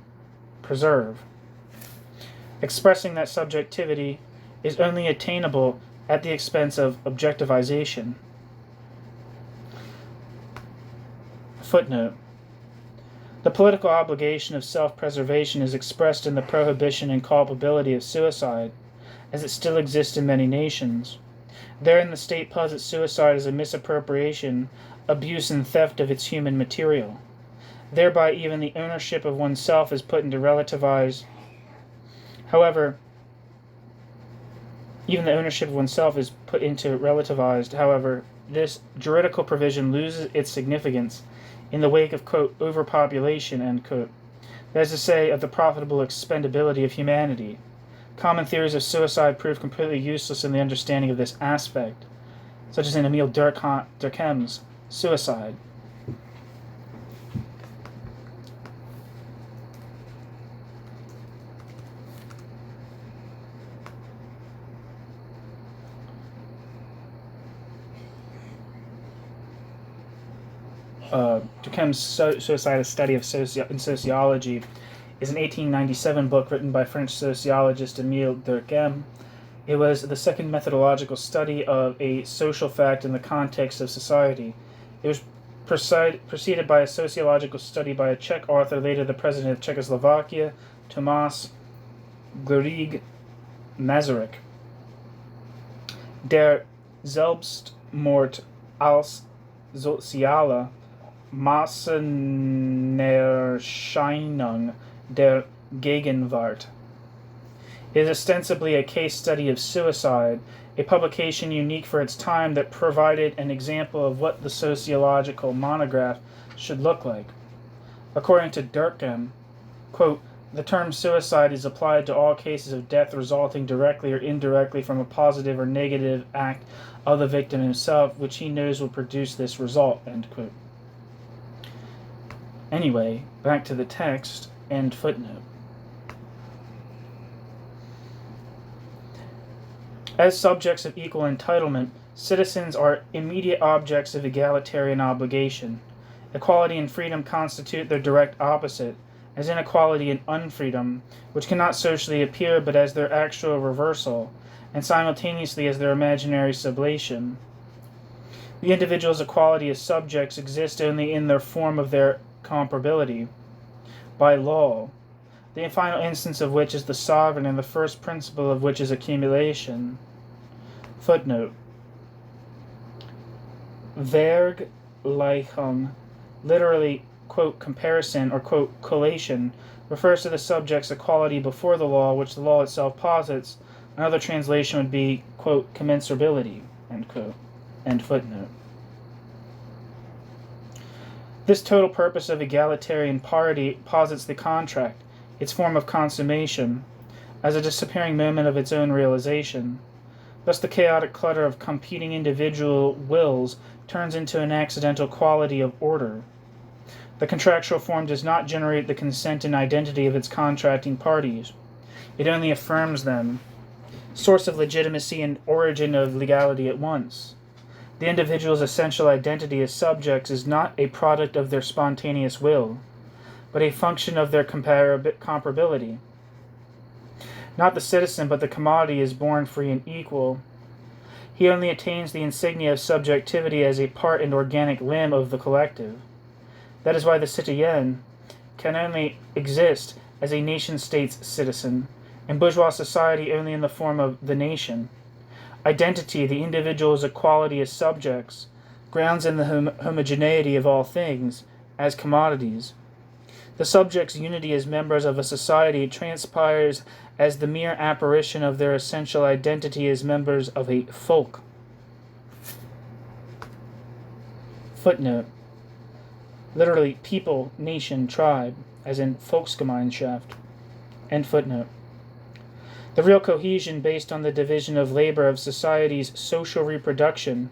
A: Expressing that subjectivity is only attainable at the expense of objectivization. Footnote. The political obligation of self-preservation is expressed in the prohibition and culpability of suicide, as it still exists in many nations. Therein the state posits suicide as a misappropriation, abuse, and theft of its human material. Thereby even the ownership of oneself is put into relativized. However, even the ownership of oneself is put into relativized. However, this juridical provision loses its significance in the wake of, quote, overpopulation, end quote. That is to say, of the profitable expendability of humanity. Common theories of suicide prove completely useless in the understanding of this aspect, such as in Emile Durkheim's Suicide. Durkheim's Suicide, a Study of in Sociology, is an 1897 book written by French sociologist Emile Durkheim. It was the second methodological study of a social fact in the context of society. It was preceded by a sociological study by a Czech author, later the president of Czechoslovakia, Tomáš Garrigue-Masaryk. Der Selbstmord als soziale Massenerscheinung der Gegenwart. It is ostensibly a case study of suicide, a publication unique for its time that provided an example of what the sociological monograph should look like. According to Durkheim, quote, the term suicide is applied to all cases of death resulting directly or indirectly from a positive or negative act of the victim himself, which he knows will produce this result, end quote. Anyway, back to the text, end footnote. As subjects of equal entitlement, citizens are immediate objects of egalitarian obligation. Equality and freedom constitute their direct opposite, as inequality and unfreedom, which cannot socially appear but as their actual reversal, and simultaneously as their imaginary sublation. The individual's equality as subjects exists only in their form of their comparability, by law, the final instance of which is the sovereign and the first principle of which is accumulation. Footnote. Vergleichung, literally, quote, comparison, or, quote, collation, refers to the subject's equality before the law, which the law itself posits. Another translation would be, quote, commensurability, end quote, end footnote. This total purpose of egalitarian parity posits the contract, its form of consummation, as a disappearing moment of its own realization. Thus the chaotic clutter of competing individual wills turns into an accidental quality of order. The contractual form does not generate the consent and identity of its contracting parties. It only affirms them, source of legitimacy and origin of legality at once. The individual's essential identity as subjects is not a product of their spontaneous will, but a function of their comparability. Not the citizen, but the commodity is born free and equal. He only attains the insignia of subjectivity as a part and organic limb of the collective. That is why the citoyen can only exist as a nation-state's citizen, and bourgeois society only in the form of the nation. Identity, the individual's equality as subjects, grounds in the homogeneity of all things, as commodities. The subjects' unity as members of a society transpires as the mere apparition of their essential identity as members of a folk. Footnote. Literally, people, nation, tribe, as in Volksgemeinschaft. End footnote. The real cohesion based on the division of labor of society's social reproduction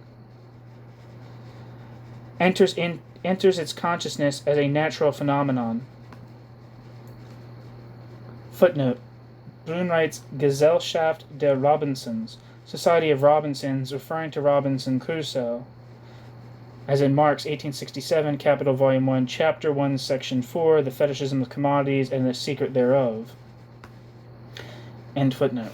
A: enters its consciousness as a natural phenomenon. Footnote. Bruhn writes Gesellschaft der Robinsons, Society of Robinsons, referring to Robinson Crusoe, as in Marx, 1867, Capital, Volume 1, Chapter 1, Section 4, The Fetishism of Commodities and the Secret Thereof. End footnote.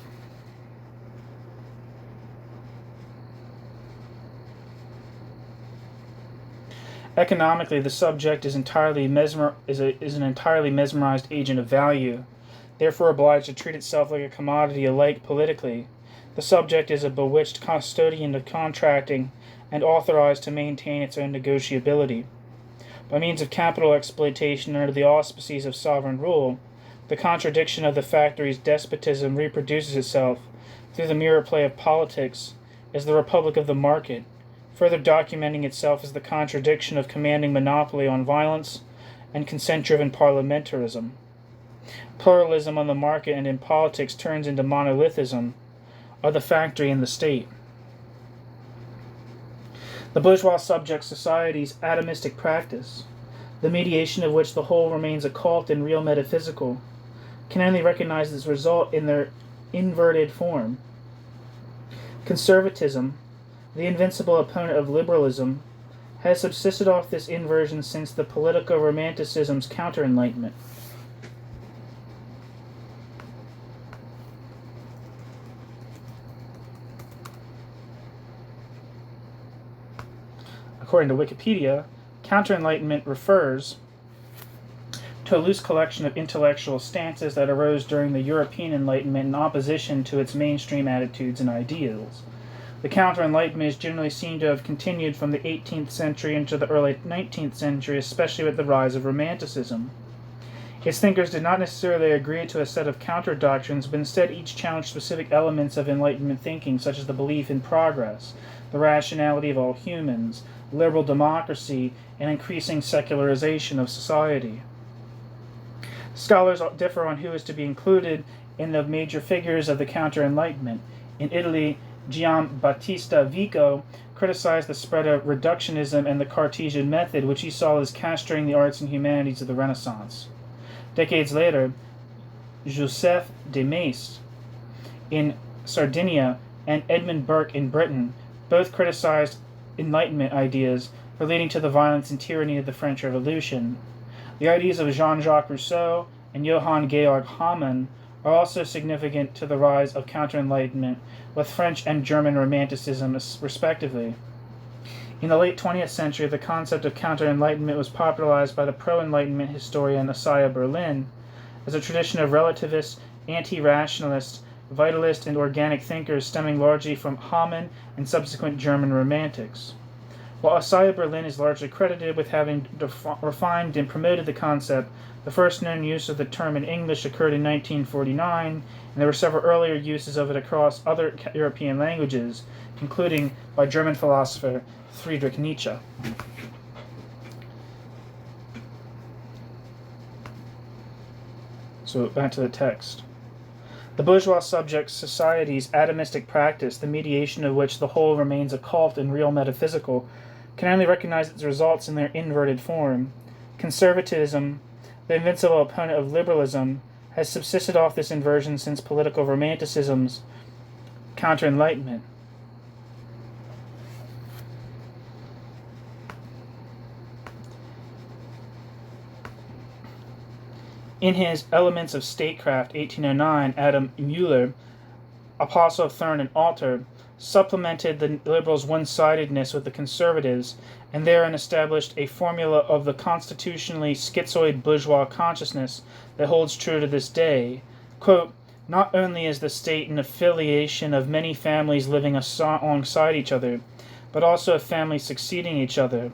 A: Economically, the subject is an entirely mesmerized agent of value, therefore obliged to treat itself like a commodity alike politically. The subject is a bewitched custodian of contracting and authorized to maintain its own negotiability. By means of capital exploitation under the auspices of sovereign rule, the contradiction of the factory's despotism reproduces itself through the mirror play of politics as the republic of the market, further documenting itself as the contradiction of commanding monopoly on violence and consent-driven parliamentarism. Pluralism on the market and in politics turns into monolithism of the factory and the state. The bourgeois subject society's atomistic practice, the mediation of which the whole remains occult and real metaphysical, can only recognize its result in their inverted form. Conservatism, the invincible opponent of liberalism, has subsisted off this inversion since the politico-romanticism's counter-enlightenment. According to Wikipedia, counter-enlightenment refers to a loose collection of intellectual stances that arose during the European Enlightenment in opposition to its mainstream attitudes and ideals. The counter-enlightenment is generally seen to have continued from the 18th century into the early 19th century, especially with the rise of Romanticism. Its thinkers did not necessarily agree to a set of counter-doctrines, but instead each challenged specific elements of Enlightenment thinking, such as the belief in progress, the rationality of all humans, liberal democracy, and increasing secularization of society. Scholars differ on who is to be included in the major figures of the counter-enlightenment. In Italy, Giambattista Vico criticized the spread of reductionism and the Cartesian method, which he saw as castrating the arts and humanities of the Renaissance. Decades later, Joseph de Maistre in Sardinia and Edmund Burke in Britain both criticized Enlightenment ideas for leading to the violence and tyranny of the French Revolution. The ideas of Jean-Jacques Rousseau and Johann Georg Hamann are also significant to the rise of counter-enlightenment, with French and German Romanticism respectively. In the late 20th century, the concept of counter-enlightenment was popularized by the pro-enlightenment historian Isaiah Berlin as a tradition of relativist, anti-rationalist, vitalist, and organic thinkers stemming largely from Hamann and subsequent German Romantics. While Isaiah Berlin is largely credited with having refined and promoted the concept, the first known use of the term in English occurred in 1949, and there were several earlier uses of it across other European languages, including by German philosopher Friedrich Nietzsche. So back to the text. The bourgeois subject society's atomistic practice, the mediation of which the whole remains occult and real metaphysical, can only recognize its results in their inverted form. Conservatism, the invincible opponent of liberalism, has subsisted off this inversion since political romanticism's counter-enlightenment. In his Elements of Statecraft, 1809, Adam Mueller, apostle of Thurn and Alter, supplemented the liberals' one-sidedness with the conservatives, and therein established a formula of the constitutionally schizoid bourgeois consciousness that holds true to this day. Quote, "Not only is the state an affiliation of many families living alongside each other, but also of families succeeding each other.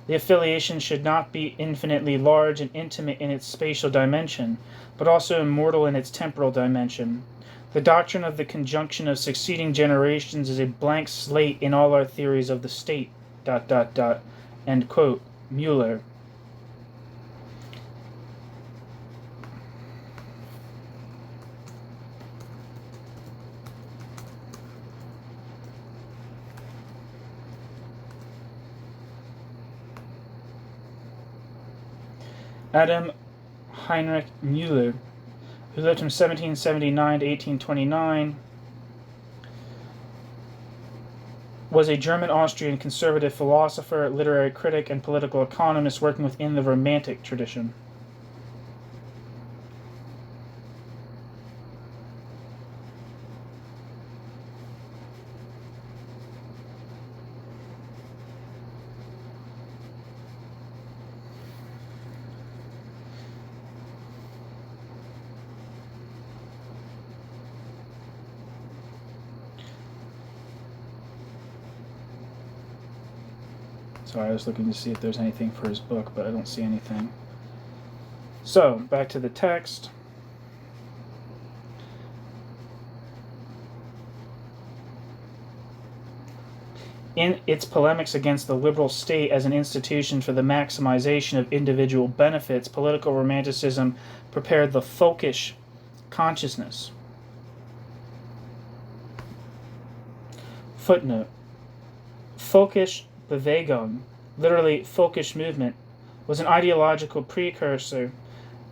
A: The affiliation should not be infinitely large and intimate in its spatial dimension, but also immortal in its temporal dimension. The doctrine of the conjunction of succeeding generations is a blank slate in all our theories of the state, ... end quote, Mueller. Adam Heinrich Mueller, who lived from 1779 to 1829, was a German-Austrian conservative philosopher, literary critic, and political economist working within the Romantic tradition. Sorry, I was looking to see if there's anything for his book, but I don't see anything. So, back to the text. In its polemics against the liberal state as an institution for the maximization of individual benefits, political romanticism prepared the folkish consciousness. Footnote. Folkish Bewegung, literally folkish movement, was an ideological precursor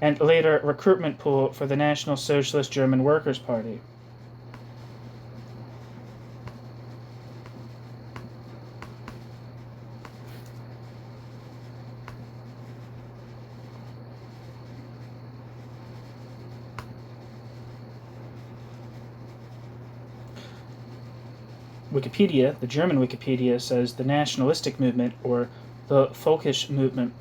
A: and later recruitment pool for the National Socialist German Workers' Party. Wikipedia, the German Wikipedia, says the nationalistic movement, or the folkish movement,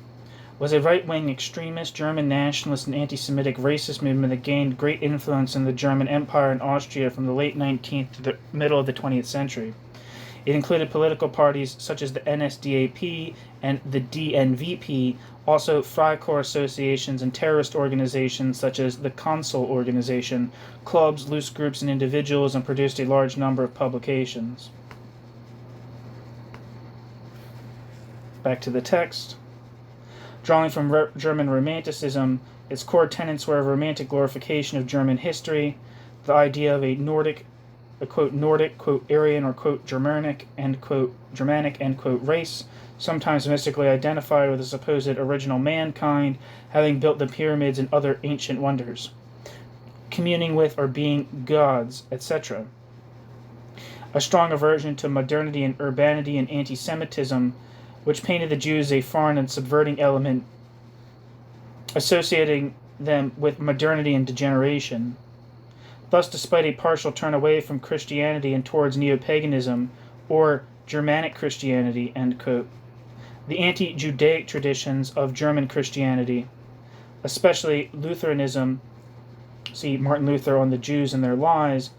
A: was a right-wing extremist German nationalist and anti-Semitic racist movement that gained great influence in the German Empire and Austria from the late 19th to the middle of the 20th century. It included political parties such as the NSDAP and the DNVP, also Freikorps associations and terrorist organizations such as the Consul organization, clubs, loose groups, and individuals, and produced a large number of publications. Back to the text. Drawing from German Romanticism, its core tenets were a romantic glorification of German history, the idea of a Nordic, a quote Nordic, quote Aryan, or quote Germanic, end quote Germanic, end quote race, sometimes mystically identified with the supposed original mankind, having built the pyramids and other ancient wonders, communing with or being gods, etc. A strong aversion to modernity and urbanity and anti-Semitism, which painted the Jews as a foreign and subverting element, associating them with modernity and degeneration. Thus, despite a partial turn away from Christianity and towards neo-paganism, or Germanic Christianity, end quote, the anti-Judaic traditions of German Christianity, especially Lutheranism, see Martin Luther on the Jews and their lies,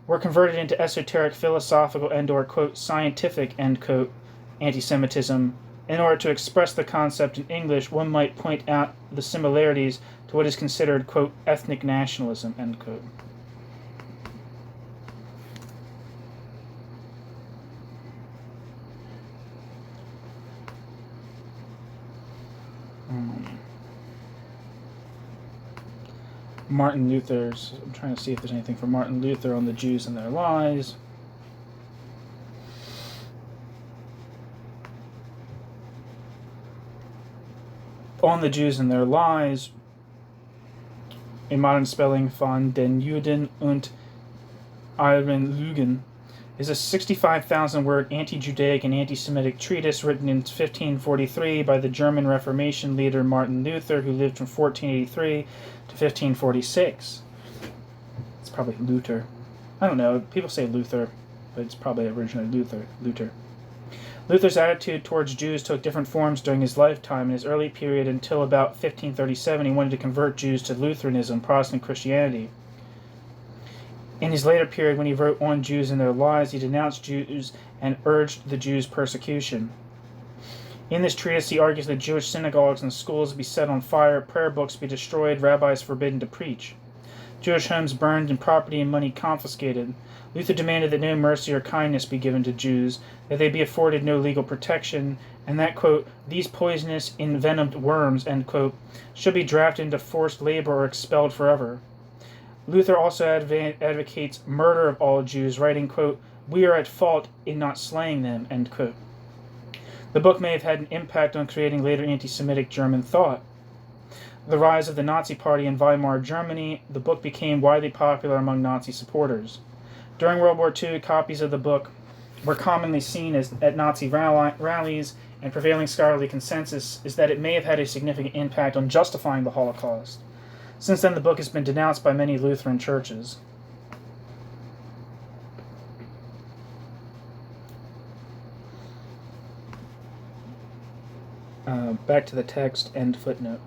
A: were converted into esoteric, philosophical, and or, quote, scientific, end quote, anti-Semitism. In order to express the concept in English, one might point out the similarities to what is considered, quote, ethnic nationalism, end quote. Martin Luther's, I'm trying to see if there's anything for Martin Luther on the Jews and their lies. On the Jews and their lies, a modern spelling von den Juden und ihren Lügen, is a 65,000-word anti-Judaic and anti-Semitic treatise written in 1543 by the German Reformation leader Martin Luther, who lived from 1483 to 1546. It's probably Luther. I don't know. People say Luther, but it's probably originally Luther. Luther's attitude towards Jews took different forms during his lifetime. In his early period until about 1537, he wanted to convert Jews to Lutheranism, Protestant Christianity. In his later period, when he wrote On Jews and Their Lies, he denounced Jews and urged the Jews' persecution. In this treatise, he argues that Jewish synagogues and schools be set on fire, prayer books be destroyed, rabbis forbidden to preach. Jewish homes burned and property and money confiscated. Luther demanded that no mercy or kindness be given to Jews, that they be afforded no legal protection, and that, quote, these poisonous, envenomed worms, end quote, should be drafted into forced labor or expelled forever. Luther also advocates murder of all Jews, writing, quote, we are at fault in not slaying them, end quote. The book may have had an impact on creating later anti-Semitic German thought. The rise of the Nazi Party in Weimar Germany, the book became widely popular among Nazi supporters. During World War II, copies of the book were commonly seen at Nazi rallies, and prevailing scholarly consensus is that it may have had a significant impact on justifying the Holocaust. Since then, the book has been denounced by many Lutheran churches. Back to the text, end footnote.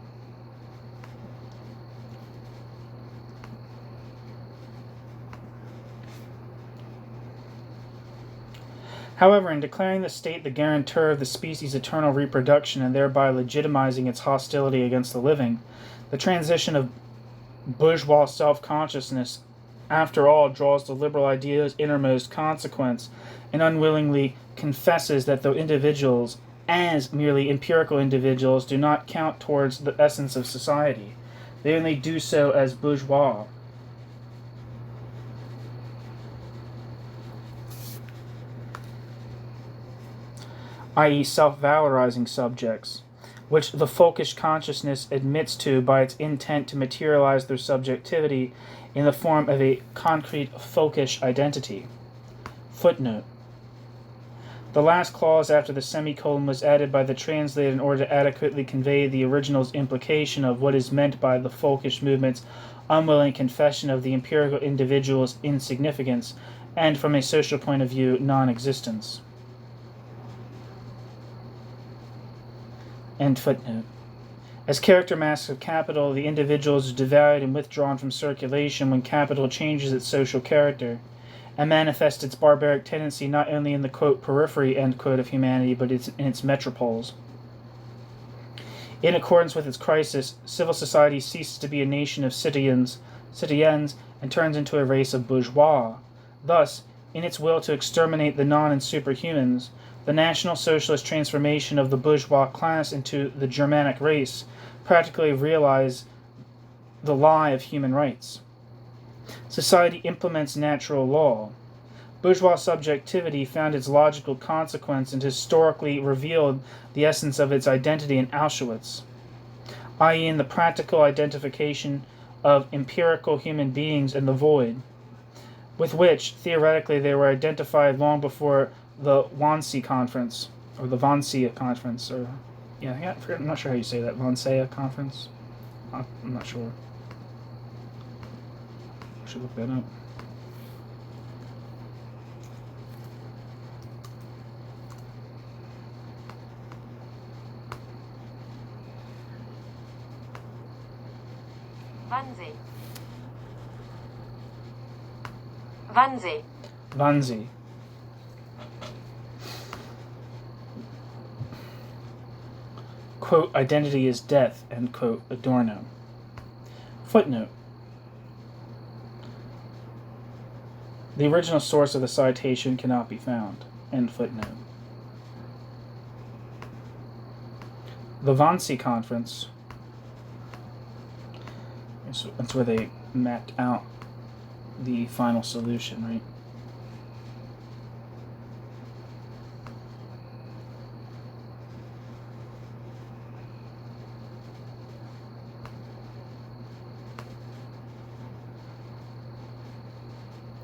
A: However, in declaring the state the guarantor of the species' eternal reproduction and thereby legitimizing its hostility against the living, the transition of bourgeois self-consciousness, after all, draws the liberal idea's innermost consequence and unwillingly confesses that though individuals, as merely empirical individuals, do not count towards the essence of society, they only do so as bourgeois. I.e. self-valorizing subjects, which the folkish consciousness admits to by its intent to materialize their subjectivity in the form of a concrete folkish identity. Footnote. The last clause after the semicolon was added by the translator in order to adequately convey the original's implication of what is meant by the folkish movement's unwilling confession of the empirical individual's insignificance and, from a social point of view, non-existence. End footnote. As character masks of capital, the individual is devalued and withdrawn from circulation when capital changes its social character and manifests its barbaric tendency not only in the, quote, periphery, end quote, of humanity, but in its metropoles. In accordance with its crisis, civil society ceases to be a nation of citoyens, and turns into a race of bourgeois. Thus, in its will to exterminate the non and superhumans, the National Socialist transformation of the bourgeois class into the Germanic race practically realized the lie of human rights. Society implements natural law. Bourgeois subjectivity found its logical consequence and historically revealed the essence of its identity in Auschwitz, i.e. in the practical identification of empirical human beings in the void, with which, theoretically, they were identified long before the Wannsee Conference, or the Wannsee Conference, or, yeah, I'm not sure how you say that, Wannsee Conference? I'm not sure. I should look that up. Wannsee. Quote, identity is death, end quote, Adorno. Footnote. The original source of the citation cannot be found, end footnote. The Wannsee Conference, that's where they mapped out the final solution, right?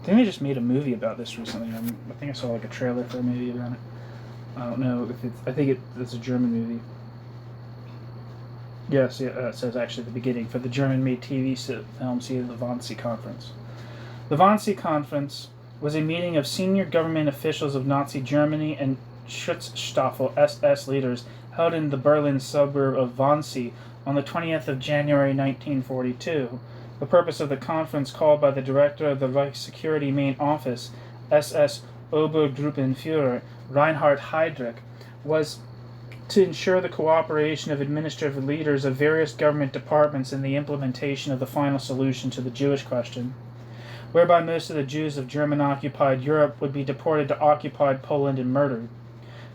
A: I think they just made a movie about this recently. I think I saw like a trailer for a movie about it. I don't know if it's. I think it's a German movie. Yes, yeah, it says actually at the beginning for the German-made TV film, see the Wannsee Conference. The Wannsee Conference was a meeting of senior government officials of Nazi Germany and Schutzstaffel SS leaders held in the Berlin suburb of Wannsee on the 20th of January 1942. The purpose of the conference, called by the director of the Reichssecurity Main Office, SS Obergruppenführer Reinhard Heydrich, was to ensure the cooperation of administrative leaders of various government departments in the implementation of the final solution to the Jewish question, whereby most of the Jews of German-occupied Europe would be deported to occupied Poland and murdered.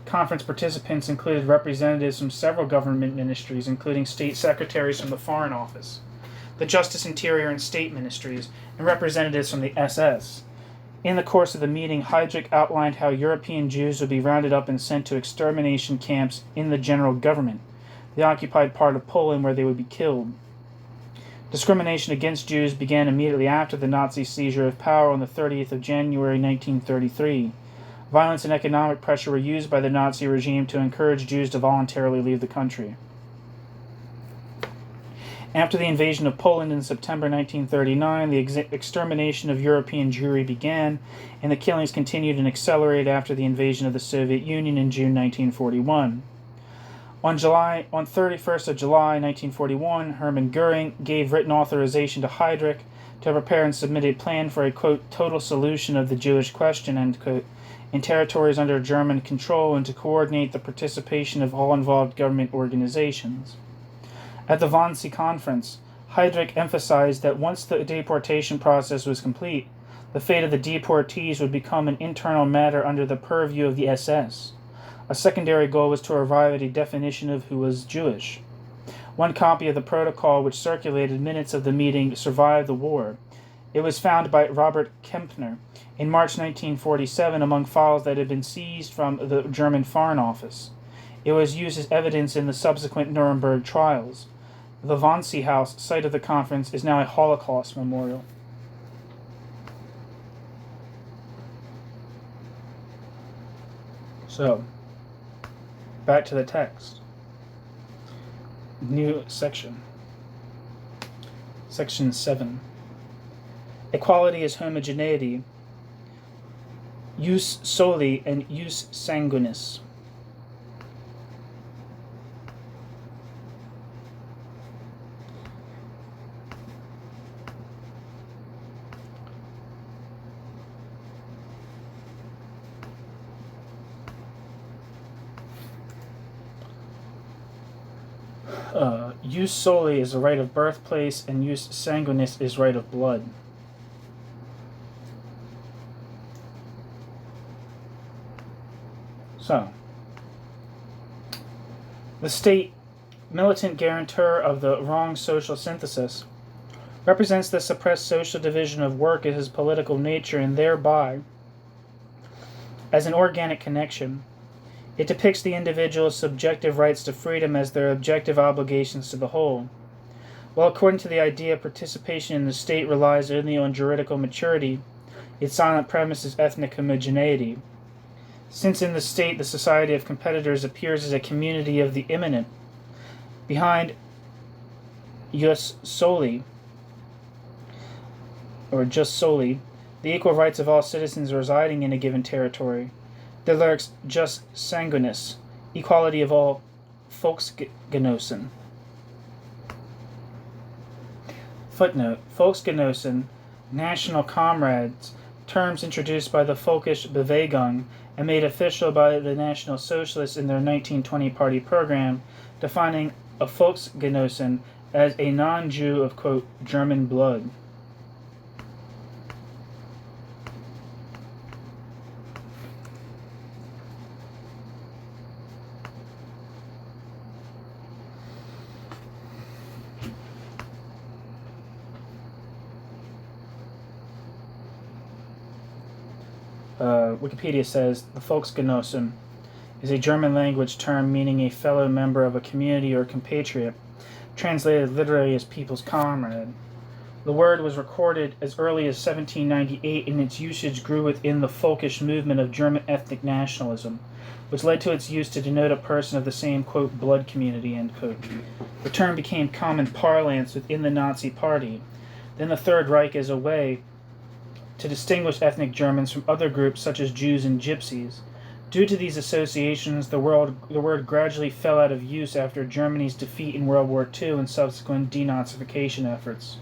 A: Conference participants included representatives from several government ministries, including state secretaries from the Foreign Office, the Justice, Interior, and State Ministries, and representatives from the SS. In the course of the meeting, Heydrich outlined how European Jews would be rounded up and sent to extermination camps in the general government, the occupied part of Poland, where they would be killed. Discrimination against Jews began immediately after the Nazi seizure of power on the 30th of January 1933. Violence and economic pressure were used by the Nazi regime to encourage Jews to voluntarily leave the country. After the invasion of Poland in September 1939, the extermination of European Jewry began, and the killings continued and accelerated after the invasion of the Soviet Union in June 1941. On 31st of July 1941, Hermann Göring gave written authorization to Heydrich to prepare and submit a plan for a, quote, total solution of the Jewish question, end quote, in territories under German control, and to coordinate the participation of all involved government organizations. At the Wannsee Conference, Heydrich emphasized that once the deportation process was complete, the fate of the deportees would become an internal matter under the purview of the SS. A secondary goal was to arrive at a definition of who was Jewish. One copy of the protocol, which circulated minutes of the meeting, survived the war. It was found by Robert Kempner in March 1947 among files that had been seized from the German Foreign Office. It was used as evidence in the subsequent Nuremberg trials. The Wannsee House, site of the conference, is now a Holocaust memorial. So, back to the text. New section. Section 7. Equality is homogeneity. Jus soli and jus sanguinis. Jus soli is the right of birthplace, and jus sanguinis is right of blood. So, the state, militant guarantor of the wrong social synthesis, represents the suppressed social division of work as his political nature, and thereby, as an organic connection, it depicts the individual's subjective rights to freedom as their objective obligations to the whole. While according to the idea, participation in the state relies only on juridical maturity, its silent premise is ethnic homogeneity. Since in the state the society of competitors appears as a community of the immanent, behind jus soli, or just solely, the equal rights of all citizens residing in a given territory, there lurks jus sanguinis, equality of all Volksgenossen. Footnote: Volksgenossen, national comrades, terms introduced by the Völkische Bewegung and made official by the National Socialists in their 1920 party program, defining a Volksgenossen as a non-Jew of, quote, German blood. Wikipedia says the Volksgenossen is a German language term meaning a fellow member of a community or compatriot, translated literally as people's comrade. The word was recorded as early as 1798, and its usage grew within the folkish movement of German ethnic nationalism, which led to its use to denote a person of the same, quote, blood community, end quote. The term became common parlance within the Nazi Party. Then the Third Reich as a way to distinguish ethnic Germans from other groups such as Jews and Gypsies. Due to these associations, the word gradually fell out of use after Germany's defeat in World War II and subsequent denazification efforts.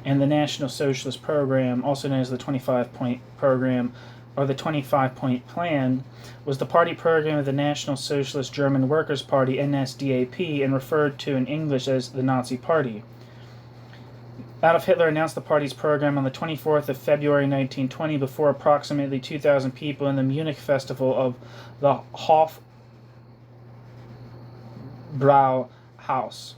A: and the National Socialist Program, also known as the 25-point program or the 25-point plan, was the party program of the National Socialist German Workers' Party, NSDAP, and referred to in English as the Nazi Party. Adolf Hitler announced the party's program on the 24th of February 1920 before approximately 2,000 people in the Munich festival of the Hofbrauhaus.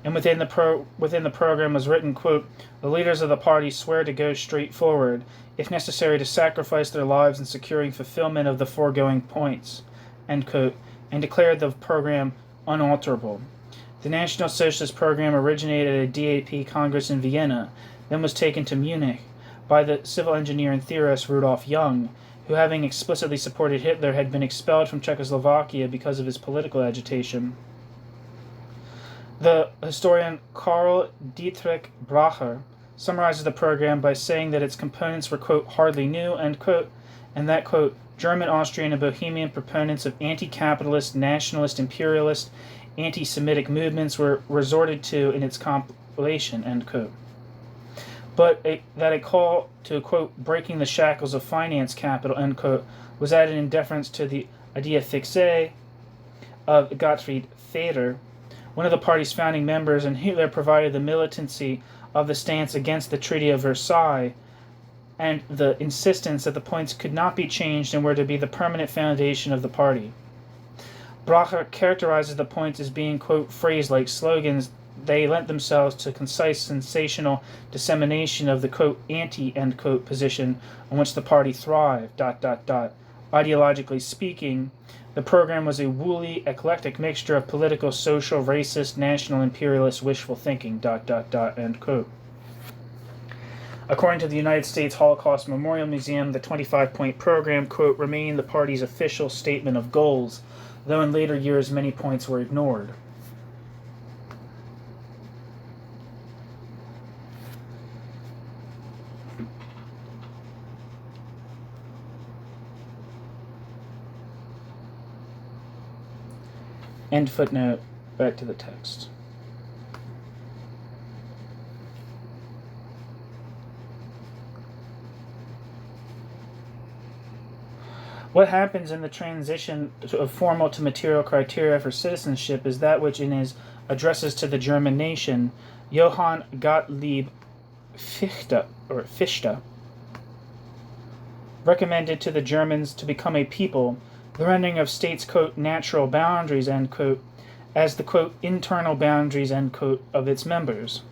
A: And within the program was written, quote, "The leaders of the party swear to go straight forward, if necessary to sacrifice their lives in securing fulfillment of the foregoing points," end quote, and declared the program unalterable. The National Socialist Program originated at a DAP Congress in Vienna, then was taken to Munich by the civil engineer and theorist Rudolf Jung, who, having explicitly supported Hitler, had been expelled from Czechoslovakia because of his political agitation. The historian Karl Dietrich Bracher summarizes the program by saying that its components were, quote, "hardly new," end quote, and that, quote, "German, Austrian, and Bohemian proponents of anti-capitalist, nationalist, imperialist, anti-Semitic movements were resorted to in its compilation," end quote. But that a call to, quote, "breaking the shackles of finance capital," end quote, was added in deference to the idea fixe of Gottfried Feder, one of the party's founding members, and Hitler provided the militancy of the stance against the Treaty of Versailles and the insistence that the points could not be changed and were to be the permanent foundation of the party. Bracher characterizes the points as being, quote, "phrased like slogans. They lent themselves to concise, sensational dissemination of the, quote, anti," end quote, position on which the party thrived, ... Ideologically speaking, the program was a woolly, eclectic mixture of political, social, racist, national, imperialist, wishful thinking, ... end quote. According to the United States Holocaust Memorial Museum, the 25-point program, quote, remained the party's official statement of goals, though in later years many points were ignored. End footnote. Back to the text. What happens in the transition of formal to material criteria for citizenship is that which in his addresses to the German nation, Johann Gottlieb Fichte recommended to the Germans to become a people, the rendering of states, quote, "natural boundaries," end quote, as the, quote, "internal boundaries," end quote, of its members.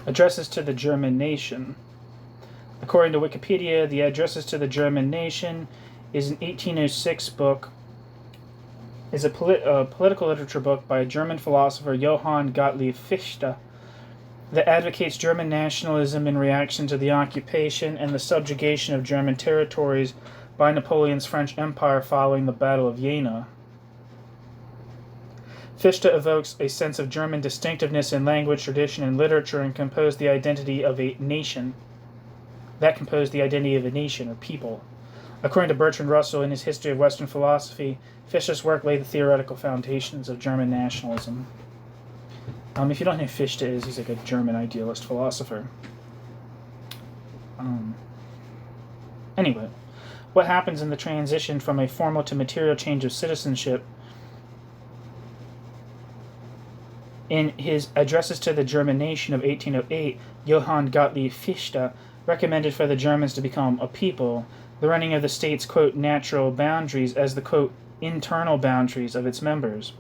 A: Addresses to the German nation. According to Wikipedia, the Addresses to the German Nation is an 1806 book, is a political literature book by a German philosopher, Johann Gottlieb Fichte, that advocates German nationalism in reaction to the occupation and the subjugation of German territories by Napoleon's French Empire following the Battle of Jena. Fichte evokes a sense of German distinctiveness in language, tradition, and literature, and composed the identity of a nation. Or people. According to Bertrand Russell in his History of Western Philosophy, Fichte's work laid the theoretical foundations of German nationalism. If you don't know who Fichte is, he's like a German idealist philosopher. Anyway, what happens in the transition from a formal to material change of citizenship? In his Addresses to the German Nation of 1808, Johann Gottlieb Fichte recommended for the Germans to become a people, the running of the state's, quote, "natural boundaries" as the, quote, "internal boundaries" of its members.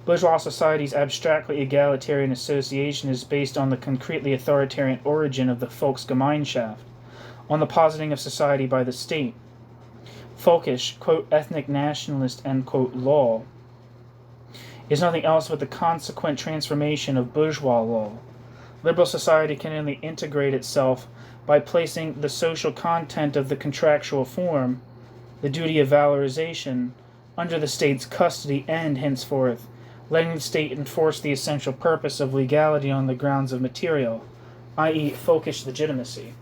A: Bourgeois society's abstractly egalitarian association is based on the concretely authoritarian origin of the Volksgemeinschaft, on the positing of society by the state. Folkish, quote, "ethnic nationalist," end quote, law is nothing else but the consequent transformation of bourgeois law. Liberal society can only integrate itself by placing the social content of the contractual form, the duty of valorization, under the state's custody and, henceforth, letting the state enforce the essential purpose of legality on the grounds of material, i.e., folkish legitimacy.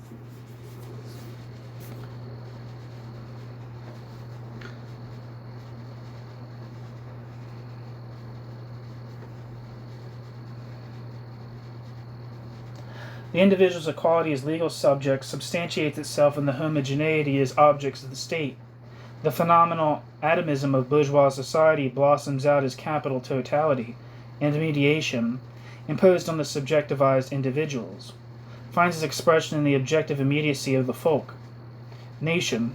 A: The individual's equality as legal subject substantiates itself in the homogeneity as objects of the state. The phenomenal atomism of bourgeois society blossoms out as capital totality and mediation, imposed on the subjectivized individuals, finds its expression in the objective immediacy of the folk. Nation.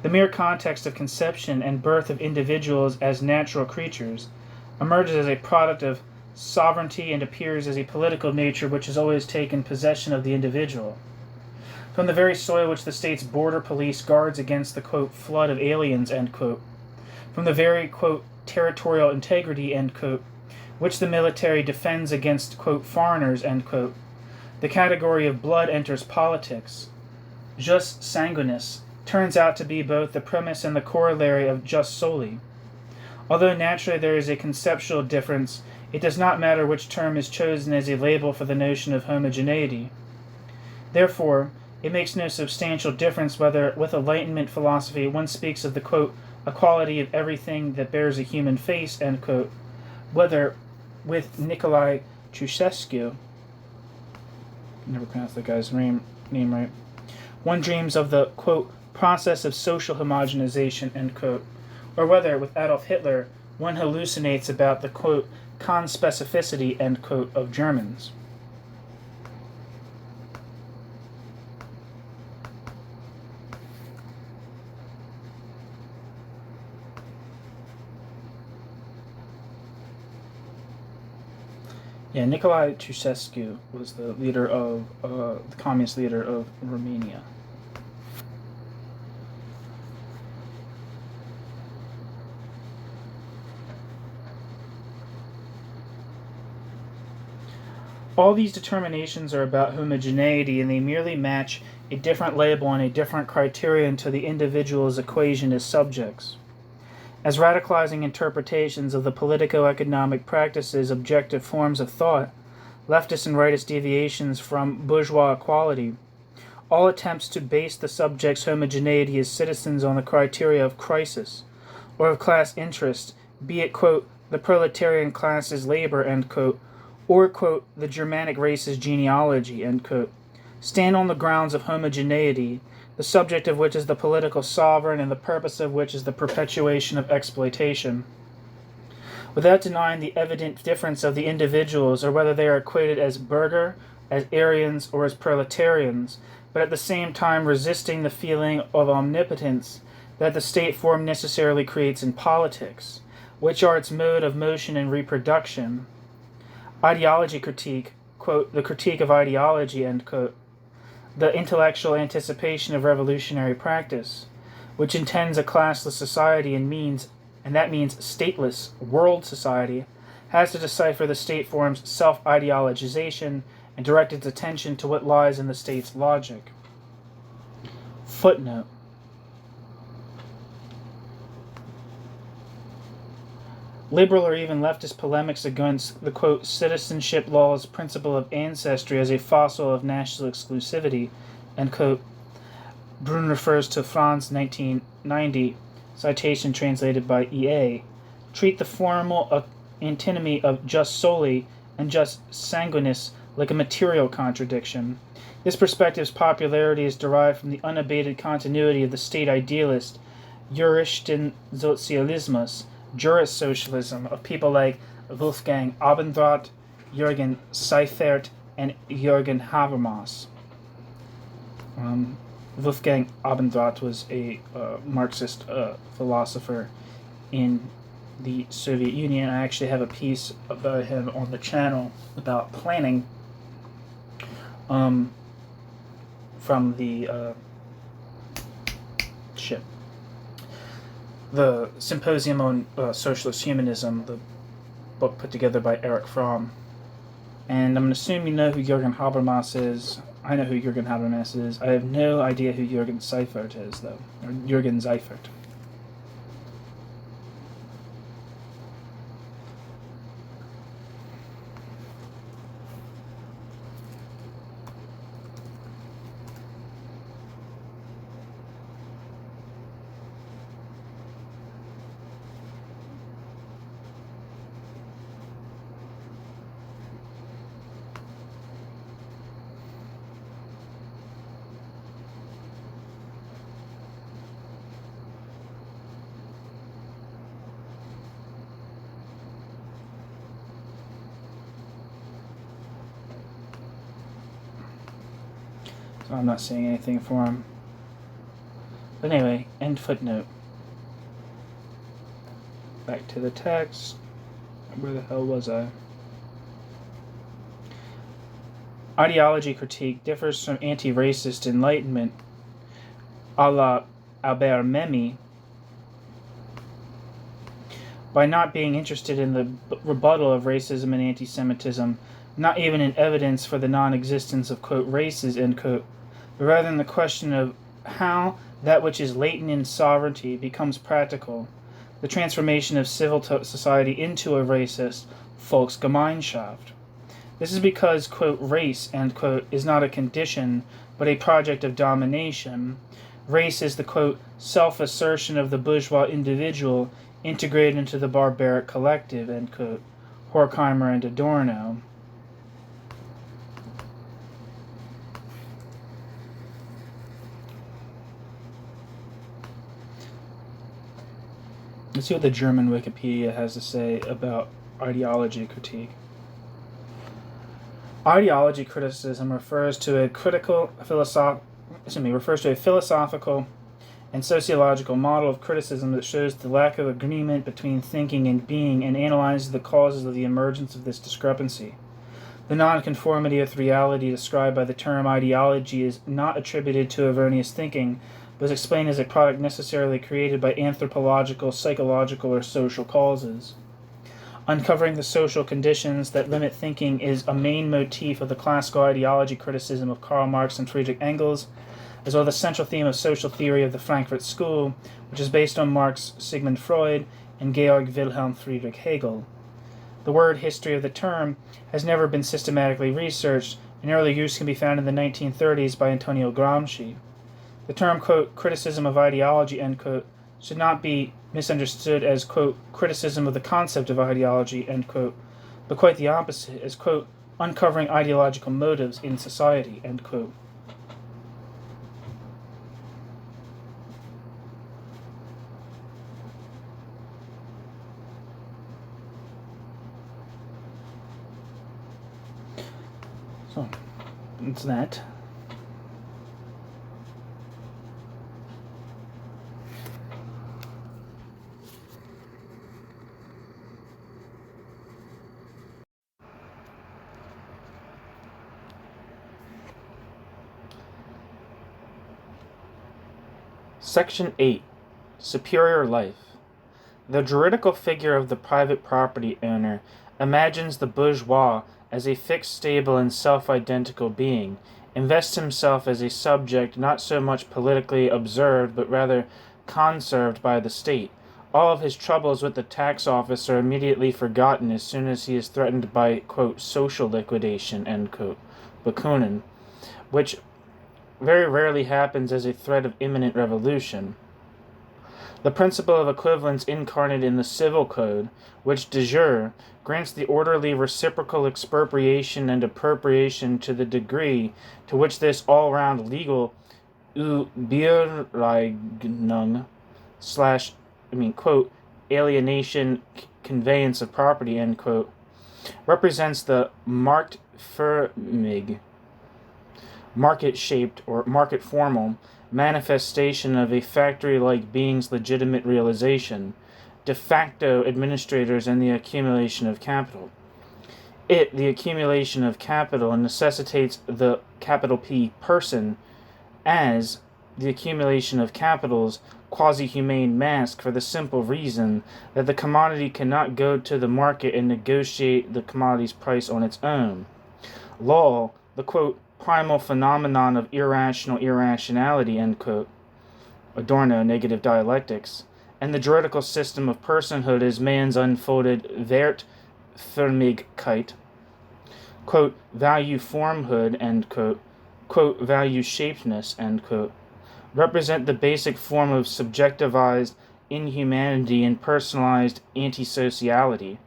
A: The mere context of conception and birth of individuals as natural creatures emerges as a product of sovereignty and appears as a political nature which has always taken possession of the individual. From the very soil which the state's border police guards against the, quote, flood of aliens, end quote, from the very, quote, territorial integrity, end quote, which the military defends against, quote, foreigners, end quote, the category of blood enters politics. Jus sanguinis turns out to be both the premise and the corollary of jus soli. Although naturally there is a conceptual difference, it does not matter which term is chosen as a label for the notion of homogeneity. Therefore, it makes no substantial difference whether, with Enlightenment philosophy, one speaks of the, quote, equality of everything that bears a human face, end quote, whether, with Nicolae Ceausescu, never pronounced the guy's name right, one dreams of the, quote, process of social homogenization, end quote, or whether, with Adolf Hitler, one hallucinates about the, quote, conspecificity, end quote, of Germans. Yeah, Nicolae Ceausescu was the leader of the communist leader of Romania. All these determinations are about homogeneity, and they merely match a different label and a different criterion to the individual's equation as subjects. As radicalizing interpretations of the politico-economic practices objective forms of thought, leftist and rightist deviations from bourgeois equality, all attempts to base the subject's homogeneity as citizens on the criteria of crisis, or of class interest, be it, quote, the proletarian class's labor, end quote, or, quote, the Germanic race's genealogy, end quote, stand on the grounds of homogeneity, the subject of which is the political sovereign and the purpose of which is the perpetuation of exploitation. Without denying the evident difference of the individuals or whether they are equated as Bürger, as Aryans, or as proletarians, but at the same time resisting the feeling of omnipotence that the state form necessarily creates in politics, which are its mode of motion and reproduction. Ideology critique, quote, the critique of ideology, end quote, the intellectual anticipation of revolutionary practice, which intends a classless society and that means stateless world society, has to decipher the state form's self-ideologization and direct its attention to what lies in the state's logic. Footnote. Liberal or even leftist polemics against the, quote, citizenship law's principle of ancestry as a fossil of national exclusivity, end quote. Bruhn refers to Franz 1990, citation translated by E.A., treat the formal antinomy of jus soli and jus sanguinis like a material contradiction. This perspective's popularity is derived from the unabated continuity of the state idealist Juristen Sozialismus, Juris socialism, of people like Wolfgang Abendroth, Jürgen Seifert, and Jürgen Habermas. Wolfgang Abendroth was a Marxist philosopher in the Soviet Union. I actually have a piece about him on the channel about planning from the the Symposium on Socialist Humanism, the book put together by Erich Fromm. And I'm going to assume you know who Jürgen Habermas is. I know who Jürgen Habermas is. I have no idea who Jürgen Seifert is, though. Or Jürgen Seifert. I'm not saying anything for him. But anyway, end footnote. Back to the text. Where the hell was I? Ideology critique differs from anti-racist enlightenment a la Albert Memmi by not being interested in the rebuttal of racism and anti-Semitism, not even in evidence for the non-existence of, quote, races, end quote, but rather in the question of how that which is latent in sovereignty becomes practical, the transformation of civil society into a racist Volksgemeinschaft. This is because, quote, race, end quote, is not a condition, but a project of domination. Race is the, quote, self-assertion of the bourgeois individual integrated into the barbaric collective, end quote. Horkheimer and Adorno. Let's see what the German Wikipedia has to say about ideology critique. Ideology criticism refers to a philosophical and sociological model of criticism that shows the lack of agreement between thinking and being and analyzes the causes of the emergence of this discrepancy. The nonconformity with reality described by the term ideology is not attributed to erroneous thinking, but is explained as a product necessarily created by anthropological, psychological, or social causes. Uncovering the social conditions that limit thinking is a main motif of the classical ideology criticism of Karl Marx and Friedrich Engels, as well as the central theme of social theory of the Frankfurt School, which is based on Marx, Sigmund Freud, and Georg Wilhelm Friedrich Hegel. The word history of the term has never been systematically researched, and early use can be found in the 1930s by Antonio Gramsci. The term, quote, criticism of ideology, end quote, should not be misunderstood as, quote, criticism of the concept of ideology, end quote, but quite the opposite, as, quote, uncovering ideological motives in society, end quote. So, that's that. Section 8. Superior Life. The juridical figure of the private property owner imagines the bourgeois as a fixed, stable, and self-identical being, invests himself as a subject not so much politically observed but rather conserved by the state. All of his troubles with the tax office are immediately forgotten as soon as he is threatened by, quote, social liquidation, end quote, Bakunin, which very rarely happens as a threat of imminent revolution. The principle of equivalence incarnate in the Civil Code, which de jure grants the orderly reciprocal expropriation and appropriation to the degree to which this all-round legal Übereignung quote, alienation, conveyance of property, end quote, represents the marktförmig, market-shaped or market-formal manifestation of a factory-like being's legitimate realization, de facto administrators and the accumulation of capital. The accumulation of capital, necessitates the capital P person as the accumulation of capital's quasi-humane mask for the simple reason that the commodity cannot go to the market and negotiate the commodity's price on its own. Law, the, quote, primal phenomenon of irrational irrationality, end quote, Adorno, Negative Dialectics, and the juridical system of personhood is man's unfolded Wertförmigkeit, quote, value formhood, end quote, value shapedness, end quote, represent the basic form of subjectivized inhumanity and personalized antisociality.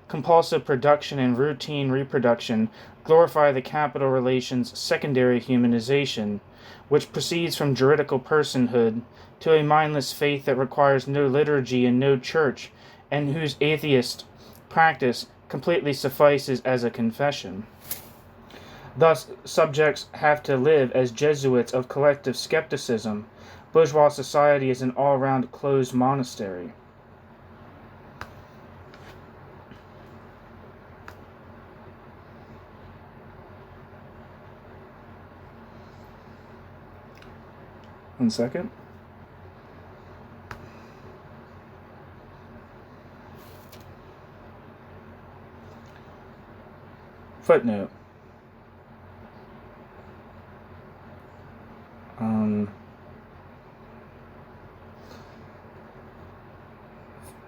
A: Compulsive production and routine reproduction glorify the capital relation's secondary humanization, which proceeds from juridical personhood to a mindless faith that requires no liturgy and no church, and whose atheist practice completely suffices as a confession. Thus, subjects have to live as Jesuits of collective skepticism. Bourgeois society is an all-round closed monastery. One second. Footnote.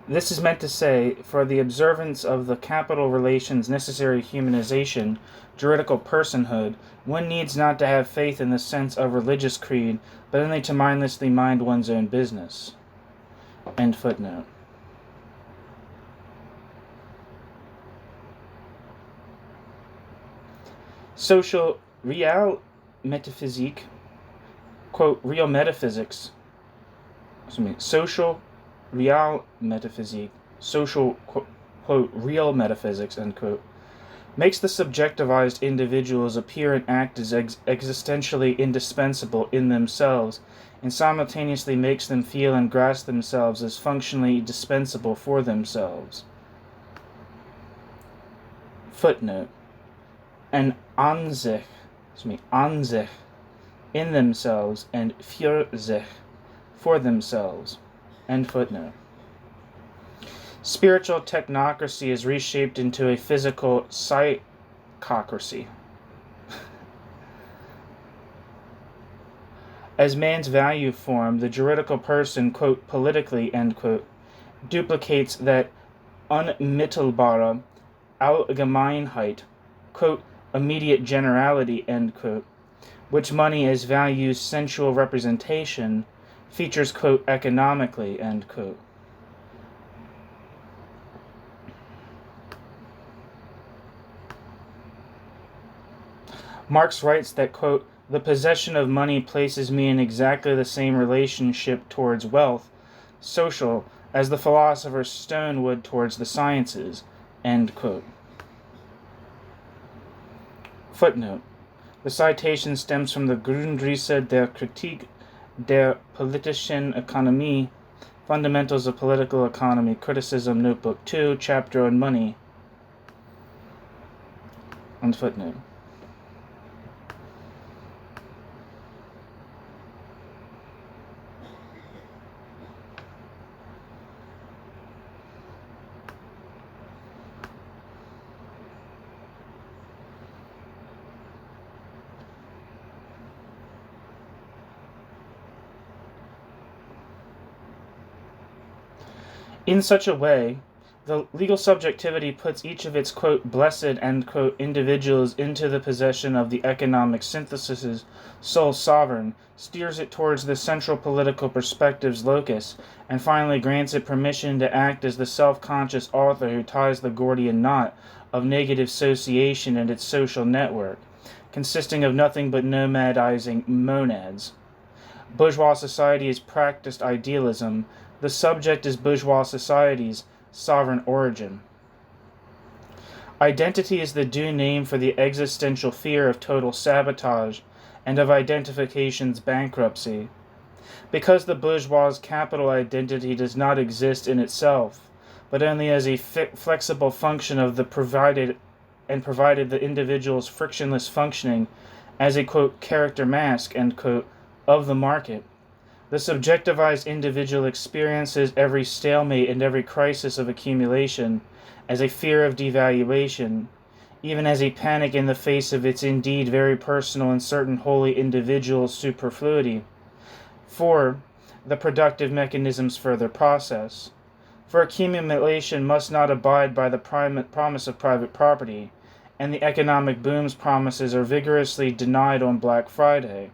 A: This is meant to say, for the observance of the capital relations necessary humanization, juridical personhood, one needs not to have faith in the sense of religious creed, but only to mindlessly mind one's own business. End footnote. Social real metaphysique, quote, real metaphysics, social real metaphysique, social, quote, real metaphysics, end quote, makes the subjectivized individuals appear and act as existentially indispensable in themselves, and simultaneously makes them feel and grasp themselves as functionally dispensable for themselves. Footnote. And an sich, in themselves, and für sich, for themselves. End footnote. Spiritual technocracy is reshaped into a physical psychocracy. As man's value form, the juridical person, quote, politically, end quote, duplicates that unmittelbare Allgemeinheit, quote, immediate generality, end quote, which money as values sensual representation features, quote, economically, end quote. Marx writes that, quote, the possession of money places me in exactly the same relationship towards wealth, social, as the philosopher's stone would towards the sciences, end quote. Footnote. The citation stems from the Grundrisse der Kritik der politischen Ökonomie, Fundamentals of Political Economy, Criticism, Notebook 2, Chapter on Money. End footnote. In such a way, the legal subjectivity puts each of its, quote, blessed, end quote, individuals into the possession of the economic synthesis's sole sovereign, steers it towards the central political perspective's locus, and finally grants it permission to act as the self-conscious author who ties the Gordian knot of negative sociation and its social network, consisting of nothing but nomadizing monads. Bourgeois society has practiced idealism. The subject is bourgeois society's sovereign origin. Identity is the due name for the existential fear of total sabotage and of identification's bankruptcy. Because the bourgeois' capital identity does not exist in itself, but only as a flexible function of the provided the individual's frictionless functioning as a, quote, character mask, end quote, of the market, the subjectivized individual experiences every stalemate and every crisis of accumulation as a fear of devaluation, even as a panic in the face of its indeed very personal and certain wholly individual superfluity. For the productive mechanisms further process. For accumulation must not abide by the promise of private property, and the economic boom's promises are vigorously denied on Black Friday.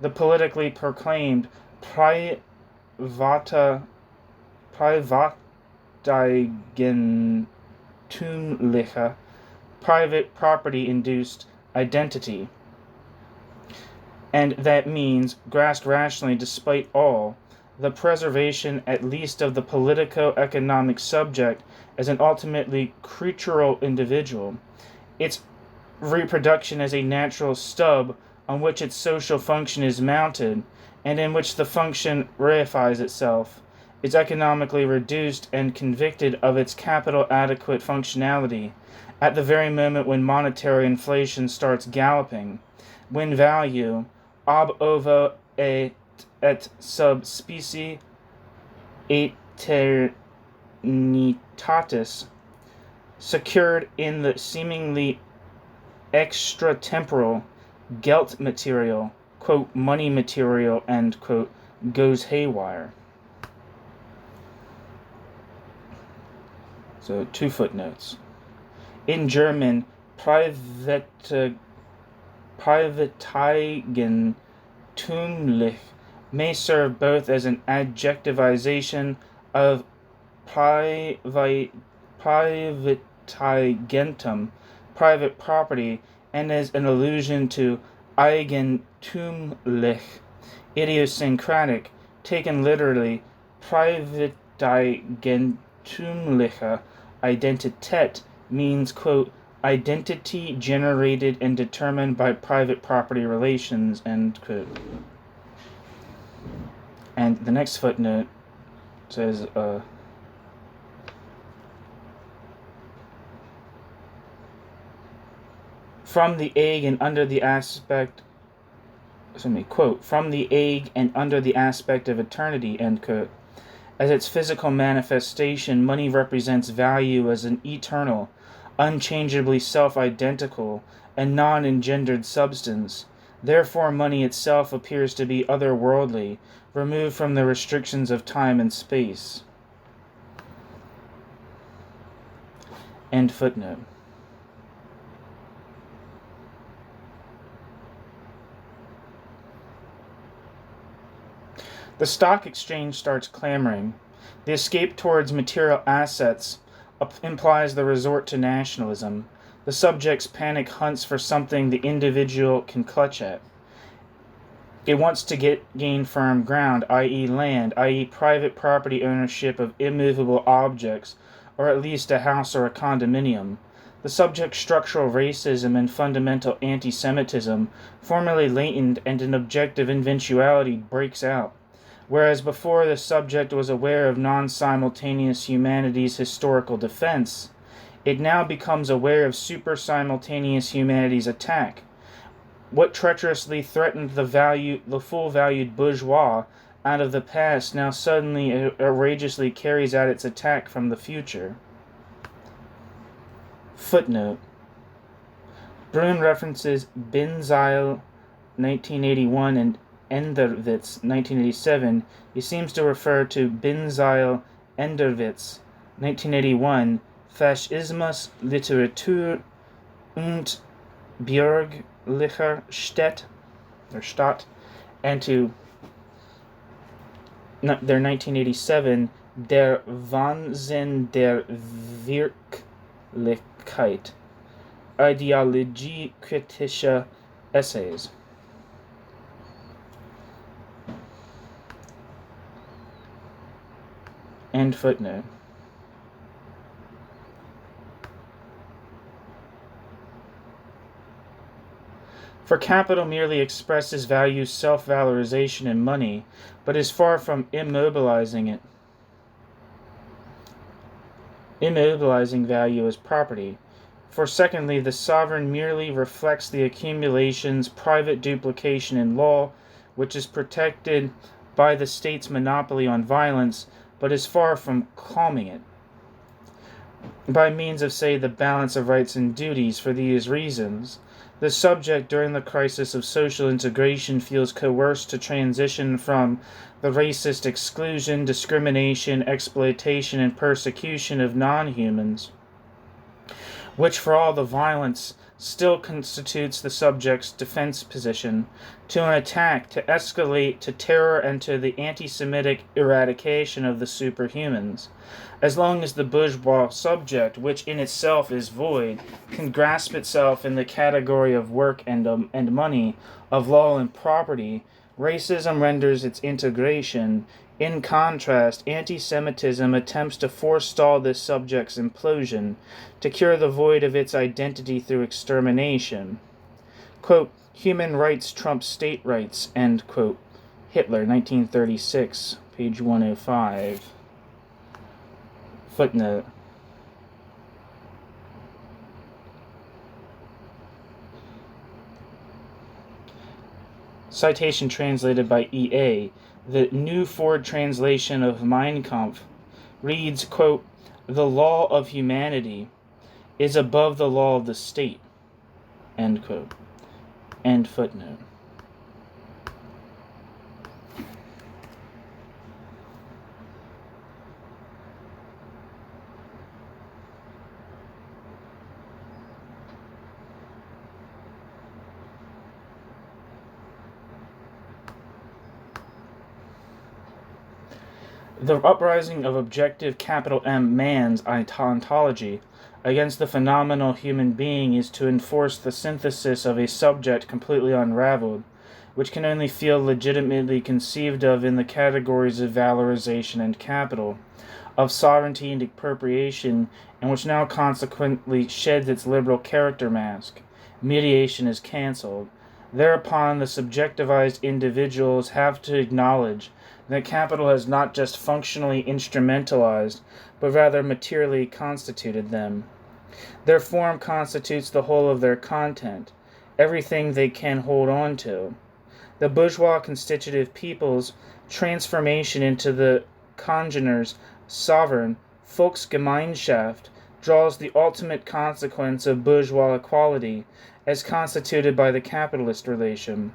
A: The politically proclaimed privateigentumliche, private property-induced identity, and that means, grasped rationally despite all, the preservation at least of the politico-economic subject as an ultimately creatural individual, its reproduction as a natural stub on which its social function is mounted, and in which the function reifies itself, is economically reduced and convicted of its capital adequate functionality at the very moment when monetary inflation starts galloping, when value, ab ovo et sub specie eternitatis, secured in the seemingly extratemporal Geld material, quote, money material, end quote, goes haywire. So, 2 footnotes. In German, Privateigentumlich may serve both as an adjectivization of Privateigentum, private property, and as an allusion to Eigentumlich, idiosyncratic, taken literally, Privateigentumliche Identität means, quote, identity generated and determined by private property relations, end quote. And the next footnote says, from the egg and under the aspect, quote, from the egg and under the aspect of eternity, end quote. As its physical manifestation, money represents value as an eternal, unchangeably self-identical, and non-engendered substance. Therefore, money itself appears to be otherworldly, removed from the restrictions of time and space. End footnote. The stock exchange starts clamoring. The escape towards material assets implies the resort to nationalism. The subject's panic hunts for something the individual can clutch at. It wants to gain firm ground, i.e. land, i.e. private property ownership of immovable objects, or at least a house or a condominium. The subject's structural racism and fundamental antisemitism, formerly latent and an objective eventuality, breaks out. Whereas before the subject was aware of non-simultaneous humanity's historical defense, it now becomes aware of super-simultaneous humanity's attack. What treacherously threatened the full-valued bourgeois out of the past now suddenly outrageously carries out its attack from the future. Footnote. Bruhn references Binzeil 1981 and Enderwitz 1987. He seems to refer to Binzeil Enderwitz 1981, Faschismus, Literatur und bürgerlicher Stadt, and to their 1987, Der Wahnsinn der Wirklichkeit, ideologiekritische Essays. End footnote. For capital merely expresses value's self-valorization in money, but is far from immobilizing value as property. For secondly, the sovereign merely reflects the accumulation's private duplication in law, which is protected by the state's monopoly on violence, but is far from calming it. By means of, say, the balance of rights and duties. For these reasons, the subject during the crisis of social integration feels coerced to transition from the racist exclusion, discrimination, exploitation, and persecution of non-humans, which for all the violence still constitutes the subject's defense position, to an attack, to escalate, to terror, and to the anti-Semitic eradication of the superhumans. As long as the bourgeois subject, which in itself is void, can grasp itself in the category of work and money, of law and property, racism renders its integration In contrast, anti-Semitism attempts to forestall this subject's implosion, to cure the void of its identity through extermination. Quote, human rights trump state rights, end quote. Hitler, 1936, page 105. Footnote. Citation translated by E.A. The New Ford translation of Mein Kampf reads, quote, the law of humanity is above the law of the state, end quote. End footnote. The uprising of objective capital M man's ontology against the phenomenal human being is to enforce the synthesis of a subject completely unraveled, which can only feel legitimately conceived of in the categories of valorization and capital, of sovereignty and appropriation, and which now consequently sheds its liberal character mask. Mediation is cancelled. Thereupon the subjectivized individuals have to acknowledge that capital has not just functionally instrumentalized, but rather materially constituted them. Their form constitutes the whole of their content, everything they can hold on to. The bourgeois constitutive people's transformation into the congeners sovereign Volksgemeinschaft draws the ultimate consequence of bourgeois equality as constituted by the capitalist relation.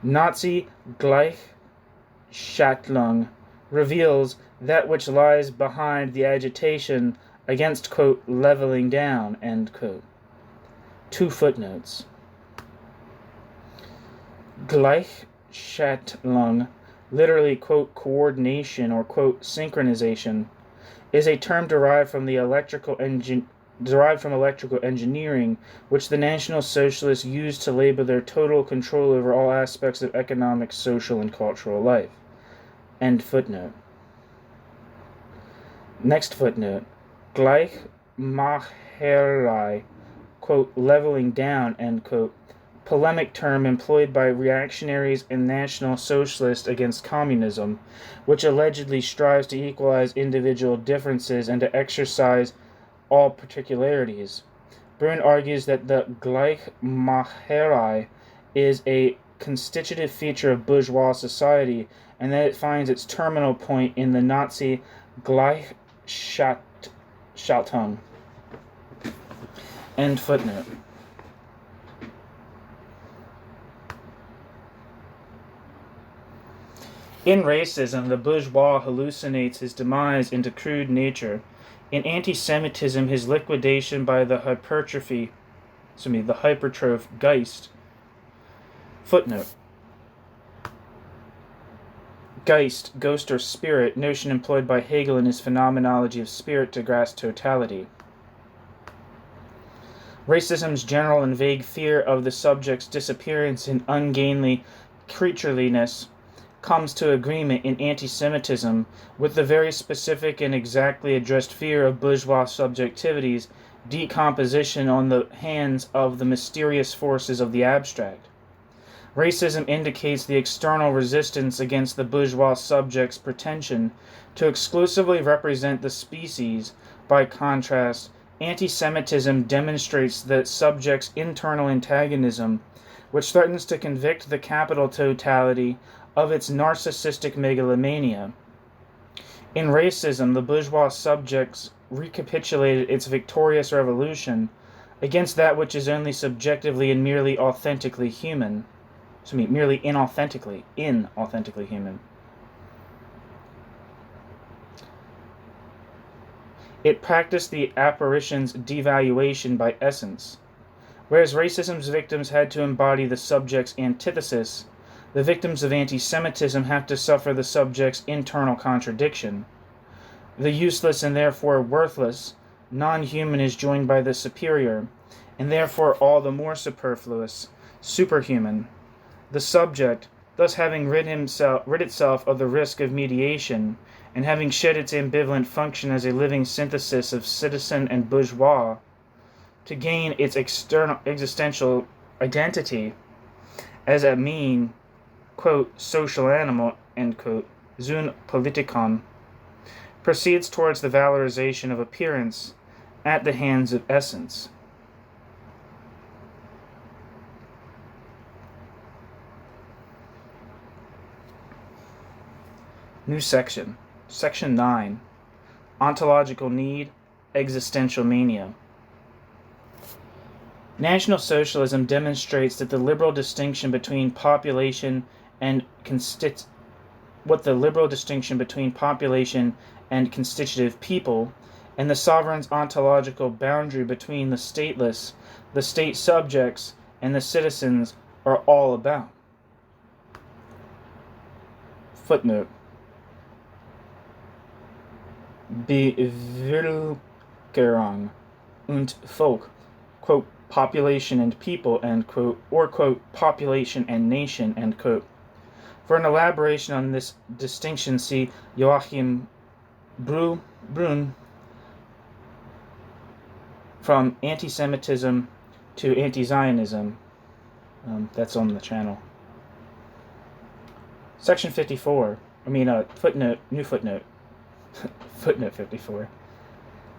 A: Nazi Gleichschaltung reveals that which lies behind the agitation against, quote, leveling down, end quote. 2 footnotes. Gleichschaltung, literally, quote, coordination or, quote, synchronization, is a term derived from electrical engineering, which the National Socialists used to label their total control over all aspects of economic, social, and cultural life. End footnote. Next footnote. Gleichmacherei, quote, leveling down, end quote, polemic term employed by reactionaries and National Socialists against communism, which allegedly strives to equalize individual differences and to exercise all particularities. Bruhn argues that the Gleichmacherei is a constitutive feature of bourgeois society and that it finds its terminal point in the Nazi Gleichschaltung. End footnote. In racism, the bourgeois hallucinates his demise into crude nature. In anti-Semitism, his liquidation by the hypertroph Geist. Footnote. Geist, ghost or spirit, notion employed by Hegel in his phenomenology of spirit to grasp totality. Racism's general and vague fear of the subject's disappearance in ungainly creatureliness comes to agreement in anti-Semitism with the very specific and exactly addressed fear of bourgeois subjectivity's decomposition on the hands of the mysterious forces of the abstract. Racism indicates the external resistance against the bourgeois subject's pretension to exclusively represent the species. By contrast, anti-Semitism demonstrates the subject's internal antagonism, which threatens to convict the capital totality of its narcissistic megalomania. In racism, the bourgeois subjects recapitulated its victorious revolution against that which is only subjectively and merely authentically human. Merely inauthentically human. It practiced the apparition's devaluation by essence. Whereas racism's victims had to embody the subject's antithesis, the victims of anti-Semitism have to suffer the subject's internal contradiction. The useless and therefore worthless, non-human is joined by the superior, and therefore all the more superfluous, superhuman. The subject, thus having rid itself of the risk of mediation, and having shed its ambivalent function as a living synthesis of citizen and bourgeois, to gain its existential identity as a mean, quote, social animal, end quote, zum Politikon, proceeds towards the valorization of appearance at the hands of essence. New section. Section 9. Ontological need, existential mania. National Socialism demonstrates that the liberal distinction between population and constitutive people, and the sovereign's ontological boundary between the stateless, the state subjects, and the citizens are all about. Footnote. Bevölkerung und Volk, quote, population and people, end quote, or, quote, population and nation, end quote. For an elaboration on this distinction, see Joachim Bruhn, From Antisemitism to Anti-Zionism. That's on the channel. Section 54. Footnote, new footnote. Footnote 54.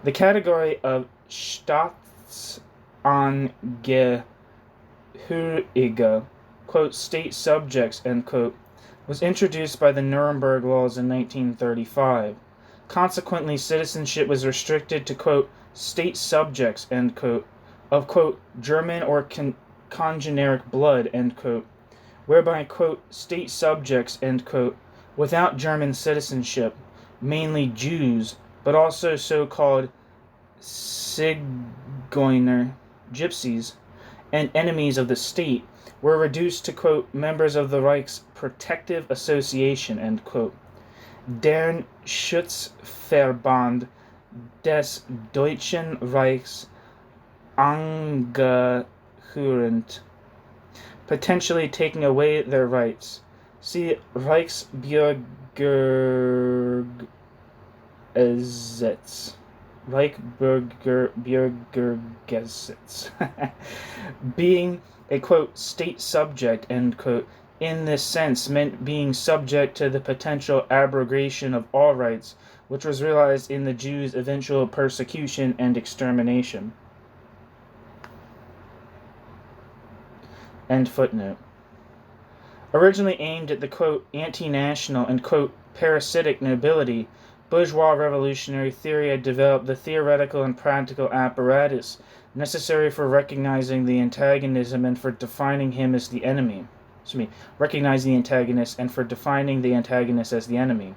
A: The category of Staatsangehörige, quote, state subjects, end quote, was introduced by the Nuremberg laws in 1935. Consequently, citizenship was restricted to, quote, state subjects, end quote, of, quote, German or congeneric blood, end quote, whereby, quote, state subjects, end quote, without German citizenship, mainly Jews, but also so-called Zigeuner, gypsies, and enemies of the state, were reduced to, quote, members of the Reich's Protective Association, end quote, deren Schutzverband des Deutschen Reichs angehörend, potentially taking away their rights. See Reichsbürgergesetz. Reichsbürgergesetz. Being a, quote, state subject, end quote, in this sense meant being subject to the potential abrogation of all rights, which was realized in the Jews' eventual persecution and extermination. End footnote. Originally aimed at the, quote, anti-national and, quote, parasitic nobility, bourgeois revolutionary theory had developed the theoretical and practical apparatus necessary for recognizing the antagonism and for defining him as the enemy. Recognizing the antagonist and for defining the antagonist as the enemy.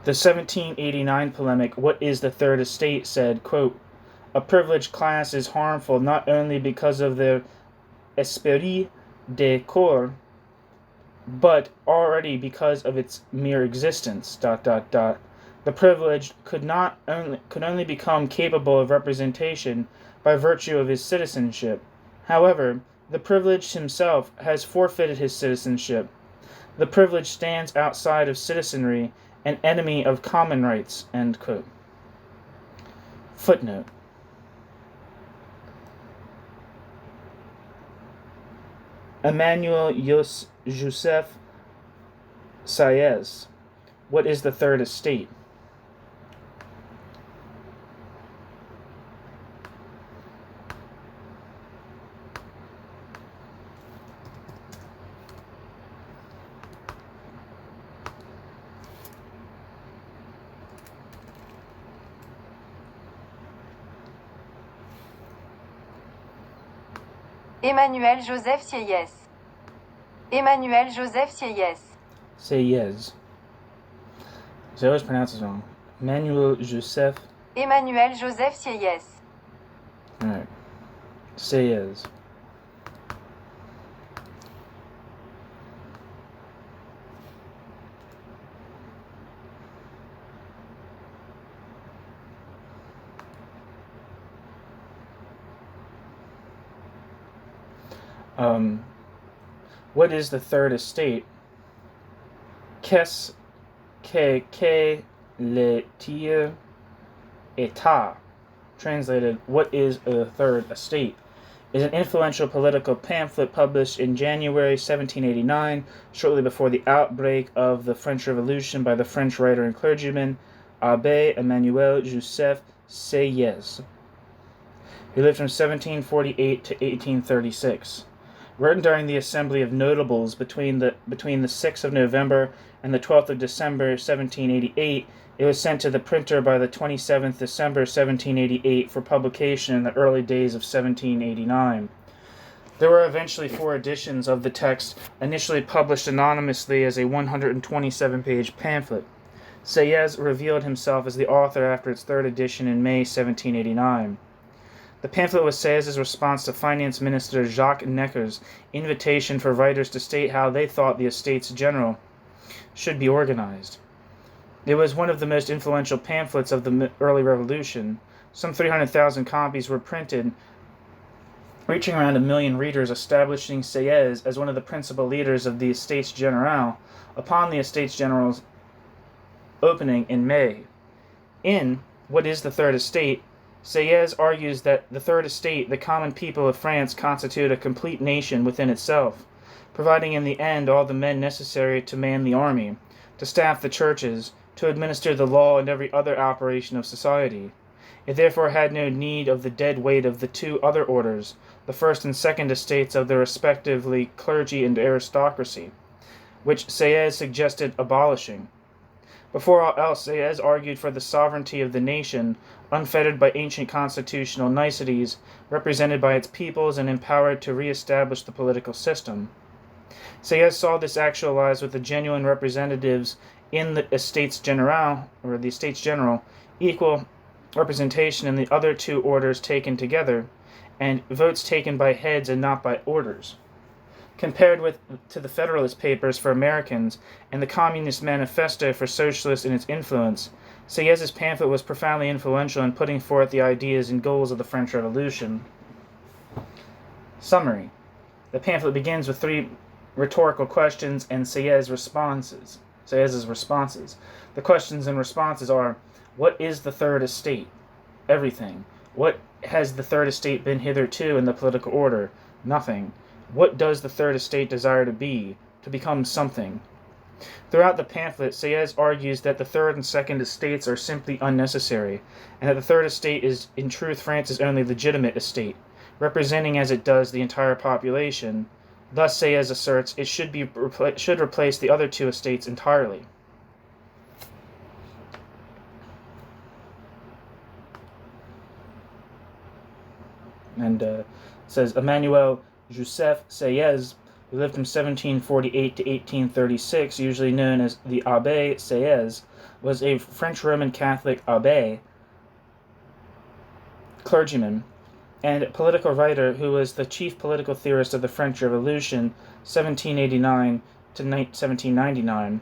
A: The 1789 polemic, What is the Third Estate, said, quote, a privileged class is harmful not only because of their esprit de corps, but already because of its mere existence, ... The privileged could only become capable of representation by virtue of his citizenship. However, the privileged himself has forfeited his citizenship. The privileged stands outside of citizenry, an enemy of common rights, end quote. Footnote. Emmanuel Joseph Sieyès, What is the Third Estate?
B: Emmanuel Joseph Sieyès. Emmanuel Joseph Sieyès.
A: Sieyès. So I always pronounce it wrong. Emmanuel Joseph.
B: Emmanuel Joseph Sieyès.
A: Alright. Sieyès. What is the third estate? Qu'est-ce que le tiers état? Translated, what is a third estate? Is an influential political pamphlet published in January 1789, shortly before the outbreak of the French Revolution, by the French writer and clergyman Abbé Emmanuel Joseph Sieyès. He lived from 1748 to 1836. Written during the Assembly of Notables between the 6th of November and the 12th of December 1788, it was sent to the printer by the 27th December 1788 for publication in the early days of 1789. There were eventually 4 editions of the text, initially published anonymously as a 127-page pamphlet. Sieyès revealed himself as the author after its 3rd edition in May 1789. The pamphlet was Sieyès' response to Finance Minister Jacques Necker's invitation for writers to state how they thought the Estates General should be organized. It was one of the most influential pamphlets of the early Revolution. Some 300,000 copies were printed, reaching around 1 million readers, establishing Sieyès as one of the principal leaders of the Estates General upon the Estates General's opening in May. In What is the Third Estate? Sieyès argues that the Third Estate, the common people of France, constitute a complete nation within itself, providing in the end all the men necessary to man the army, to staff the churches, to administer the law and every other operation of society. It therefore had no need of the dead weight of the 2 other orders, the first and second estates of the respectively clergy and aristocracy, which Sieyès suggested abolishing. Before all else, Sieyès argued for the sovereignty of the nation, unfettered by ancient constitutional niceties, represented by its peoples and empowered to re-establish the political system. Sieyès saw this actualized with the genuine representatives in the Estates General, equal representation in the other 2 orders taken together, and votes taken by heads and not by orders. Compared to the Federalist Papers for Americans and the Communist Manifesto for Socialists in its influence, Sieyès' pamphlet was profoundly influential in putting forth the ideas and goals of the French Revolution. Summary. The pamphlet begins with 3 rhetorical questions and Sieyès' responses. The questions and responses are: what is the Third Estate? Everything. What has the Third Estate been hitherto in the political order? Nothing. What does the Third Estate desire to be? To become something. Throughout the pamphlet, Sieyès argues that the Third and Second Estates are simply unnecessary, and that the Third Estate is in truth France's only legitimate estate, representing as it does the entire population. Thus, Sieyès asserts, it should replace the other 2 estates entirely. And says Emmanuel Joseph Sieyès, who lived from 1748 to 1836, usually known as the Abbé Sieyès, was a French Roman Catholic abbé, clergyman, and political writer who was the chief political theorist of the French Revolution, 1789 to 1799.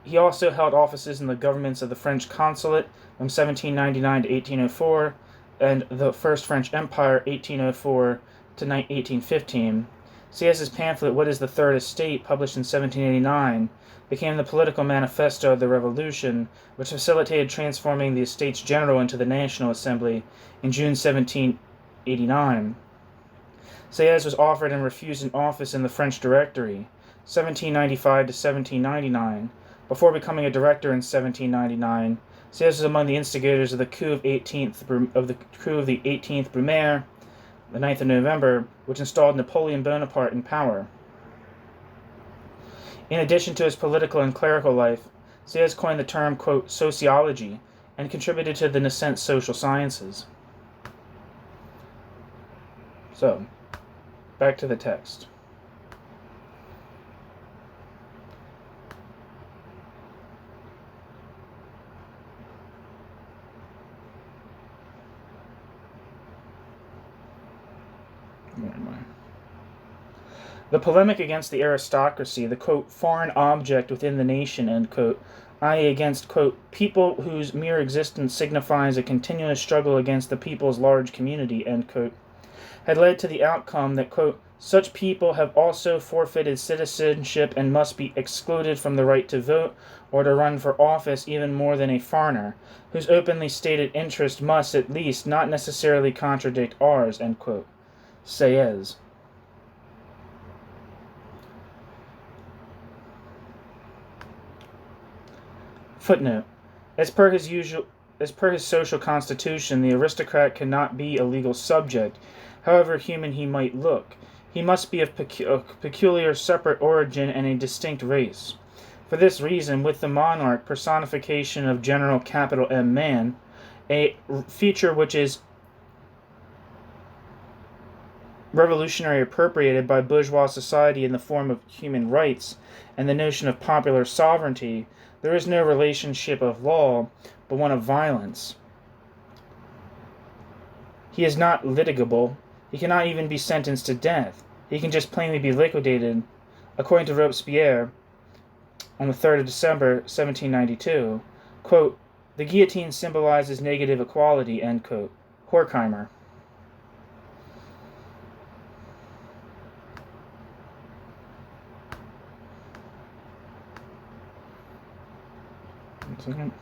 A: He also held offices in the governments of the French Consulate from 1799 to 1804, and the First French Empire, 1804 to 1815. Sieyès' pamphlet, What is the Third Estate?, published in 1789, became the political manifesto of the Revolution, which facilitated transforming the Estates General into the National Assembly in June 1789. Sieyès was offered and refused an office in the French Directory, 1795 to 1799. Before becoming a director in 1799, Sieyès was among the instigators of the coup of the 18th Brumaire, the 9th of November, which installed Napoleon Bonaparte in power. In addition to his political and clerical life, Sieyès coined the term, quote, sociology, and contributed to the nascent social sciences. So, back to the text. The polemic against the aristocracy, the, quote, foreign object within the nation, end quote, i.e. against, quote, people whose mere existence signifies a continuous struggle against the people's large community, end quote, had led to the outcome that, quote, such people have also forfeited citizenship and must be excluded from the right to vote or to run for office even more than a foreigner, whose openly stated interest must, at least, not necessarily contradict ours, end quote. Says. Footnote. As per his social constitution, the aristocrat cannot be a legal subject, however human he might look. He must be of peculiar separate origin and a distinct race. For this reason, with the monarch, personification of General capital M man, a feature which is revolutionary appropriated by bourgeois society in the form of human rights and the notion of popular sovereignty, there is no relationship of law, but one of violence. He is not litigable. He cannot even be sentenced to death. He can just plainly be liquidated. According to Robespierre, on the 3rd of December, 1792, quote, the guillotine symbolizes negative equality, end quote. Horkheimer. One second.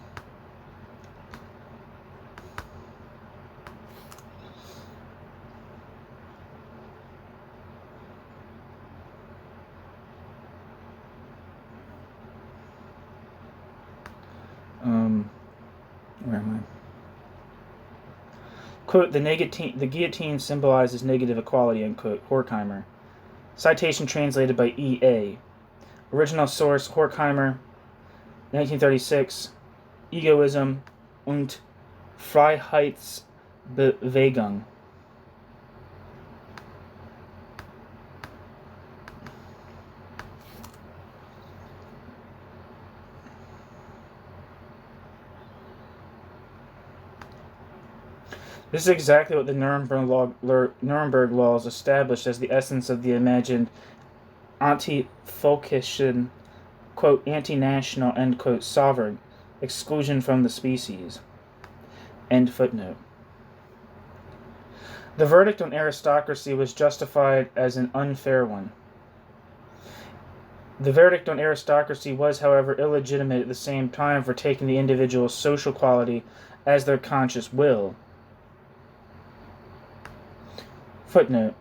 A: Where am I? Quote, the guillotine symbolizes negative equality, end quote. Horkheimer. Citation translated by E.A. Original source, Horkheimer, 1936, Egoism und Freiheitsbewegung. This is exactly what the Nuremberg laws established as the essence of the imagined anti-Völkischen, quote, anti-national, end quote, sovereign, exclusion from the species. End footnote. The verdict on aristocracy was justified as an unfair one. The verdict on aristocracy was, however, illegitimate at the same time for taking the individual's social quality as their conscious will. Footnote.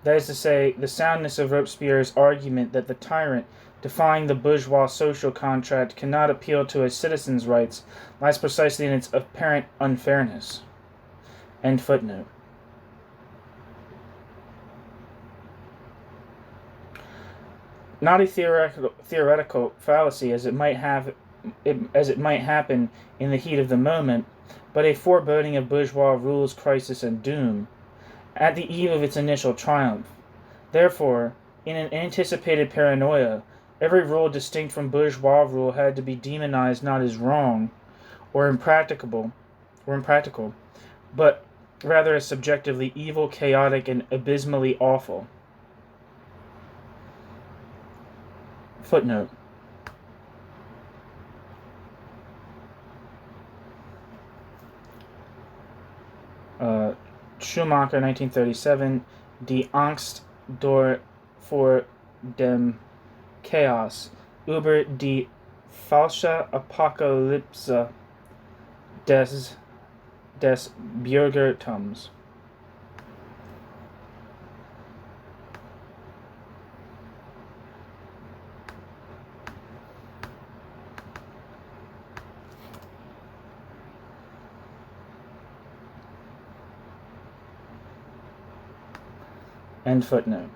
A: That is to say, the soundness of Robespierre's argument that the tyrant, defying the bourgeois social contract, cannot appeal to a citizen's rights lies precisely in its apparent unfairness. End footnote. Not a theoretical fallacy as it might happen in the heat of the moment, but a foreboding of bourgeois rule's crisis and doom, at the eve of its initial triumph. Therefore, in an anticipated paranoia, every rule distinct from bourgeois rule had to be demonized not as wrong or impractical, but rather as subjectively evil, chaotic, and abysmally awful. Footnote. Schumacher, 1937, Die Angst vor dem Chaos, über die falsche Apokalypse des Bürgertums. End footnote.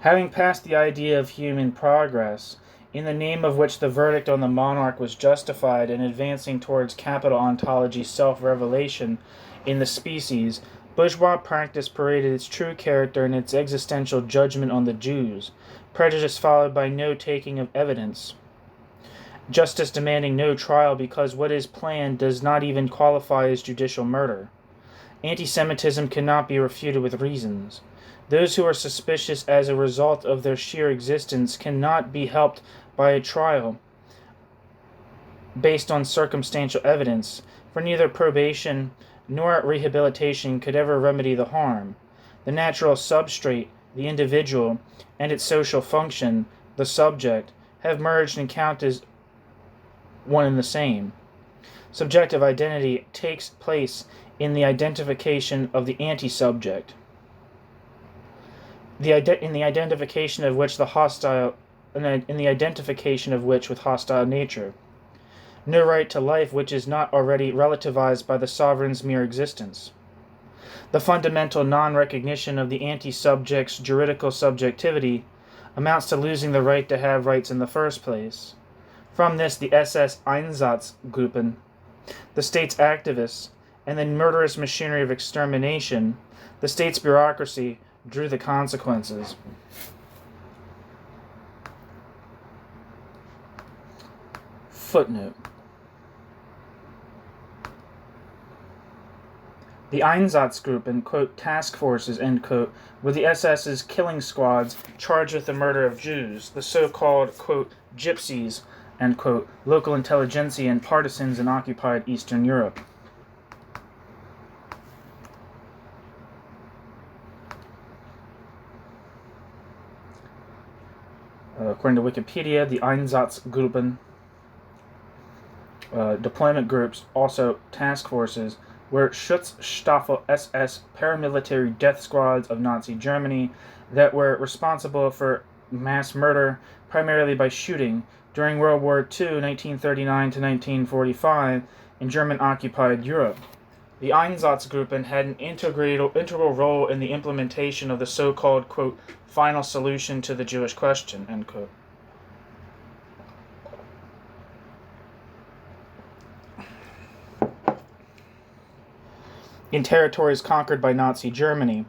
A: Having passed the idea of human progress, in the name of which the verdict on the monarch was justified, and advancing towards capital ontology self-revelation in the species, bourgeois practice paraded its true character in its existential judgment on the Jews, prejudice followed by no taking of evidence, justice demanding no trial because what is planned does not even qualify as judicial murder. Antisemitism cannot be refuted with reasons. Those who are suspicious as a result of their sheer existence cannot be helped by a trial based on circumstantial evidence, for neither probation nor rehabilitation could ever remedy the harm. The natural substrate, the individual, and its social function, the subject, have merged and count as one and the same. Subjective identity takes place in the identification of the anti-subject, in the identification of which with hostile nature. No right to life which is not already relativized by the sovereign's mere existence. The fundamental non-recognition of the anti-subject's juridical subjectivity amounts to losing the right to have rights in the first place. From this, the SS Einsatzgruppen, the state's activists, and the murderous machinery of extermination, the state's bureaucracy, drew the consequences. Footnote. The Einsatzgruppen, quote, task forces, end quote, were the SS's killing squads charged with the murder of Jews, the so-called, quote, gypsies, end quote, local intelligentsia and partisans in occupied Eastern Europe. According to Wikipedia, the Einsatzgruppen, deployment groups, also task forces, were Schutzstaffel SS paramilitary death squads of Nazi Germany that were responsible for mass murder, primarily by shooting, during World War II, 1939 to 1945, in German-occupied Europe. The Einsatzgruppen had an integral role in the implementation of the so-called, quote, final solution to the Jewish question, end quote. In territories conquered by Nazi Germany,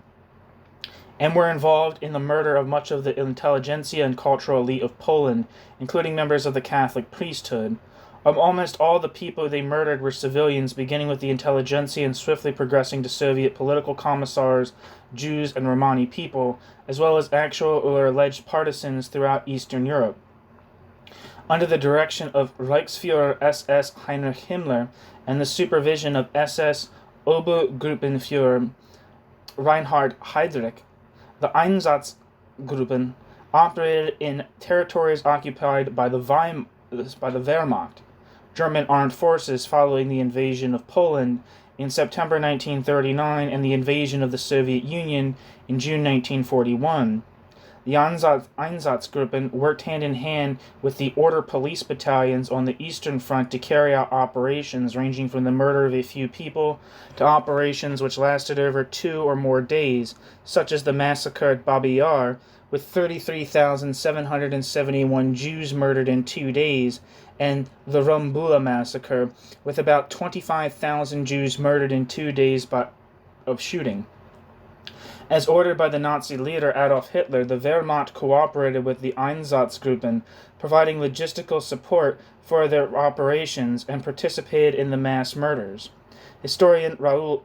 A: and were involved in the murder of much of the intelligentsia and cultural elite of Poland, including members of the Catholic priesthood. Almost all the people they murdered were civilians, beginning with the intelligentsia and swiftly progressing to Soviet political commissars, Jews, and Romani people, as well as actual or alleged partisans throughout Eastern Europe. Under the direction of Reichsführer SS Heinrich Himmler and the supervision of SS Obergruppenführer Reinhard Heydrich, the Einsatzgruppen operated in territories occupied by the Wehrmacht, German armed forces, following the invasion of Poland in September 1939 and the invasion of the Soviet Union in June 1941. The Einsatzgruppen worked hand in hand with the Order Police battalions on the Eastern Front to carry out operations ranging from the murder of a few people to operations which lasted over 2 or more days, such as the massacre at Babi Yar, with 33,771 Jews murdered in 2 days, and the Rumbula massacre, with about 25,000 Jews murdered in 2 days of shooting. As ordered by the Nazi leader Adolf Hitler, the Wehrmacht cooperated with the Einsatzgruppen, providing logistical support for their operations and participated in the mass murders. Historian Raoul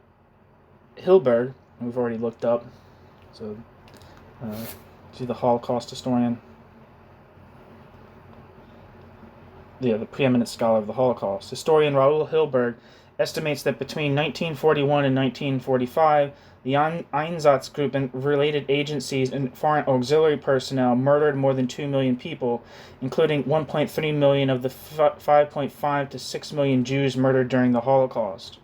A: Hilberg, we've already looked up, so see the Holocaust historian, the preeminent scholar of the Holocaust. Historian Raoul Hilberg estimates that between 1941 and 1945, the Einsatzgruppen, related agencies, and foreign auxiliary personnel murdered more than 2 million people, including 1.3 million of the 5.5 to 6 million Jews murdered during the Holocaust.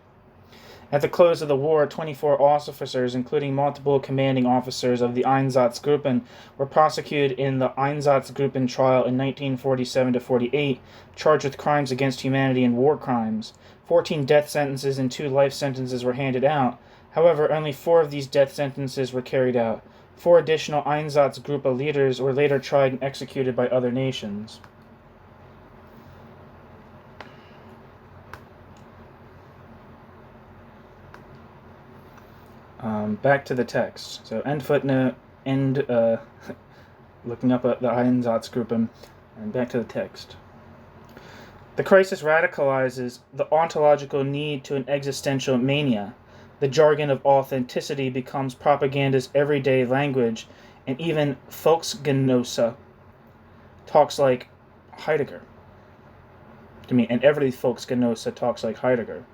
A: At the close of the war, 24 officers, including multiple commanding officers of the Einsatzgruppen, were prosecuted in the Einsatzgruppen trial in 1947-48, charged with crimes against humanity and war crimes. 14 death sentences and 2 life sentences were handed out. However, only 4 of these death sentences were carried out. 4 additional Einsatzgruppe leaders were later tried and executed by other nations. Back to the text. So end footnote, end looking up at the Einsatzgruppen, and back to the text. The crisis radicalizes the ontological need to an existential mania. The jargon of authenticity becomes propaganda's everyday language, and even Volksgenosse talks like Heidegger. And every Volksgenosse talks like Heidegger.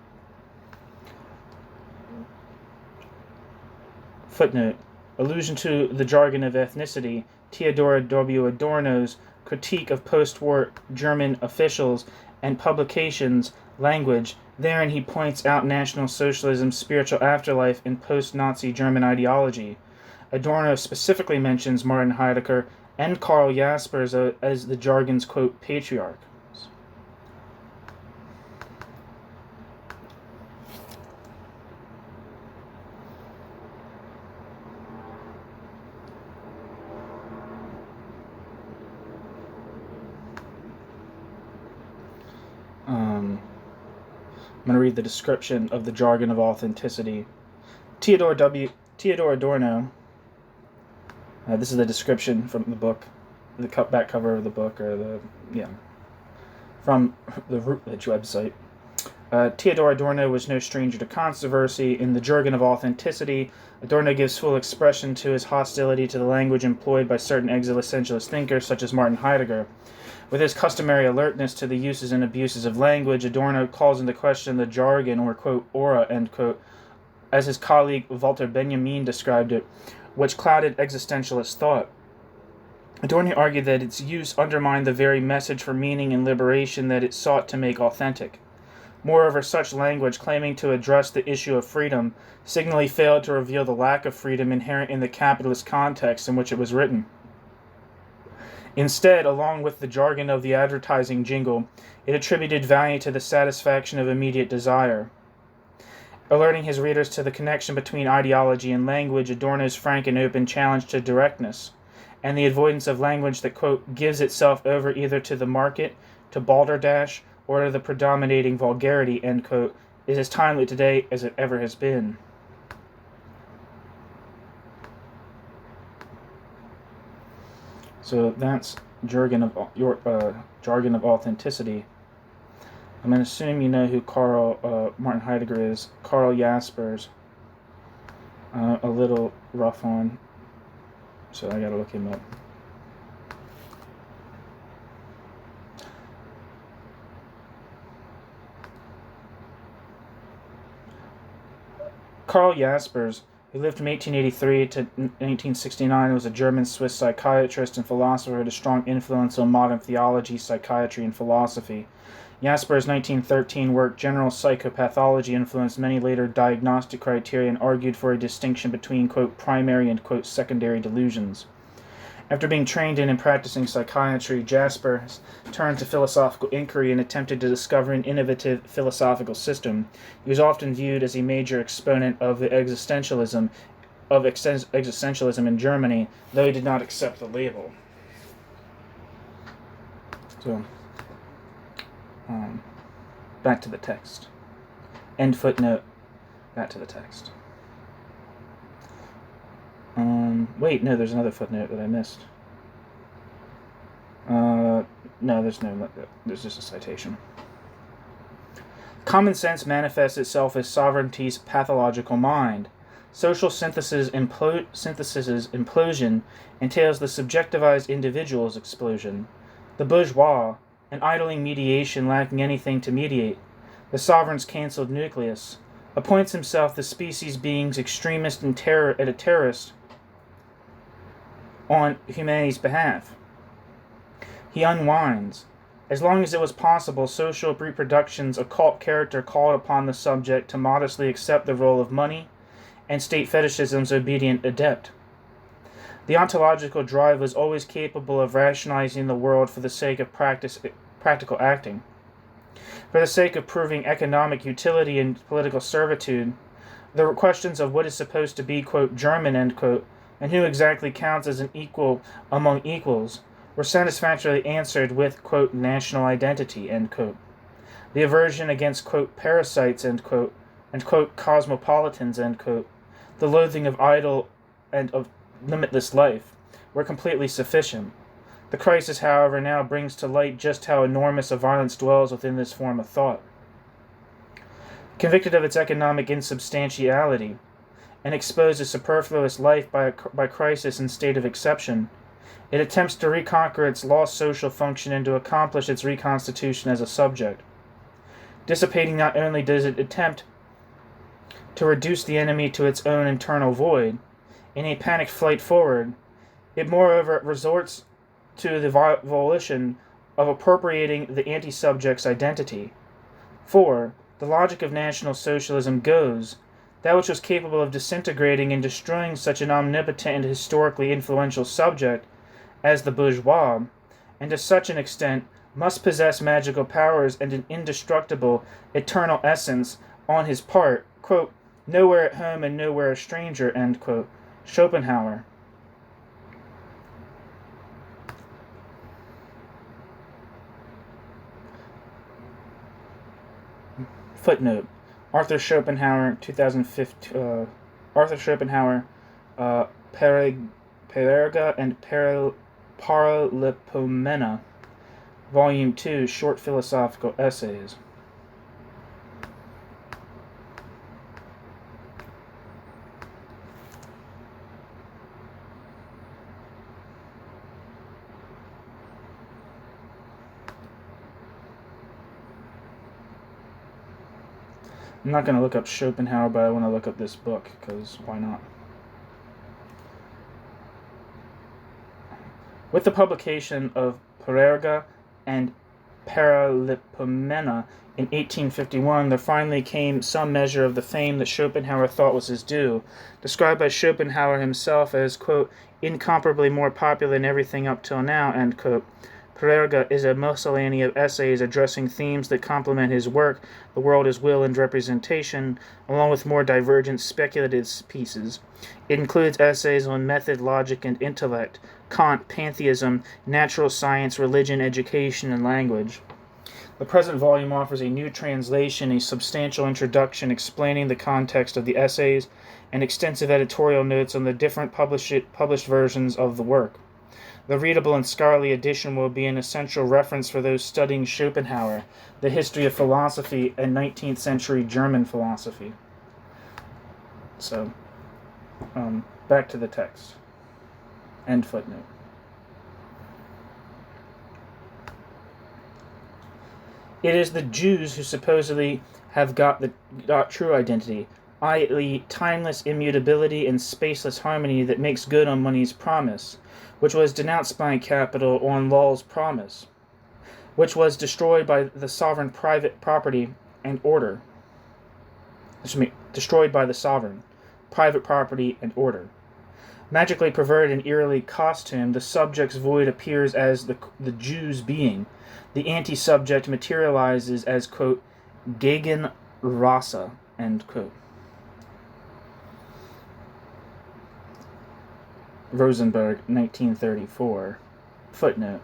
A: Footnote. Allusion to the jargon of ethnicity, Theodor W. Adorno's critique of post-war German officials and publications language. Therein he points out National Socialism's spiritual afterlife in post-Nazi German ideology. Adorno specifically mentions Martin Heidegger and Karl Jaspers as the jargon's, quote, patriarch. I'm going to read the description of the jargon of authenticity. Theodor Adorno, this is the description from the book, the back cover of the book, from the Routledge website. Theodor Adorno was no stranger to controversy. In the jargon of authenticity, Adorno gives full expression to his hostility to the language employed by certain existentialist thinkers such as Martin Heidegger. With his customary alertness to the uses and abuses of language, Adorno calls into question the jargon, or, quote, aura, end quote, as his colleague Walter Benjamin described it, which clouded existentialist thought. Adorno argued that its use undermined the very message for meaning and liberation that it sought to make authentic. Moreover, such language, claiming to address the issue of freedom, signally failed to reveal the lack of freedom inherent in the capitalist context in which it was written. Instead, along with the jargon of the advertising jingle, it attributed value to the satisfaction of immediate desire. Alerting his readers to the connection between ideology and language, Adorno's frank and open challenge to directness, and the avoidance of language that, quote, gives itself over either to the market, to balderdash, or to the predominating vulgarity, end quote, is as timely today as it ever has been. So that's jargon of authenticity. I'm going to assume you know who Martin Heidegger is. Karl Jaspers, a little rough on, so I got to look him up. Karl Jaspers, who lived from 1883 to 1969, was a German-Swiss psychiatrist and philosopher who had a strong influence on modern theology, psychiatry, and philosophy. Jasper's 1913 work, General Psychopathology, influenced many later diagnostic criteria and argued for a distinction between, quote, primary and, quote, secondary delusions. After being trained in and practicing psychiatry, Jaspers turned to philosophical inquiry and attempted to discover an innovative philosophical system. He was often viewed as a major exponent of the existentialism in Germany, though he did not accept the label. So, back to the text. End footnote. Back to the text. Wait, no, there's another footnote that I missed. No, there's just a citation. Common sense manifests itself as sovereignty's pathological mind. Social synthesis's implosion entails the subjectivized individual's explosion. The bourgeois, an idling mediation lacking anything to mediate, the sovereign's cancelled nucleus, appoints himself the species being's extremist and terrorist on humanity's behalf. He unwinds. As long as it was possible, social reproduction's occult character called upon the subject to modestly accept the role of money and state fetishism's obedient adept. The ontological drive was always capable of rationalizing the world for the sake of practical acting. For the sake of proving economic utility and political servitude, the questions of what is supposed to be, quote, German, end quote, and who exactly counts as an equal among equals, were satisfactorily answered with, quote, national identity, end quote. The aversion against, quote, parasites, end quote, and, quote, cosmopolitans, end quote, the loathing of idle and of limitless life, were completely sufficient. The crisis, however, now brings to light just how enormous a violence dwells within this form of thought. Convicted of its economic insubstantiality, and exposed to superfluous life by crisis and state of exception, it attempts to reconquer its lost social function and to accomplish its reconstitution as a subject. Dissipating, not only does it attempt to reduce the enemy to its own internal void, in a panicked flight forward. It moreover resorts to the volition of appropriating the anti-subject's identity. For the logic of National Socialism goes, that which was capable of disintegrating and destroying such an omnipotent and historically influential subject as the bourgeois, and to such an extent must possess magical powers and an indestructible, eternal essence on his part, quote, nowhere at home and nowhere a stranger, end quote. Schopenhauer. Footnote. Arthur Schopenhauer, 2015. Arthur Schopenhauer, Parerga and Paralipomena, Volume 2, Short Philosophical Essays. I'm not going to look up Schopenhauer, but I want to look up this book, because why not? With the publication of Parerga and Paralipomena in 1851, there finally came some measure of the fame that Schopenhauer thought was his due, described by Schopenhauer himself as, quote, incomparably more popular than everything up till now, end quote. Parerga is a miscellany of essays addressing themes that complement his work, The World as Will and Representation, along with more divergent speculative pieces. It includes essays on method, logic, and intellect, Kant, pantheism, natural science, religion, education, and language. The present volume offers a new translation, a substantial introduction explaining the context of the essays, and extensive editorial notes on the different published versions of the work. The readable and scholarly edition will be an essential reference for those studying Schopenhauer, the history of philosophy, and 19th century German philosophy. So, back to the text. End footnote. It is the Jews who supposedly have got true identity, i.e. timeless immutability and spaceless harmony that makes good on money's promise, which was denounced by capital on law's promise, which was destroyed by the sovereign private property and order. Destroyed by the sovereign, private property and order. Magically perverted and eerily costumed, the subject's void appears as the Jew's being. The anti-subject materializes as, quote, Gegenrasse, end quote. Rosenberg, 1934. Footnote.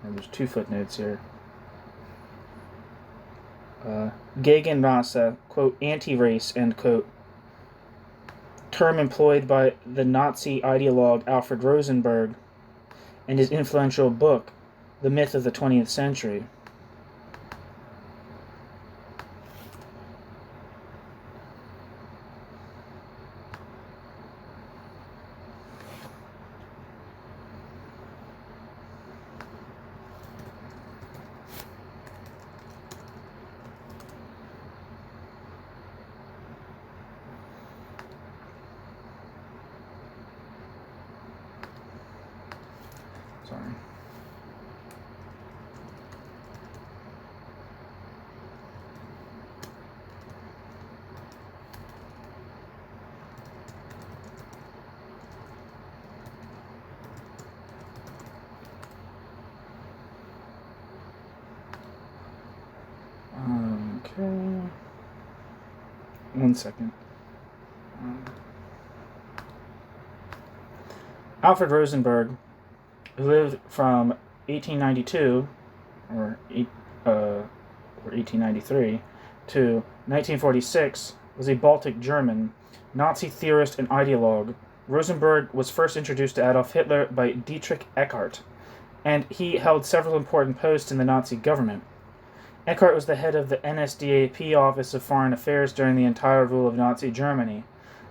A: There's two footnotes here. Gegenrasse, quote, anti-race, end quote. Term employed by the Nazi ideologue Alfred Rosenberg in his influential book, The Myth of the 20th Century. Sorry. Okay. 1 second. Alfred Rosenberg, who lived from 1892 or 1893 to 1946, was a Baltic German, Nazi theorist and ideologue. Rosenberg was first introduced to Adolf Hitler by Dietrich Eckart, and he held several important posts in the Nazi government. Eckart was the head of the NSDAP Office of Foreign Affairs during the entire rule of Nazi Germany,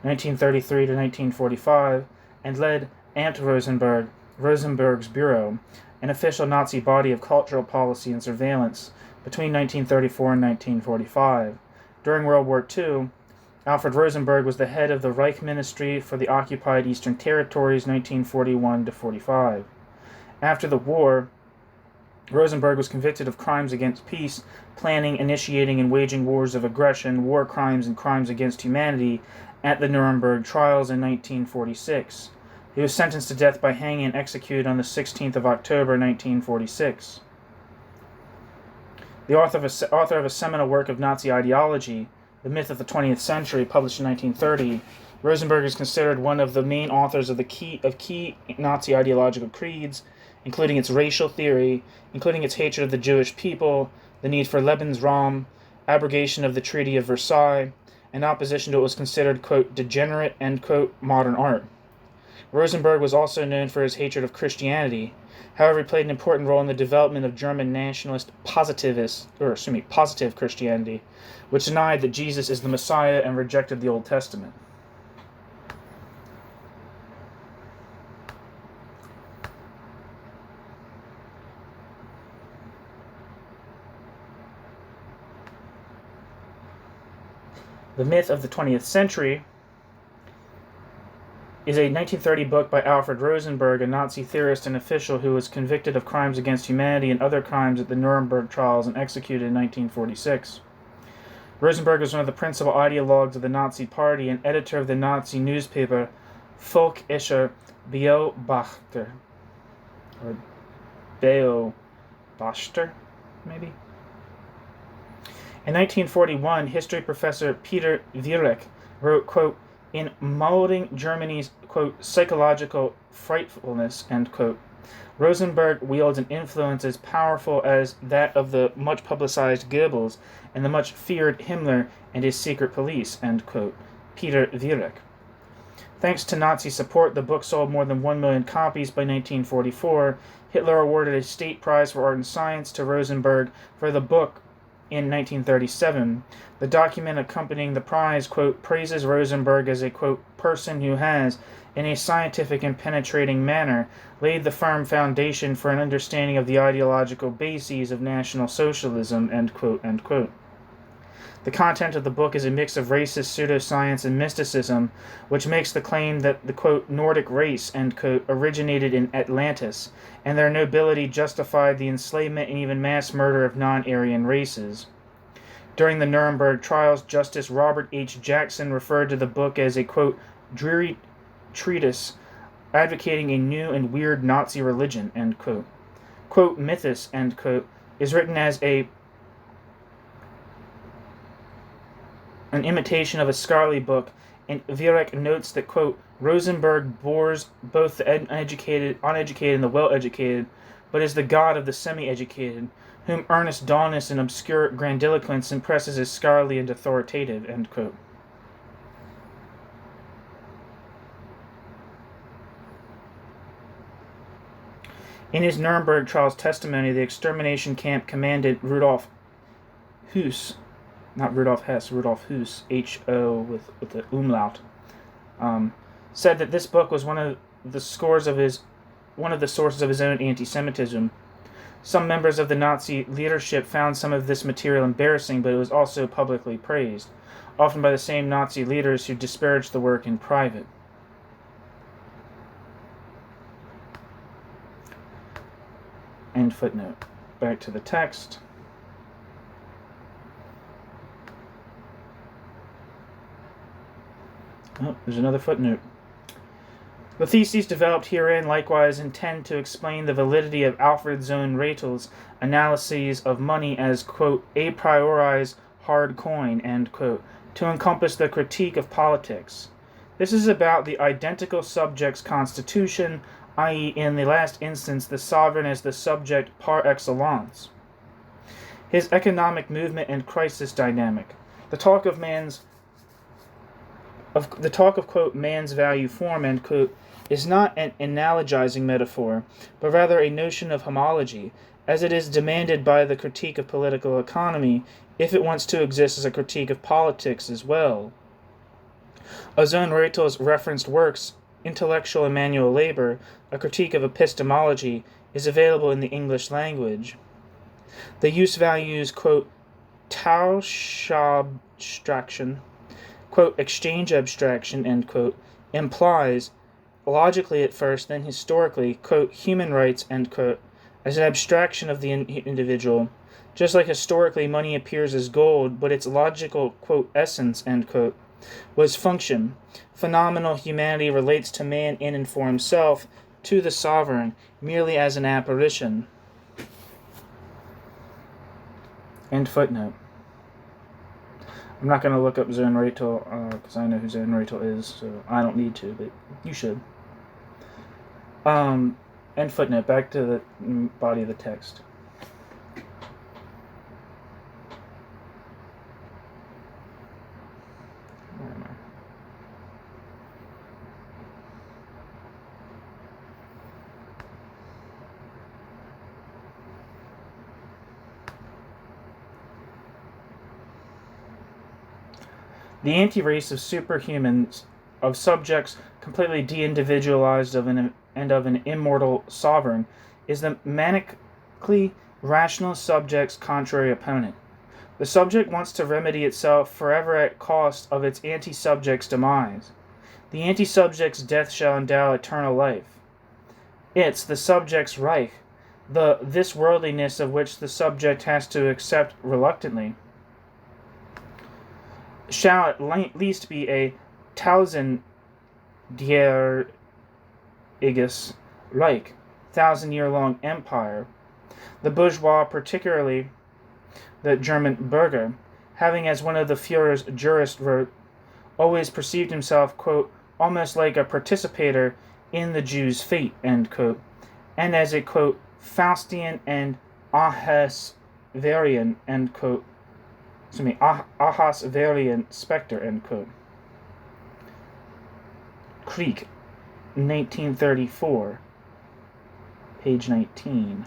A: 1933 to 1945, and led Amt Rosenberg, Rosenberg's Bureau, an official Nazi body of cultural policy and surveillance, between 1934 and 1945. During World War II, Alfred Rosenberg was the head of the Reich Ministry for the occupied Eastern Territories 1941-45. After the war, Rosenberg was convicted of crimes against peace, planning, initiating, and waging wars of aggression, war crimes, and crimes against humanity at the Nuremberg trials in 1946. He was sentenced to death by hanging and executed on the 16th of October 1946. The author of a seminal work of Nazi ideology, The Myth of the 20th Century, published in 1930, Rosenberg is considered one of the main authors of key Nazi ideological creeds, including its racial theory, including its hatred of the Jewish people, the need for Lebensraum, abrogation of the Treaty of Versailles, and opposition to what was considered, quote, degenerate, end quote, modern art. Rosenberg was also known for his hatred of Christianity. However, he played an important role in the development of German nationalist positive Christianity, which denied that Jesus is the Messiah and rejected the Old Testament. The Myth of the 20th Century is a 1930 book by Alfred Rosenberg, a Nazi theorist and official who was convicted of crimes against humanity and other crimes at the Nuremberg trials and executed in 1946. Rosenberg was one of the principal ideologues of the Nazi Party and editor of the Nazi newspaper Volkischer Beobachter, or Beobachter, maybe? In 1941, history professor Peter Vierek wrote, quote, in molding Germany's, quote, psychological frightfulness, end quote, Rosenberg wields an influence as powerful as that of the much-publicized Goebbels and the much-feared Himmler and his secret police, end quote, Peter Vierek. Thanks to Nazi support, the book sold more than 1 million copies by 1944. Hitler awarded a state prize for art and science to Rosenberg for the book in 1937. The document accompanying the prize, quote, praises Rosenberg as a, quote, person who has, in a scientific and penetrating manner, laid the firm foundation for an understanding of the ideological bases of National Socialism, end quote, end quote. The content of the book is a mix of racist pseudoscience and mysticism, which makes the claim that the, quote, Nordic race, end quote, originated in Atlantis, and their nobility justified the enslavement and even mass murder of non-Aryan races. During the Nuremberg trials, Justice Robert H. Jackson referred to the book as a, quote, dreary treatise advocating a new and weird Nazi religion, end quote. Quote, Mythos, end quote, is written as an imitation of a scholarly book, and Vierek notes that, quote, Rosenberg bores both the uneducated and the well-educated, but is the god of the semi-educated, whom earnest dullness and obscure grandiloquence impresses as scholarly and authoritative, end quote. In his Nuremberg trials testimony, the extermination camp commandant Rudolf Höss, not Rudolf Hess, Rudolf Höss, H-O with the umlaut, said that this book was one of the sources of his own anti-Semitism. Some members of the Nazi leadership found some of this material embarrassing, but it was also publicly praised, often by the same Nazi leaders who disparaged the work in private. End footnote. Back to the text. Oh, there's another footnote. The theses developed herein likewise intend to explain the validity of Alfred Sohn Ratel's analyses of money as, quote, a priori's hard coin, end quote, to encompass the critique of politics. This is about the identical subject's constitution, i.e., in the last instance, the sovereign as the subject par excellence. His economic movement and crisis dynamic. The talk of quote, man's value form, end quote, is not an analogizing metaphor, but rather a notion of homology, as it is demanded by the critique of political economy, if it wants to exist as a critique of politics as well. Sohn Ratel's referenced works, Intellectual and Manual Labor, a critique of epistemology, is available in the English language. The use values, quote, Tauschabstraction, quote, exchange abstraction, end quote, implies, logically at first, then historically, quote, human rights, end quote, as an abstraction of the individual, just like historically money appears as gold, but its logical, quote, essence, end quote, was function. Phenomenal humanity relates to man in and for himself, to the sovereign, merely as an apparition. End footnote. I'm not going to look up Zernratel, because I know who Zernratel is, so I don't need to, but you should. End footnote. Back to the body of the text. Where am I? The anti-race of superhumans, of subjects completely de-individualized of an immortal sovereign, is the manically rational subject's contrary opponent. The subject wants to remedy itself forever at cost of its anti-subject's demise. The anti-subject's death shall endow eternal life. It's the subject's Reich, this worldliness of which the subject has to accept reluctantly, shall at least be a tausendjähriges Reich, 1,000-year-long empire. The bourgeois, particularly the German Bürger, having, as one of the Führer's jurists wrote, always perceived himself, quote, almost like a participator in the Jew's fate, end quote, and as a, quote, Faustian and Ahasverian, end quote, Ahasverian spectre, end quote. Krieg, 1934, page 19.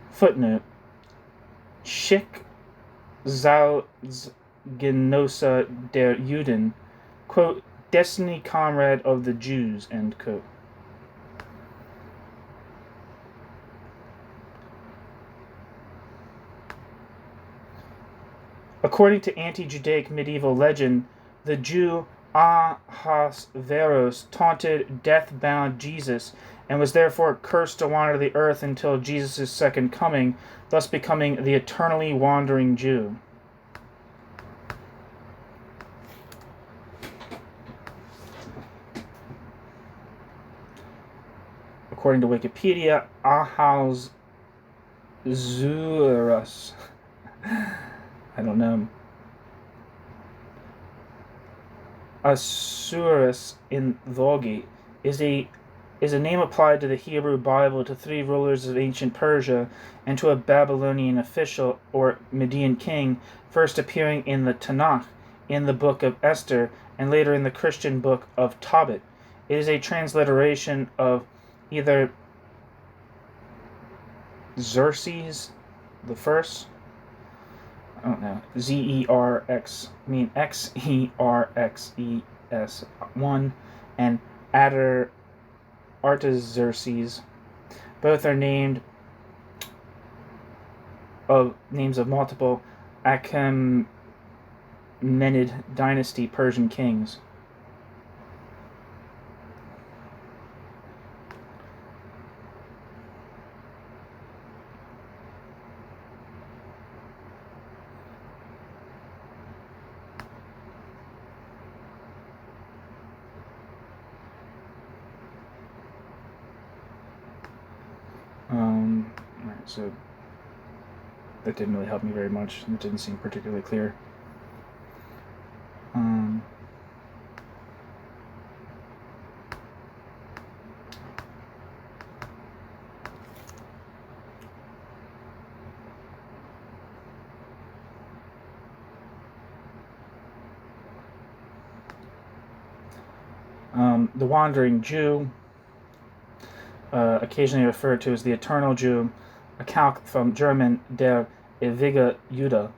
A: Footnote. Schicksalsgenosse der Juden, quote, destiny comrade of the Jews, end quote. According to anti-Judaic medieval legend, the Jew Ahasveros taunted death-bound Jesus and was therefore cursed to wander the earth until Jesus' second coming, thus becoming the eternally wandering Jew. According to Wikipedia, Ahasuerus, I don't know, Asuerus in Vulgate is a name applied to the Hebrew Bible to three rulers of ancient Persia and to a Babylonian official or Median king, first appearing in the Tanakh, in the book of Esther, and later in the Christian book of Tobit. It is a transliteration of either Xerxes the first, I don't know, Xerxes, one, and Artaxerxes. Both are names of multiple Achaemenid dynasty Persian kings. Alright, so that didn't really help me very much. It didn't seem particularly clear. The Wandering Jew, occasionally referred to as the Eternal Jew, a calque from German der ewige Jude,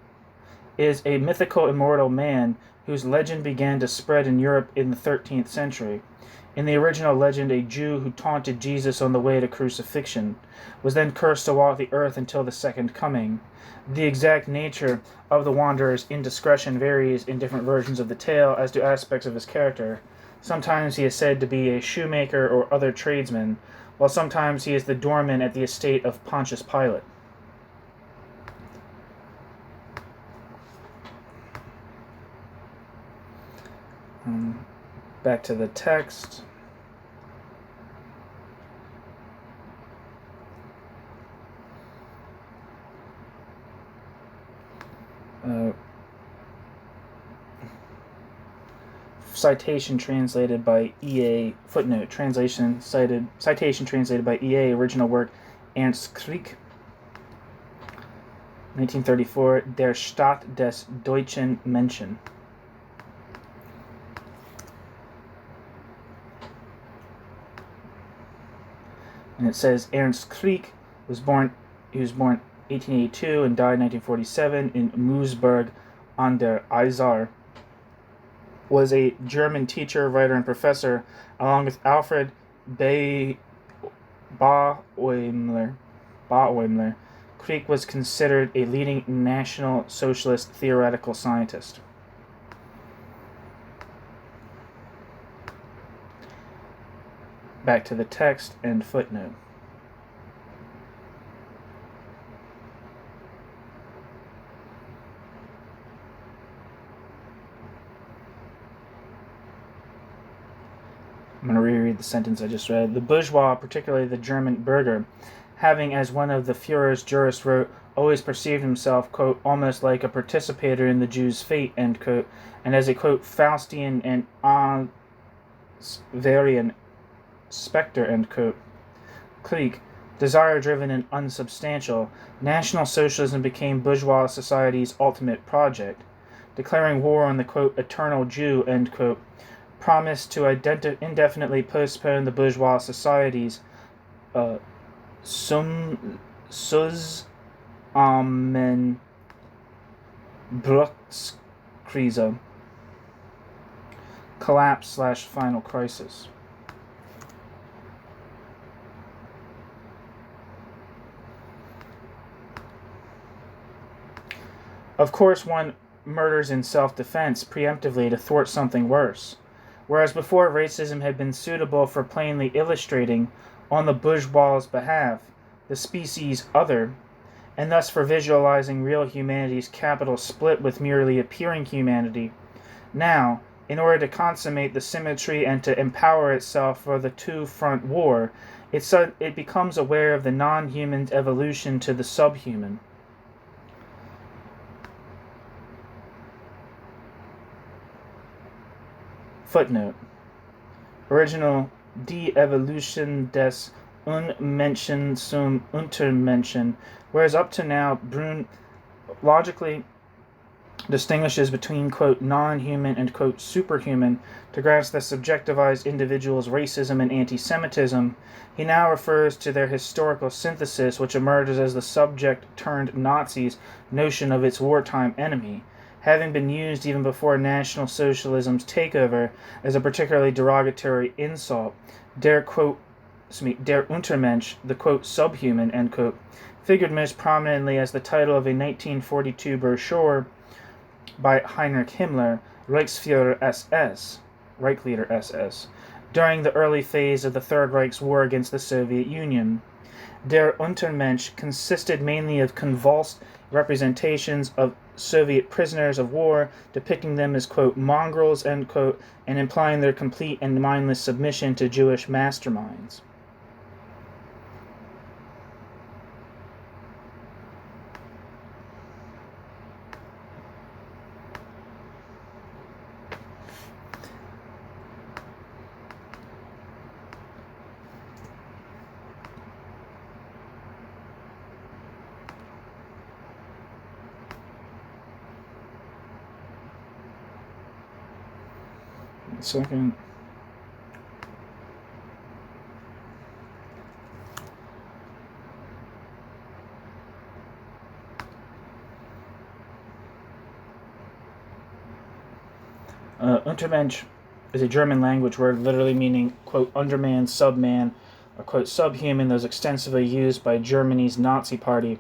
A: is a mythical immortal man whose legend began to spread in Europe in the 13th century. In the original legend, a Jew who taunted Jesus on the way to crucifixion was then cursed to walk the earth until the second coming. The exact nature of the wanderer's indiscretion varies in different versions of the tale, as do aspects of his character. Sometimes he is said to be a shoemaker or other tradesman, while sometimes he is the doorman at the estate of Pontius Pilate. Back to the text. Citation translated by E.A. Footnote. Citation translated by E.A. Original work Ernst Krieg. 1934. Der Staat des deutschen Menschen. And it says Ernst Krieg was born 1882 and died 1947 in Moosburg an der Isar. Was a German teacher, writer, and professor, along with Alfred Baumler. Krieg was considered a leading National Socialist theoretical scientist. Back to the text and footnote. I'm going to reread the sentence I just read. The bourgeois, particularly the German burgher, having, as one of the Führer's jurists wrote, always perceived himself, quote, almost like a participator in the Jew's fate, end quote, and as a, quote, Faustian and Ansverian spectre, end quote. Krieg, desire-driven and unsubstantial, National Socialism became bourgeois society's ultimate project. Declaring war on the, quote, eternal Jew, end quote, promised to indefinitely postpone the bourgeois society's Zusammenbruchskrise, collapse/final crisis. Of course, one murders in self-defense preemptively to thwart something worse. Whereas before racism had been suitable for plainly illustrating, on the bourgeois' behalf, the species other, and thus for visualizing real humanity's capital split with merely appearing humanity, now, in order to consummate the symmetry and to empower itself for the two-front war, it becomes aware of the non-human's evolution to the subhuman. Footnote. Original Die Evolution des Unmenschen zum Untermenschen, whereas up to now Bruhn logically distinguishes between, quote, non-human and, quote, superhuman to grasp the subjectivized individual's racism and anti-Semitism, he now refers to their historical synthesis, which emerges as the subject-turned-Nazis' notion of its wartime enemy, having been used even before National Socialism's takeover as a particularly derogatory insult. Der Untermensch, the, quote, subhuman, end quote, figured most prominently as the title of a 1942 brochure by Heinrich Himmler, Reichsführer SS, during the early phase of the Third Reich's war against the Soviet Union. Der Untermensch consisted mainly of convulsed representations of Soviet prisoners of war, depicting them as, quote, mongrels, end quote, and implying their complete and mindless submission to Jewish masterminds. Second. Untermensch is a German language word literally meaning, quote, underman, subman, or, quote, subhuman, that was extensively used by Germany's Nazi party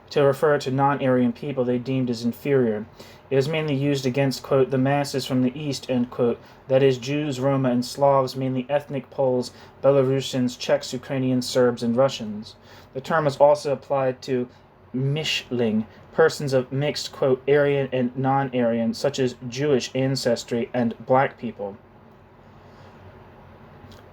A: to refer to non-Aryan people they deemed as inferior. It was mainly used against, quote, the masses from the East, end quote, that is, Jews, Roma, and Slavs, mainly ethnic Poles, Belarusians, Czechs, Ukrainians, Serbs, and Russians. The term was also applied to Mischling, persons of mixed, quote, Aryan and non-Aryan, such as Jewish ancestry, and black people.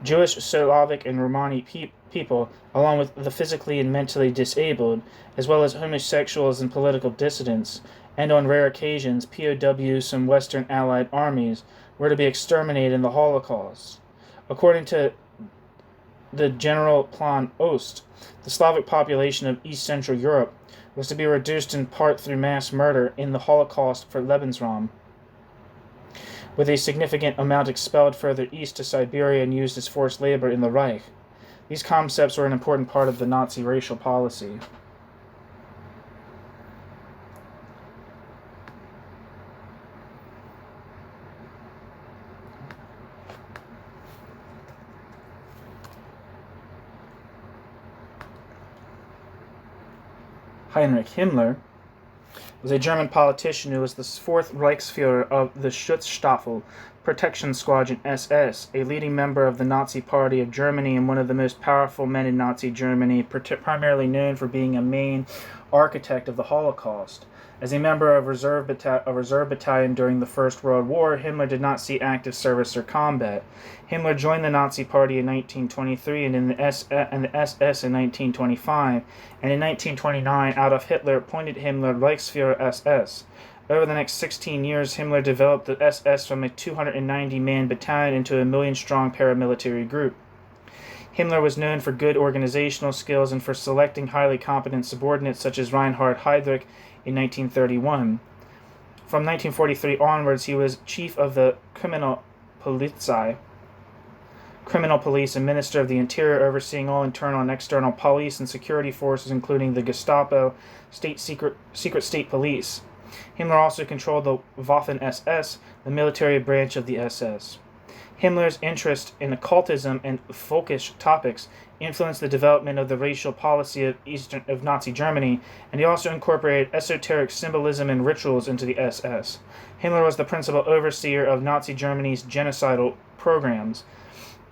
A: Jewish, Slavic, and Romani people, along with the physically and mentally disabled, as well as homosexuals and political dissidents, and on rare occasions POWs from Western Allied armies, were to be exterminated in the Holocaust. According to the General Plan Ost, the Slavic population of East Central Europe was to be reduced in part through mass murder in the Holocaust for Lebensraum, with a significant amount expelled further east to Siberia and used as forced labor in the Reich. These concepts were an important part of the Nazi racial policy. Heinrich Himmler was a German politician who was the fourth Reichsführer of the Schutzstaffel, Protection Squadron SS, a leading member of the Nazi Party of Germany and one of the most powerful men in Nazi Germany, primarily known for being a main architect of the Holocaust. As a member of a reserve battalion during the First World War, Himmler did not see active service or combat. Himmler joined the Nazi Party in 1923 and the SS in 1925, and in 1929 Adolf Hitler appointed Himmler Reichsführer SS. Over the next 16 years, Himmler developed the SS from a 290-man battalion into a million-strong paramilitary group. Himmler was known for good organizational skills and for selecting highly competent subordinates such as Reinhard Heydrich in 1931. From 1943 onwards, he was chief of the Kriminalpolice and Minister of the Interior, overseeing all internal and external police and security forces, including the Gestapo, secret state police. Himmler also controlled the Waffen-SS, the military branch of the SS. Himmler's interest in occultism and folkish topics influenced the development of the racial policy of Nazi Germany, and he also incorporated esoteric symbolism and rituals into the SS. Himmler was the principal overseer of Nazi Germany's genocidal programs,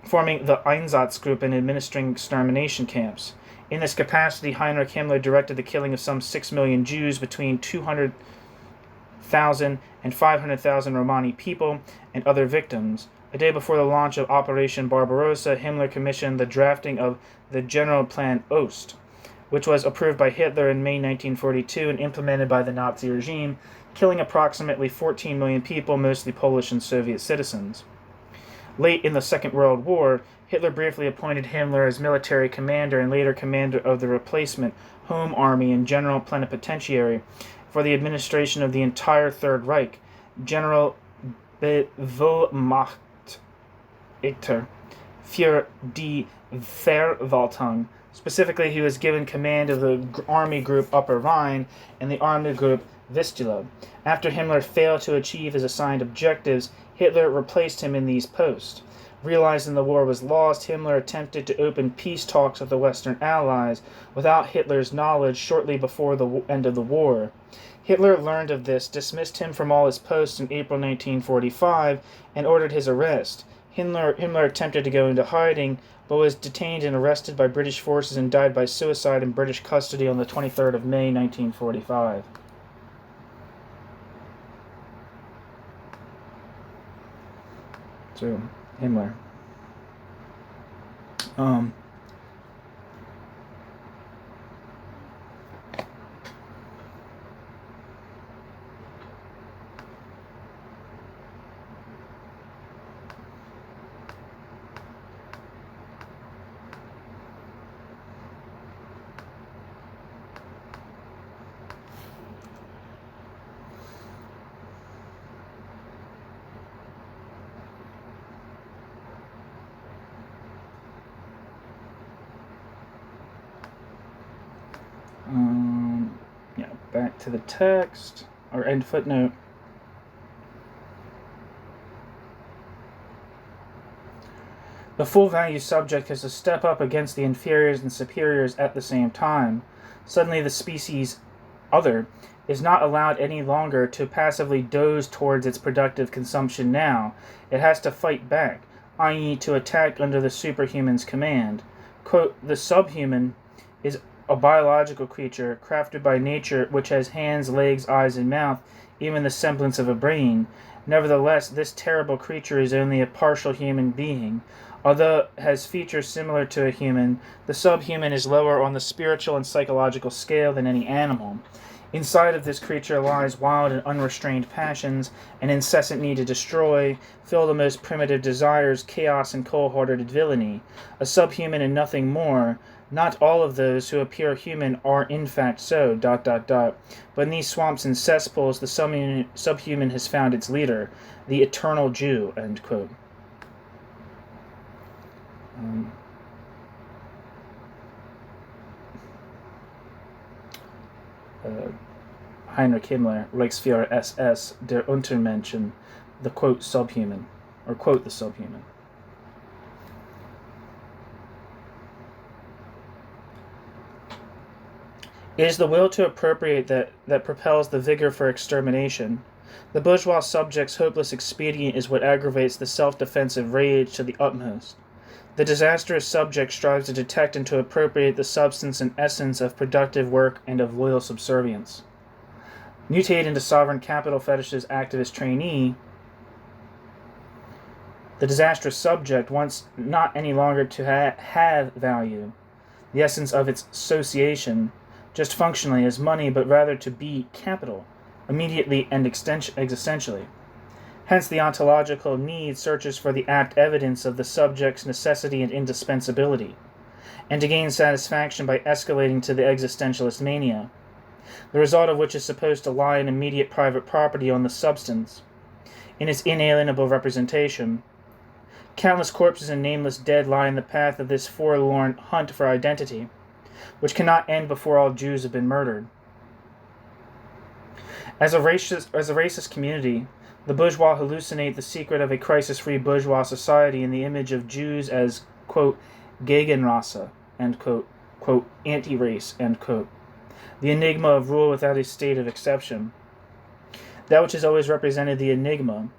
A: forming the Einsatzgruppe and administering extermination camps. In this capacity, Heinrich Himmler directed the killing of some 6 million Jews, between 200,000 and 500,000 Romani people, and other victims. A day before the launch of Operation Barbarossa, Himmler commissioned the drafting of the General Plan Ost, which was approved by Hitler in May 1942 and implemented by the Nazi regime, killing approximately 14 million people, mostly Polish and Soviet citizens. Late in the Second World War, Hitler briefly appointed Himmler as military commander and later commander of the replacement Home Army and General Plenipotentiary for the administration of the entire Third Reich, General Bevollmächtigter für die Verwaltung. Specifically, he was given command of the Army Group Upper Rhine and the Army Group Vistula. After Himmler failed to achieve his assigned objectives, Hitler replaced him in these posts. Realizing the war was lost, Himmler attempted to open peace talks with the Western Allies without Hitler's knowledge shortly before the end of the war. Hitler learned of this, dismissed him from all his posts in April 1945, and ordered his arrest. Himmler attempted to go into hiding, but was detained and arrested by British forces and died by suicide in British custody on the 23rd of May 1945. So, Himmler. Back to the text, or end footnote. The full value subject has to step up against the inferiors and superiors at the same time. Suddenly the species other is not allowed any longer to passively doze towards its productive consumption now. It has to fight back, i.e. to attack under the superhuman's command. Quote, the subhuman is a biological creature crafted by nature which has hands, legs, eyes, and mouth, even the semblance of a brain. Nevertheless, this terrible creature is only a partial human being. Although it has features similar to a human, the subhuman is lower on the spiritual and psychological scale than any animal. Inside of this creature lies wild and unrestrained passions, an incessant need to destroy, fill the most primitive desires, chaos, and cold-hearted villainy. A subhuman and nothing more. Not all of those who appear human are in fact so, ... But in these swamps and cesspools, the subhuman has found its leader, the eternal Jew, end quote. Heinrich Himmler, Reichsführer SS, der Untermenschen, the quote subhuman, or quote the subhuman. It is the will to appropriate that propels the vigor for extermination. The bourgeois subject's hopeless expedient is what aggravates the self-defensive rage to the utmost. The disastrous subject strives to detect and to appropriate the substance and essence of productive work and of loyal subservience. Mutate into sovereign capital fetish's activist trainee, the disastrous subject wants not any longer to have value, the essence of its association, just functionally as money, but rather to be capital, immediately and existentially. Hence the ontological need searches for the apt evidence of the subject's necessity and indispensability, and to gain satisfaction by escalating to the existentialist mania, the result of which is supposed to lie in immediate private property on the substance, in its inalienable representation. Countless corpses and nameless dead lie in the path of this forlorn hunt for identity, which cannot end before all Jews have been murdered. As a racist community, the bourgeois hallucinate the secret of a crisis-free bourgeois society in the image of Jews as, quote, Gegenrasse, end quote, anti-race, end quote, the enigma of rule without a state of exception. That which has always represented the enigma,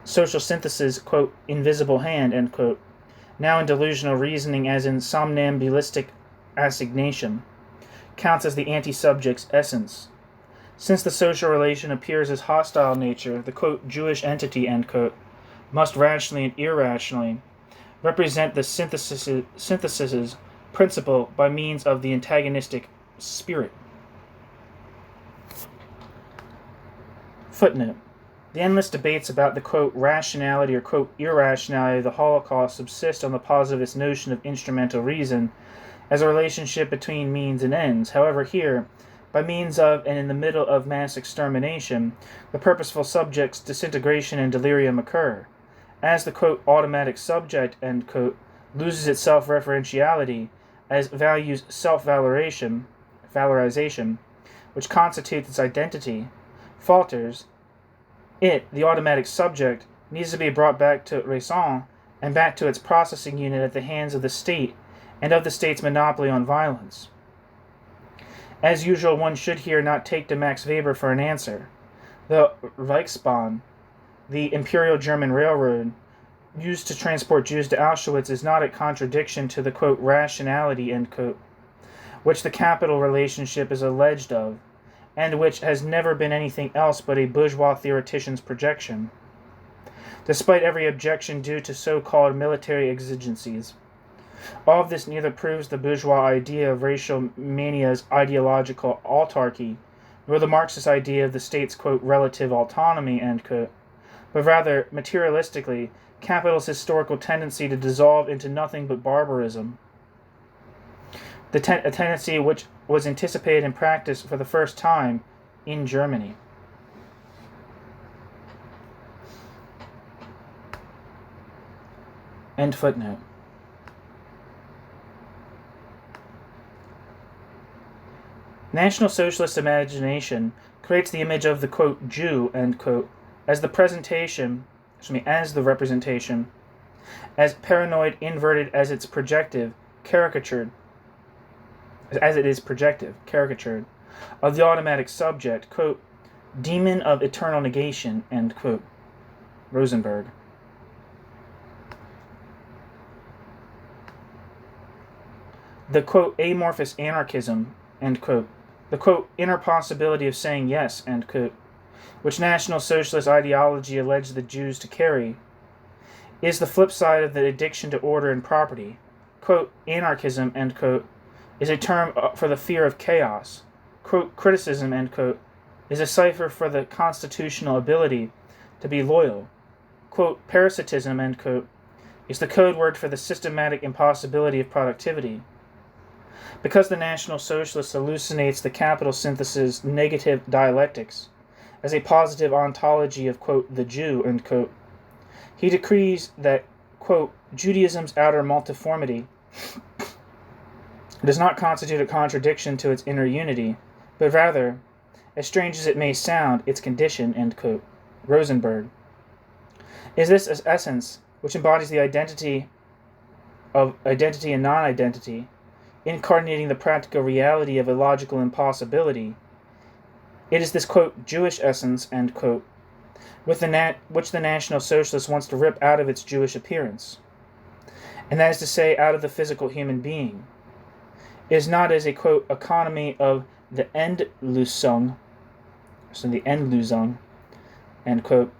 A: social synthesis, quote, invisible hand, end quote, now in delusional reasoning as in somnambulistic assignation, counts as the anti-subject's essence. Since the social relation appears as hostile nature, the, quote, Jewish entity, end quote, must rationally and irrationally represent the synthesis's principle by means of the antagonistic spirit. Footnote. The endless debates about the, quote, rationality or, quote, irrationality of the Holocaust subsist on the positivist notion of instrumental reason as a relationship between means and ends. However, here, by means of and in the middle of mass extermination, the purposeful subject's disintegration and delirium occur. As the, quote, automatic subject, end quote, loses its self-referentiality, as values self-valorization, which constitutes its identity, falters, it, the automatic subject, needs to be brought back to raison and back to its processing unit at the hands of the state and of the state's monopoly on violence. As usual, one should here not take to Max Weber for an answer. The Reichsbahn, the Imperial German Railroad, used to transport Jews to Auschwitz, is not a contradiction to the, quote, rationality, end quote, which the capital relationship is alleged of, and which has never been anything else but a bourgeois theoretician's projection, despite every objection due to so-called military exigencies. All of this neither proves the bourgeois idea of racial mania's ideological autarky, nor the Marxist idea of the state's, quote, relative autonomy, end quote, but rather, materialistically, capital's historical tendency to dissolve into nothing but barbarism. A tendency which was anticipated in practice for the first time in Germany. End footnote. National Socialist imagination creates the image of the, quote, Jew, end quote, as the representation as paranoid, inverted as its projective, caricatured, as it is projective, caricatured, of the automatic subject, quote, demon of eternal negation, end quote. Rosenberg. The, quote, amorphous anarchism, end quote, the, quote, inner possibility of saying yes, end quote, which National Socialist ideology alleged the Jews to carry, is the flip side of the addiction to order and property. Quote, anarchism, end quote, is a term for the fear of chaos. Quote, criticism, end quote, is a cipher for the constitutional ability to be loyal. Quote, parasitism, end quote, is the code word for the systematic impossibility of productivity. Because the National Socialist hallucinates the capital synthesis negative dialectics as a positive ontology of, quote, the Jew, end quote, he decrees that, quote, Judaism's outer multiformity does not constitute a contradiction to its inner unity, but rather, as strange as it may sound, its condition, end quote. Rosenberg. Is this as essence, which embodies the identity of identity and non-identity, incarnating the practical reality of a logical impossibility? It is this, quote, Jewish essence, end quote, which the National Socialist wants to rip out of its Jewish appearance, and that is to say, out of the physical human being. It is not as a, quote, economy of the Endlösung, so the Endlösung, end quote,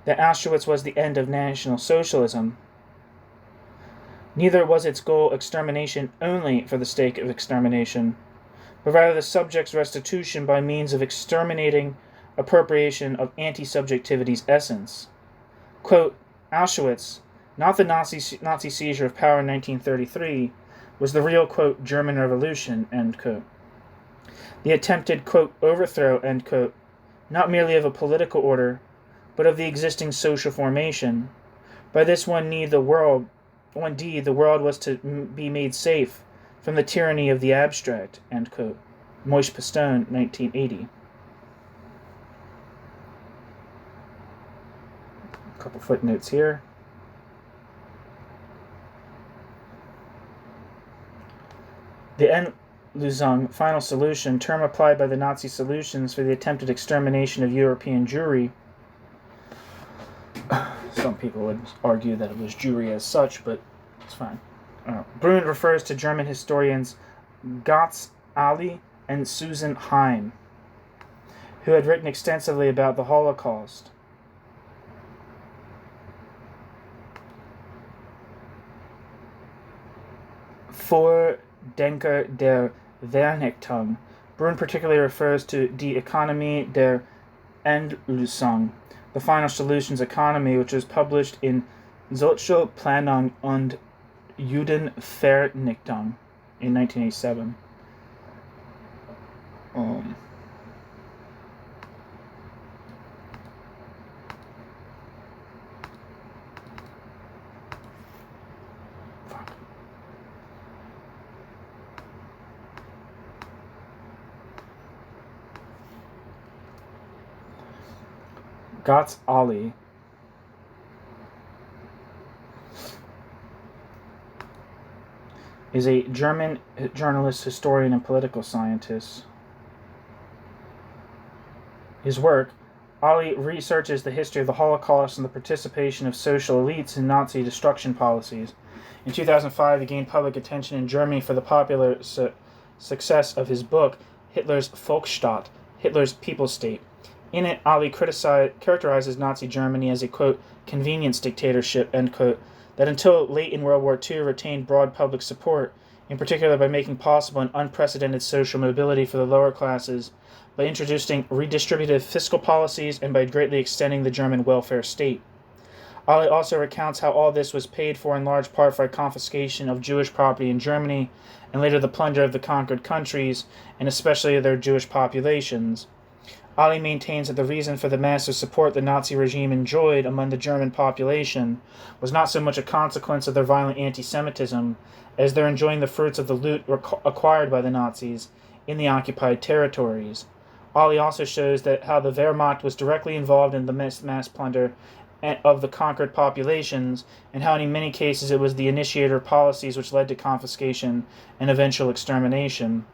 A: that Auschwitz was the end of National Socialism. Neither was its goal extermination only for the sake of extermination, but rather the subject's restitution by means of exterminating appropriation of anti-subjectivity's essence. Quote, Auschwitz, not the Nazi seizure of power in 1933, was the real, quote, German Revolution, end quote. The attempted, quote, overthrow, end quote, not merely of a political order, but of the existing social formation. By this one deed the world was to be made safe from the tyranny of the abstract, end quote. Moishe Pistone, 1980. A couple footnotes here. The Endlösung, final solution, term applied by the Nazi solutions for the attempted extermination of European Jewry. Some people would argue that it was Jewry as such, but it's fine. Bruhn refers to German historians Götz Ali and Susan Heim, who had written extensively about the Holocaust. Vordenker der Vernichtung. Bruhn particularly refers to Die Ökonomie der Endlösung, the final solutions economy, which was published in Sozialplanung und Judenvernichtung in 1987. Götz Ali is a German journalist, historian, and political scientist. His work, Ali researches the history of the Holocaust and the participation of social elites in Nazi destruction policies. In 2005, he gained public attention in Germany for the popular success of his book, Hitler's Volksstaat, Hitler's People State. In it, Ali characterizes Nazi Germany as a, quote, convenience dictatorship, end quote, that until late in World War II retained broad public support, in particular by making possible an unprecedented social mobility for the lower classes, by introducing redistributive fiscal policies, and by greatly extending the German welfare state. Ali also recounts how all this was paid for in large part by confiscation of Jewish property in Germany, and later the plunder of the conquered countries, and especially of their Jewish populations. Ali maintains that the reason for the massive support the Nazi regime enjoyed among the German population was not so much a consequence of their violent anti-Semitism as their enjoying the fruits of the loot acquired by the Nazis in the occupied territories. Ali also shows that how the Wehrmacht was directly involved in the mass plunder of the conquered populations, and how in many cases it was the initiator of policies which led to confiscation and eventual extermination.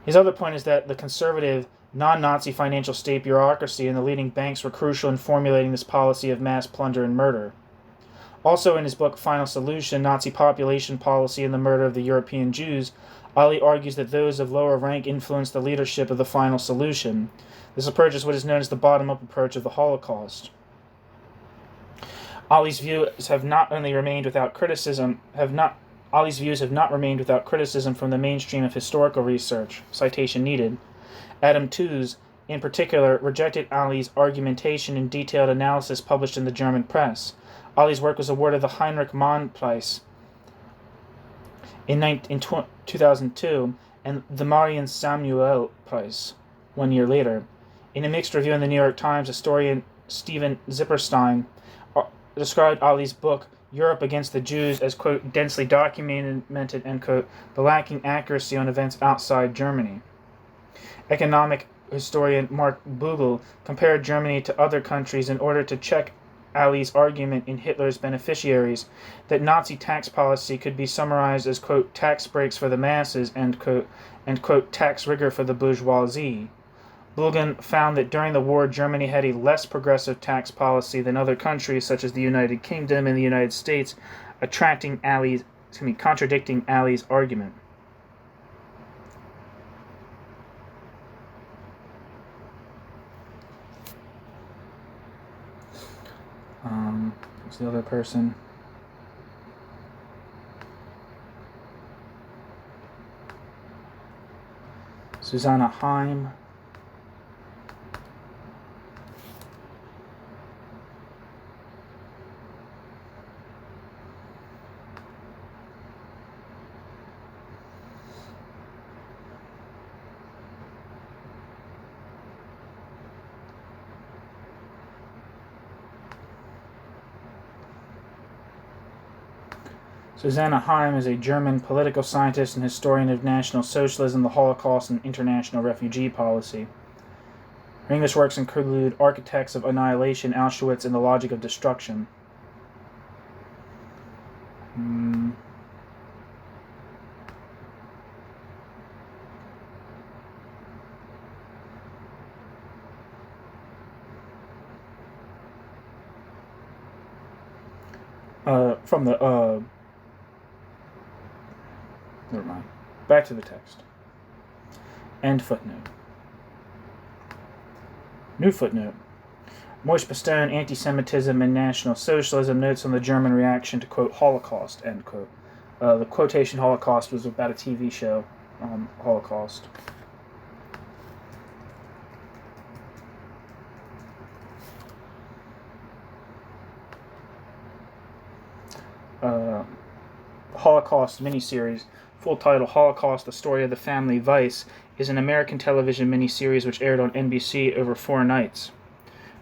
A: His other point is that the conservative, non-Nazi financial state bureaucracy and the leading banks were crucial in formulating this policy of mass plunder and murder. Also in his book Final Solution, Nazi Population Policy and the Murder of the European Jews, Ali argues that those of lower rank influenced the leadership of the Final Solution. This approach is what is known as the bottom-up approach of the Holocaust. Ali's views have not remained without criticism from the mainstream of historical research. Citation needed. Adam Tooze, in particular, rejected Ali's argumentation and detailed analysis published in the German press. Ali's work was awarded the Heinrich Mann Prize in 2002 and the Marion Samuel Prize 1 year later. In a mixed review in the New York Times, historian Stephen Zipperstein described Ali's book Europe Against the Jews as, quote, densely documented, end quote, but lacking accuracy on events outside Germany. Economic historian Mark Bugel compared Germany to other countries in order to check Ali's argument in Hitler's Beneficiaries that Nazi tax policy could be summarized as, quote, tax breaks for the masses, end quote, and, quote, tax rigor for the bourgeoisie. Bulgen found that during the war, Germany had a less progressive tax policy than other countries such as the United Kingdom and the United States, contradicting Ali's argument. Who's the other person? Susanna Heim. Susanna Heim is a German political scientist and historian of National Socialism, the Holocaust, and international refugee policy. Her English works include Architects of Annihilation, Auschwitz, and the Logic of Destruction. Never mind. Back to the text. End footnote. New footnote. Moish Bastone, Anti-Semitism and National Socialism, notes on the German reaction to, quote, Holocaust, end quote. The quotation Holocaust was about a TV show on Holocaust. Holocaust miniseries. Full title, Holocaust, The Story of the Family Vice, is an American television miniseries which aired on NBC over 4 nights,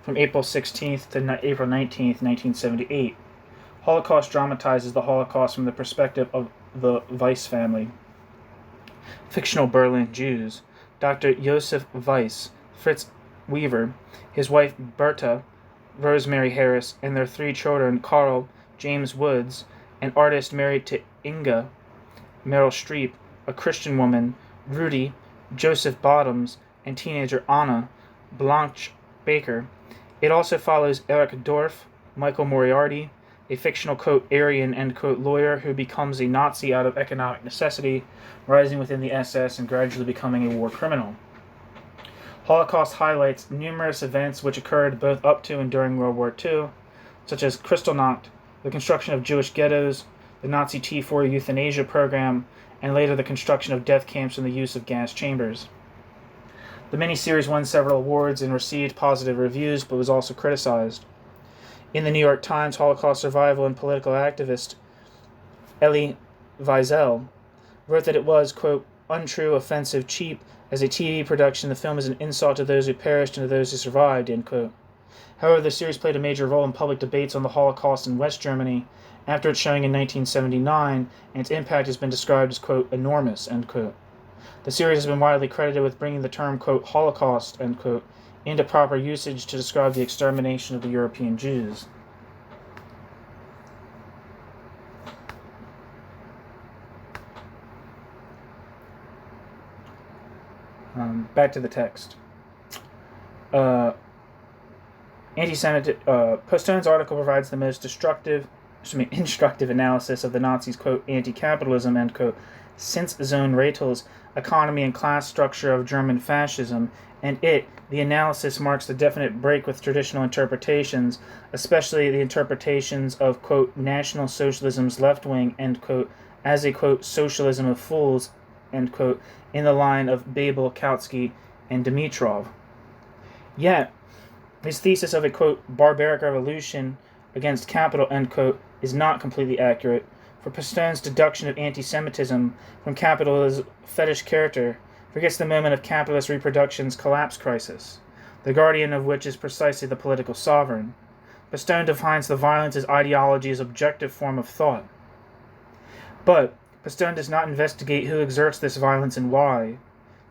A: from April 16th to April 19th, 1978. Holocaust dramatizes the Holocaust from the perspective of the Weiss family. Fictional Berlin Jews. Dr. Joseph Weiss, Fritz Weaver, his wife Berta, Rosemary Harris, and their 3 children, Carl, James Woods, an artist married to Inga, Meryl Streep, a Christian woman, Rudy, Joseph Bottoms, and teenager Anna, Blanche Baker. It also follows Eric Dorf, Michael Moriarty, a fictional, quote, Aryan, end quote, lawyer who becomes a Nazi out of economic necessity, rising within the SS and gradually becoming a war criminal. Holocaust highlights numerous events which occurred both up to and during World War II, such as Kristallnacht, the construction of Jewish ghettos, the Nazi T4 euthanasia program, and later the construction of death camps and the use of gas chambers. The miniseries won several awards and received positive reviews, but was also criticized. In the New York Times, Holocaust survival and political activist Elie Wiesel wrote that it was, quote, untrue, offensive, cheap. As a TV production, the film is an insult to those who perished and to those who survived, end quote. However, the series played a major role in public debates on the Holocaust in West Germany after its showing in 1979, and its impact has been described as, quote, enormous, end quote. The series has been widely credited with bringing the term, quote, Holocaust, end quote, into proper usage to describe the extermination of the European Jews. Back to the text. Posthumously's article provides the most instructive analysis of the Nazis' quote anti-capitalism end quote since Zone Ratel's economy and class structure of German fascism, and the analysis marks the definite break with traditional interpretations, especially the interpretations of quote National Socialism's left wing end quote as a quote socialism of fools end quote in the line of Babel, Kautsky, and Dimitrov. Yet, his thesis of a, quote, barbaric revolution against capital, end quote, is not completely accurate, for Posthumously's deduction of anti-Semitism from capital's fetish character forgets the moment of capitalist reproduction's collapse crisis, the guardian of which is precisely the political sovereign. Posthumously defines the violence as ideology's objective form of thought. But Posthumously does not investigate who exerts this violence and why.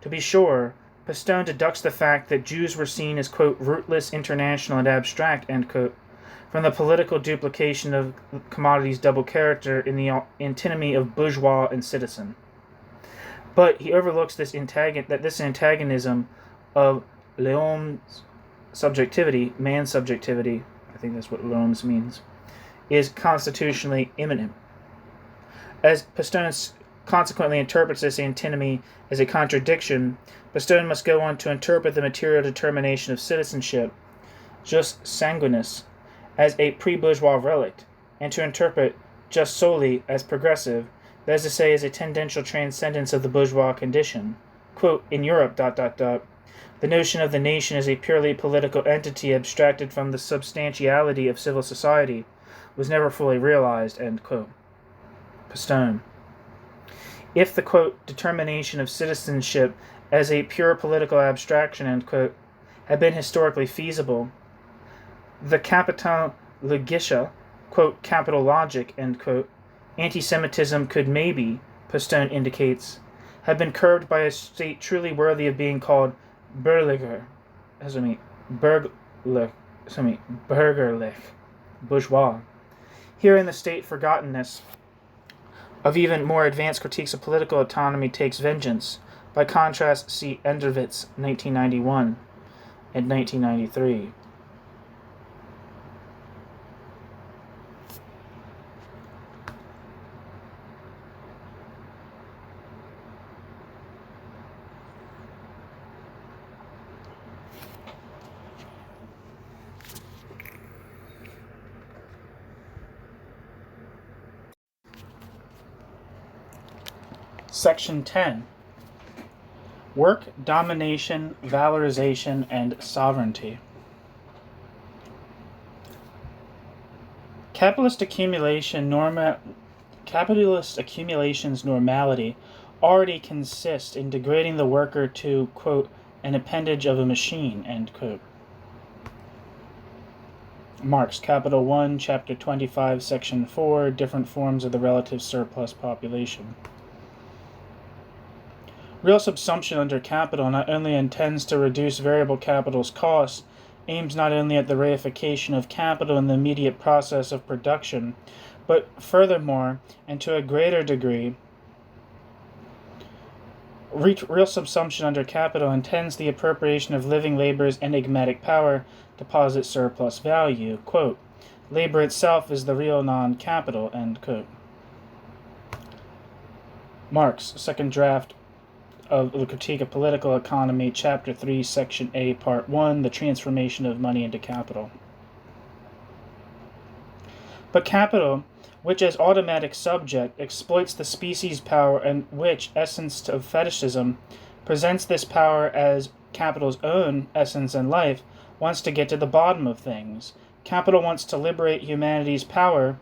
A: To be sure, Posthumously deducts the fact that Jews were seen as, quote, rootless, international, and abstract, end quote, from the political duplication of commodities' double character in the antinomy of bourgeois and citizen. But he overlooks this antagonism of l'home's subjectivity, man's subjectivity, I think that's what l'home's means, is constitutionally immanent. As Posthumously consequently interprets this antinomy as a contradiction, Posthumously must go on to interpret the material determination of citizenship, jus sanguinis, as a pre-bourgeois relict, and to interpret jus soli as progressive, that is to say, as a tendential transcendence of the bourgeois condition. Quote, in Europe, the notion of the nation as a purely political entity abstracted from the substantiality of civil society was never fully realized, end quote. Posthumously. If the, quote, determination of citizenship as a pure political abstraction, end quote, had been historically feasible, the Kapitallogische, quote, capital logic, end quote, anti-Semitism could maybe, Posthumously indicates, have been curbed by a state truly worthy of being called bürgerlich, bourgeois. Here in the state forgottenness of even more advanced critiques of political autonomy takes vengeance. By contrast, see Enderwitz, 1991 and 1993. Section 10. Work, domination, valorization, and sovereignty. Capitalist accumulation's normality already consists in degrading the worker to, quote, an appendage of a machine, end quote. Marx, Capital 1, Chapter 25, Section 4, Different Forms of the Relative Surplus Population. Real subsumption under capital not only intends to reduce variable capital's costs, aims not only at the reification of capital in the immediate process of production, but furthermore, and to a greater degree, real subsumption under capital intends the appropriation of living labor's enigmatic power to posit surplus value. Quote, labor itself is the real non-capital, end quote. Marx, second draft of the Critique of Political Economy, Chapter 3, Section A, Part 1, The Transformation of Money into Capital. But capital, which as automatic subject exploits the species power and which, essence of fetishism, presents this power as capital's own essence and life, wants to get to the bottom of things. Capital wants to liberate humanity's power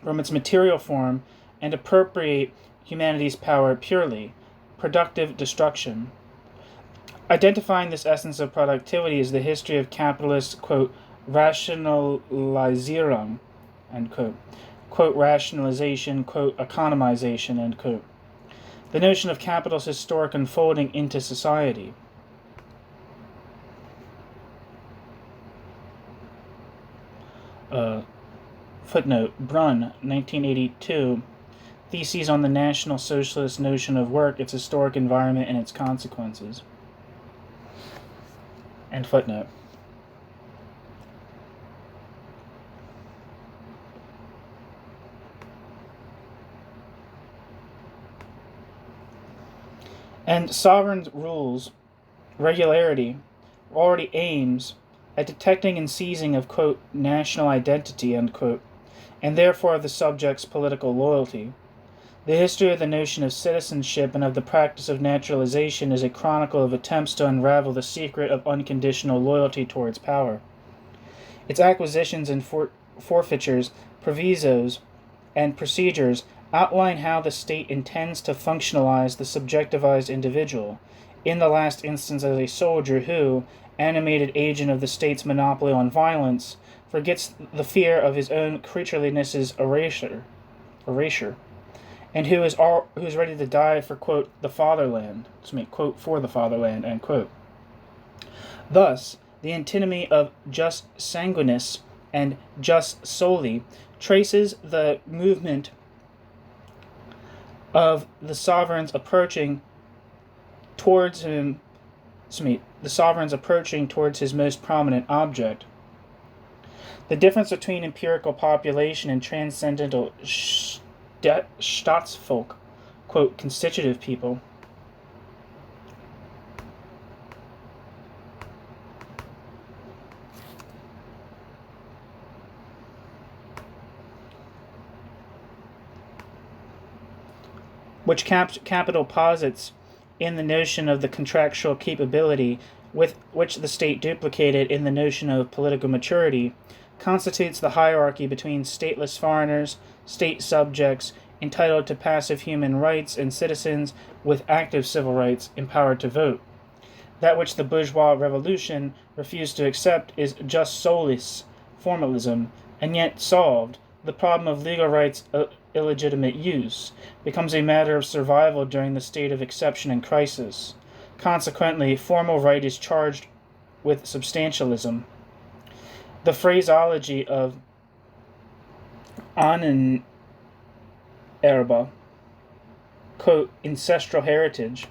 A: from its material form and appropriate humanity's power purely. Productive destruction. Identifying this essence of productivity is the history of capitalist, quote, Rationalisierung, end quote, quote, rationalization, quote, economization, end quote. The notion of capital's historic unfolding into society. Footnote, Bruhn, 1982, Theses on the National Socialist Notion of Work, Its Historic Environment, and Its Consequences. End footnote. And sovereign rules, regularity, already aims at detecting and seizing of, quote, national identity, end quote, and therefore of the subject's political loyalty. The history of the notion of citizenship and of the practice of naturalization is a chronicle of attempts to unravel the secret of unconditional loyalty towards power. Its acquisitions and forfeitures, provisos, and procedures outline how the state intends to functionalize the subjectivized individual, in the last instance as a soldier who, animated agent of the state's monopoly on violence, forgets the fear of his own creatureliness's erasure, and who is ready to die for, quote, the fatherland, quote, for the fatherland, end quote. Thus, the antinomy of jus sanguinis and jus soli traces the movement of the sovereigns approaching towards him, the sovereigns approaching towards his most prominent object. The difference between empirical population and transcendental Staatsvolk, quote, constitutive people, which capital posits in the notion of the contractual capability with which the state duplicated in the notion of political maturity, constitutes the hierarchy between stateless foreigners, state subjects entitled to passive human rights, and citizens with active civil rights empowered to vote. That which the bourgeois revolution refused to accept is jus solis formalism, and yet solved, the problem of legal rights' illegitimate use becomes a matter of survival during the state of exception and crisis. Consequently, formal right is charged with substantialism. The phraseology of Ahnenerbe, quote, ancestral heritage,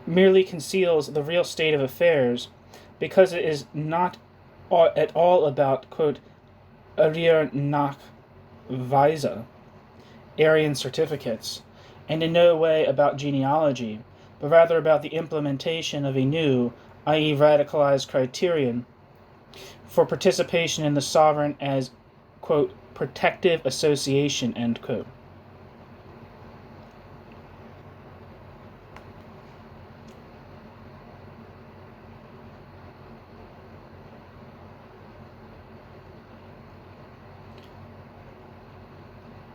A: merely conceals the real state of affairs because it is not at all about, quote, Arier Nachweise, Aryan certificates, and in no way about genealogy, but rather about the implementation of a new, i.e. radicalized criterion for participation in the sovereign as, quote, protective association, end quote.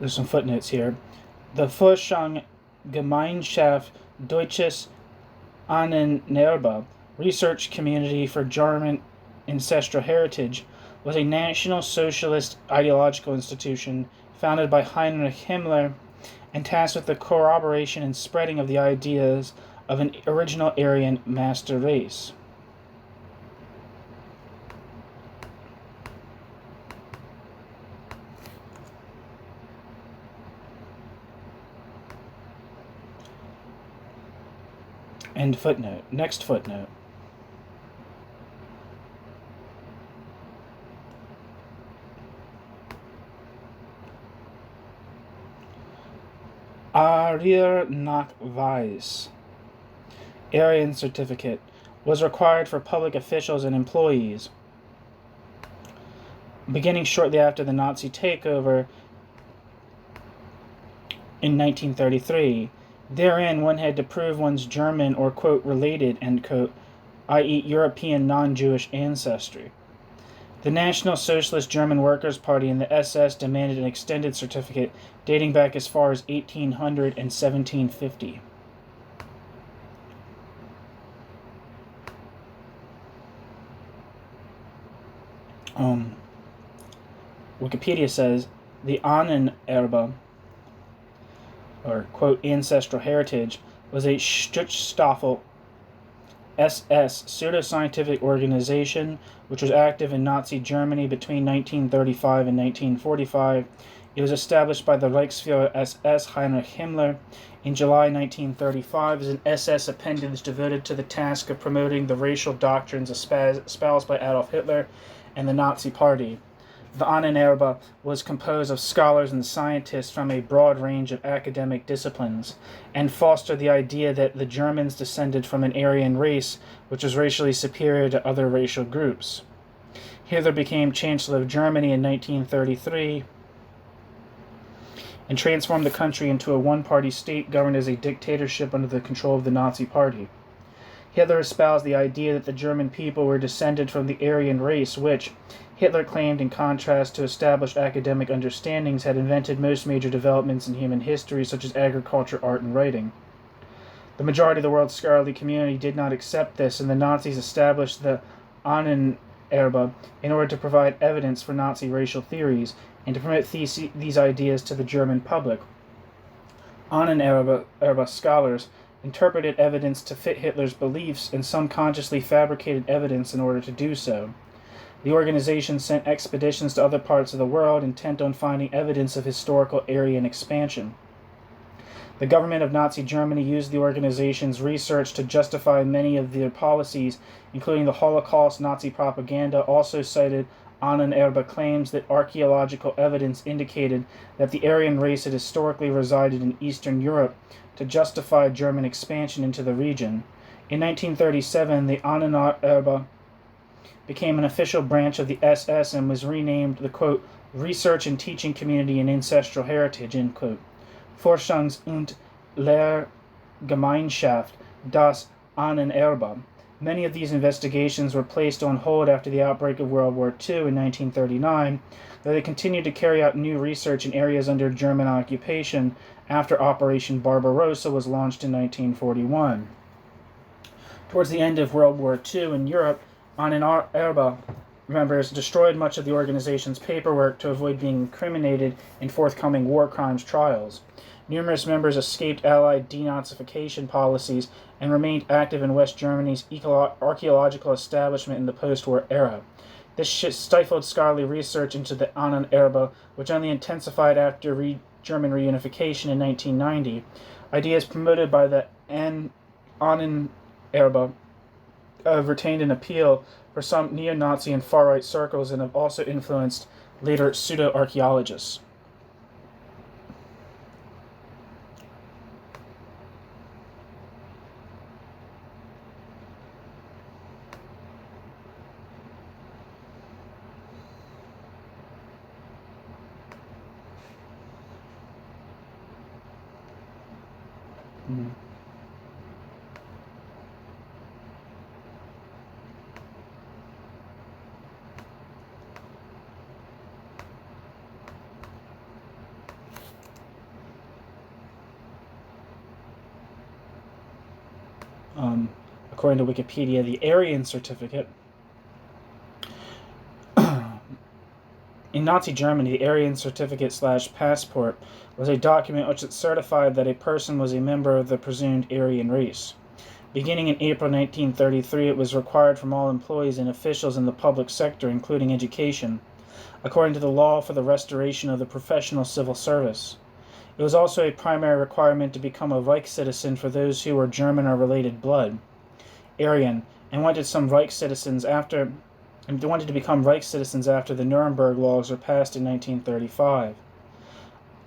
A: There's some footnotes here. The Forschungsgemeinschaft Deutsches Ahnenerbe, Research Community for German Ancestral Heritage, was a national socialist ideological institution founded by Heinrich Himmler and tasked with the corroboration and spreading of the ideas of an original Aryan master race. End footnote. Next footnote. Arier Nachweis, Aryan certificate, was required for public officials and employees. Beginning shortly after the Nazi takeover in 1933, therein one had to prove one's German or, quote, related, end quote, i.e. European non-Jewish ancestry. The National Socialist German Workers' Party and the SS demanded an extended certificate dating back as far as 1800 and 1750. Wikipedia says the Ahnenerbe, or, quote, ancestral heritage, was a Schutzstaffel SS pseudoscientific organization, which was active in Nazi Germany between 1935 and 1945. It was established by the Reichsführer SS Heinrich Himmler in July 1935 as an SS appendage devoted to the task of promoting the racial doctrines espoused by Adolf Hitler and the Nazi Party. The Ahnenerbe was composed of scholars and scientists from a broad range of academic disciplines, and fostered the idea that the Germans descended from an Aryan race which was racially superior to other racial groups. Hitler became Chancellor of Germany in 1933 and transformed the country into a one-party state governed as a dictatorship under the control of the Nazi Party. Hitler espoused the idea that the German people were descended from the Aryan race, which, Hitler claimed in contrast to established academic understandings, had invented most major developments in human history, such as agriculture, art, and writing. The majority of the world's scholarly community did not accept this, and the Nazis established the Ahnenerbe in order to provide evidence for Nazi racial theories and to promote these ideas to the German public. Ahnenerbe scholars interpreted evidence to fit Hitler's beliefs, and some consciously fabricated evidence in order to do so. The organization sent expeditions to other parts of the world intent on finding evidence of historical Aryan expansion. The government of Nazi Germany used the organization's research to justify many of their policies, including the Holocaust. Nazi propaganda also cited Ahnenerbe claims that archaeological evidence indicated that the Aryan race had historically resided in Eastern Europe to justify German expansion into the region. In 1937, the Ahnenerbe became an official branch of the SS and was renamed the, quote, Research and Teaching Community in Ancestral Heritage, end quote. Forschungs- und Lehrgemeinschaft das Ahnenerbe. Many of these investigations were placed on hold after the outbreak of World War II in 1939, though they continued to carry out new research in areas under German occupation after Operation Barbarossa was launched in 1941. Towards the end of World War II in Europe, Ahnenerbe members destroyed much of the organization's paperwork to avoid being incriminated in forthcoming war crimes trials. Numerous members escaped Allied denazification policies and remained active in West Germany's archaeological establishment in the post-war era. This stifled scholarly research into the Ahnenerbe, which only intensified after German reunification in 1990. Ideas promoted by the Ahnenerbe have retained an appeal for some neo-Nazi and far-right circles and have also influenced later pseudo-archaeologists. According to Wikipedia, the Aryan certificate. In Nazi Germany, the Aryan certificate/passport was a document which certified that a person was a member of the presumed Aryan race. Beginning in April 1933, it was required from all employees and officials in the public sector, including education, according to the law for the restoration of the professional civil service. It was also a primary requirement to become a Reich citizen for those who were German or related blood, Aryan, and wanted to become Reich citizens after the Nuremberg laws were passed in 1935.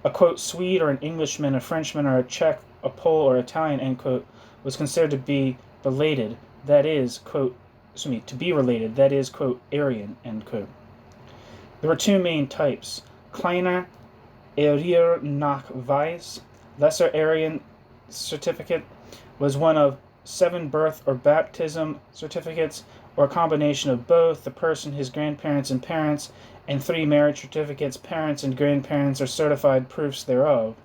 A: A, quote, Swede or an Englishman, a Frenchman or a Czech, a Pole or Italian, end quote, was considered to be related, that is, quote, Aryan, end quote. There were two main types. Kleiner Arier nach Weiß, Lesser Aryan certificate, was one of 7 birth or baptism certificates, or a combination of both, the person, his grandparents, and parents, and 3 marriage certificates, parents and grandparents, are certified proofs thereof.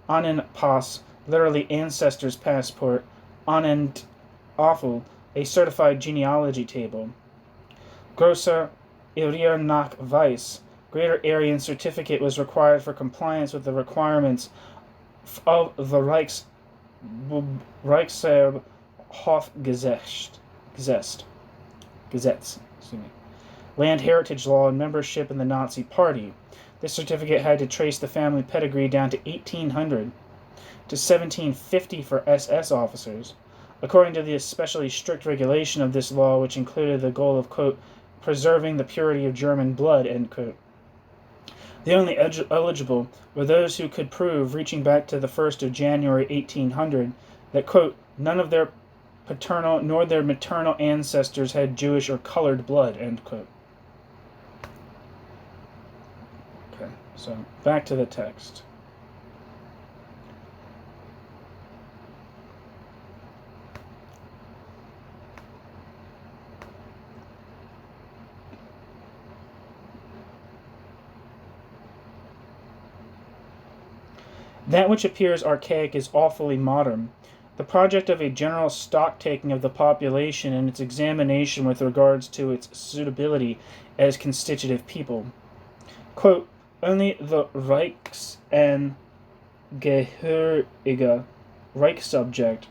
A: Ahnenpass, literally ancestor's passport. Ahnenafel, a certified genealogy table. Grosser Arier nach Weiß, Greater Aryan certificate, was required for compliance with the requirements of the Reichswehr Hofgesetz, land heritage law, and membership in the Nazi Party. This certificate had to trace the family pedigree down to 1800 to 1750 for SS officers. According to the especially strict regulation of this law, which included the goal of, quote, preserving the purity of German blood, end quote, the only eligible were those who could prove, reaching back to the 1st of January 1800, that, quote, none of their paternal nor their maternal ancestors had Jewish or colored blood, end quote. Okay, so back to the text. That which appears archaic is awfully modern. The project of a general stock-taking of the population and its examination with regards to its suitability as constitutive people. Quote, only the Reichsangehörige, Reichssubject,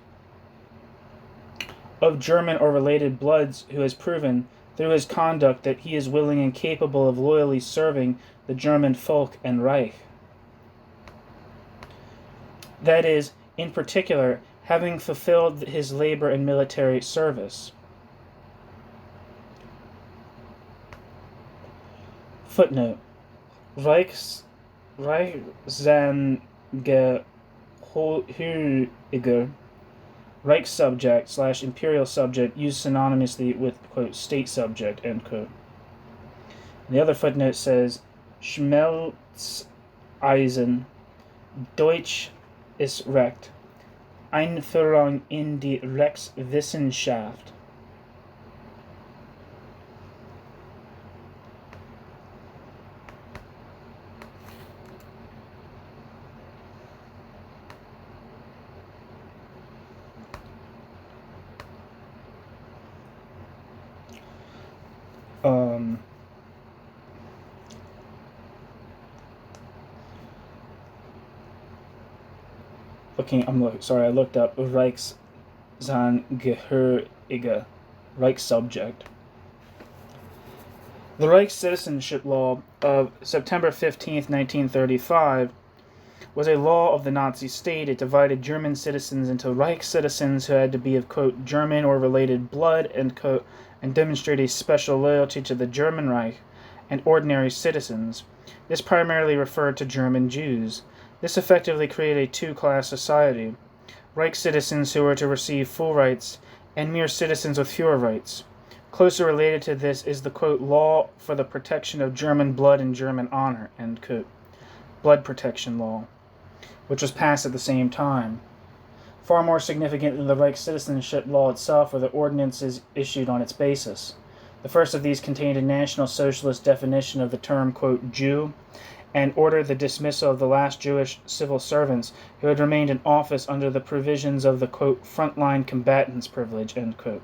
A: of German or related bloods who has proven, through his conduct, that he is willing and capable of loyally serving the German folk and Reich. That is, in particular, having fulfilled his labor in military service. Footnote. Reichsangehörige, Reich subject / imperial subject used synonymously with, quote, state subject, end quote. And the other footnote says, Schmelzeisen, Deutsch ist Recht, Einführung in die Rechtswissenschaft. I looked up Reichsangehörige, Reich subject. The Reich Citizenship Law of September 15th, 1935 was a law of the Nazi state. It divided German citizens into Reich citizens who had to be of, quote, German or related blood, end quote, and demonstrate a special loyalty to the German Reich, and ordinary citizens. This primarily referred to German Jews. This effectively created a two-class society: Reich citizens who were to receive full rights, and mere citizens with fewer rights. Closely related to this is the, quote, law for the protection of German blood and German honor, end quote, blood protection law, which was passed at the same time. Far more significant than the Reich citizenship law itself were the ordinances issued on its basis. The first of these contained a National Socialist definition of the term, quote, Jew, and ordered the dismissal of the last Jewish civil servants who had remained in office under the provisions of the, quote, frontline combatants privilege, end quote.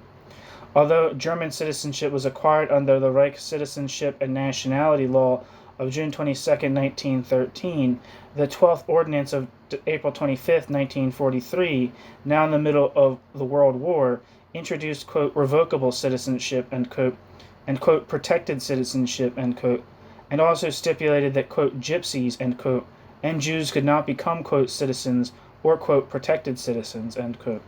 A: Although German citizenship was acquired under the Reich Citizenship and Nationality Law of June 22, 1913, the 12th Ordinance of April 25, 1943, now in the middle of the World War, introduced, quote, revocable citizenship, end quote, and, quote, protected citizenship, end quote, and also stipulated that, quote, gypsies, end quote, and Jews could not become, quote, citizens or, quote, protected citizens, end quote.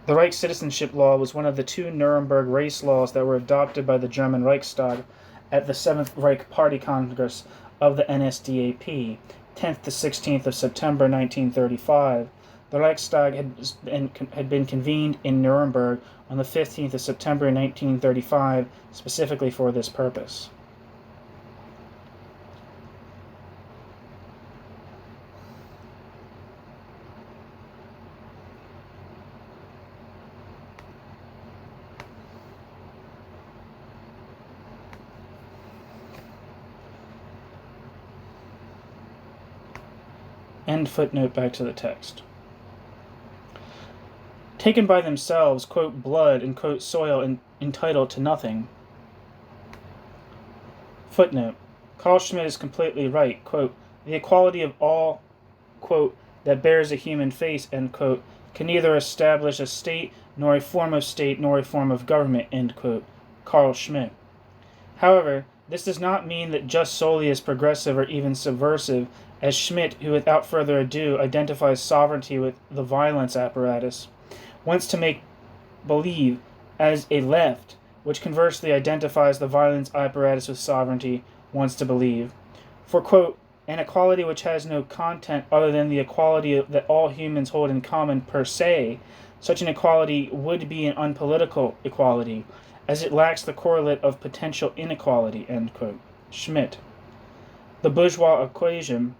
A: The Reich Citizenship Law was one of the two Nuremberg race laws that were adopted by the German Reichstag at the 7th Reich Party Congress of the NSDAP, 10th to 16th of September 1935. The Reichstag had been convened in Nuremberg on the 15th of September 1935 specifically for this purpose. End footnote, back to the text. Taken by themselves, quote, blood and, quote, soil entitled to nothing. Footnote. Carl Schmitt is completely right. Quote, the equality of all, quote, that bears a human face, end quote, can neither establish a state nor a form of state, nor a form of government, end quote. Carl Schmitt. However, this does not mean that just solely is progressive or even subversive, as Schmitt, who without further ado identifies sovereignty with the violence apparatus, wants to make believe as a left, which conversely identifies the violence apparatus with sovereignty, wants to believe. For, quote, an equality which has no content other than the equality that all humans hold in common per se, such an equality would be an unpolitical equality, as it lacks the correlate of potential inequality, end quote. Schmitt. The bourgeois equation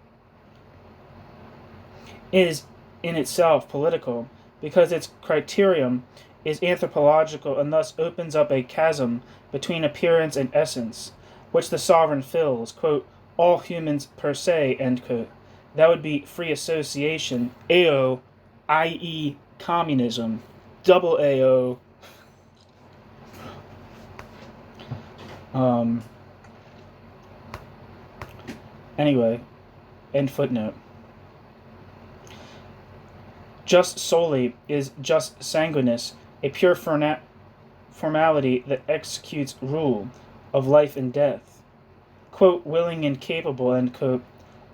A: is in itself political, because its criterion is anthropological and thus opens up a chasm between appearance and essence, which the sovereign fills, quote, all humans per se, end quote. That would be free association, AO, i.e. communism, double AO. Anyway, end footnote. Just solely is just sanguinis, a pure formality that executes rule of life and death, quote, willing and capable, end quote,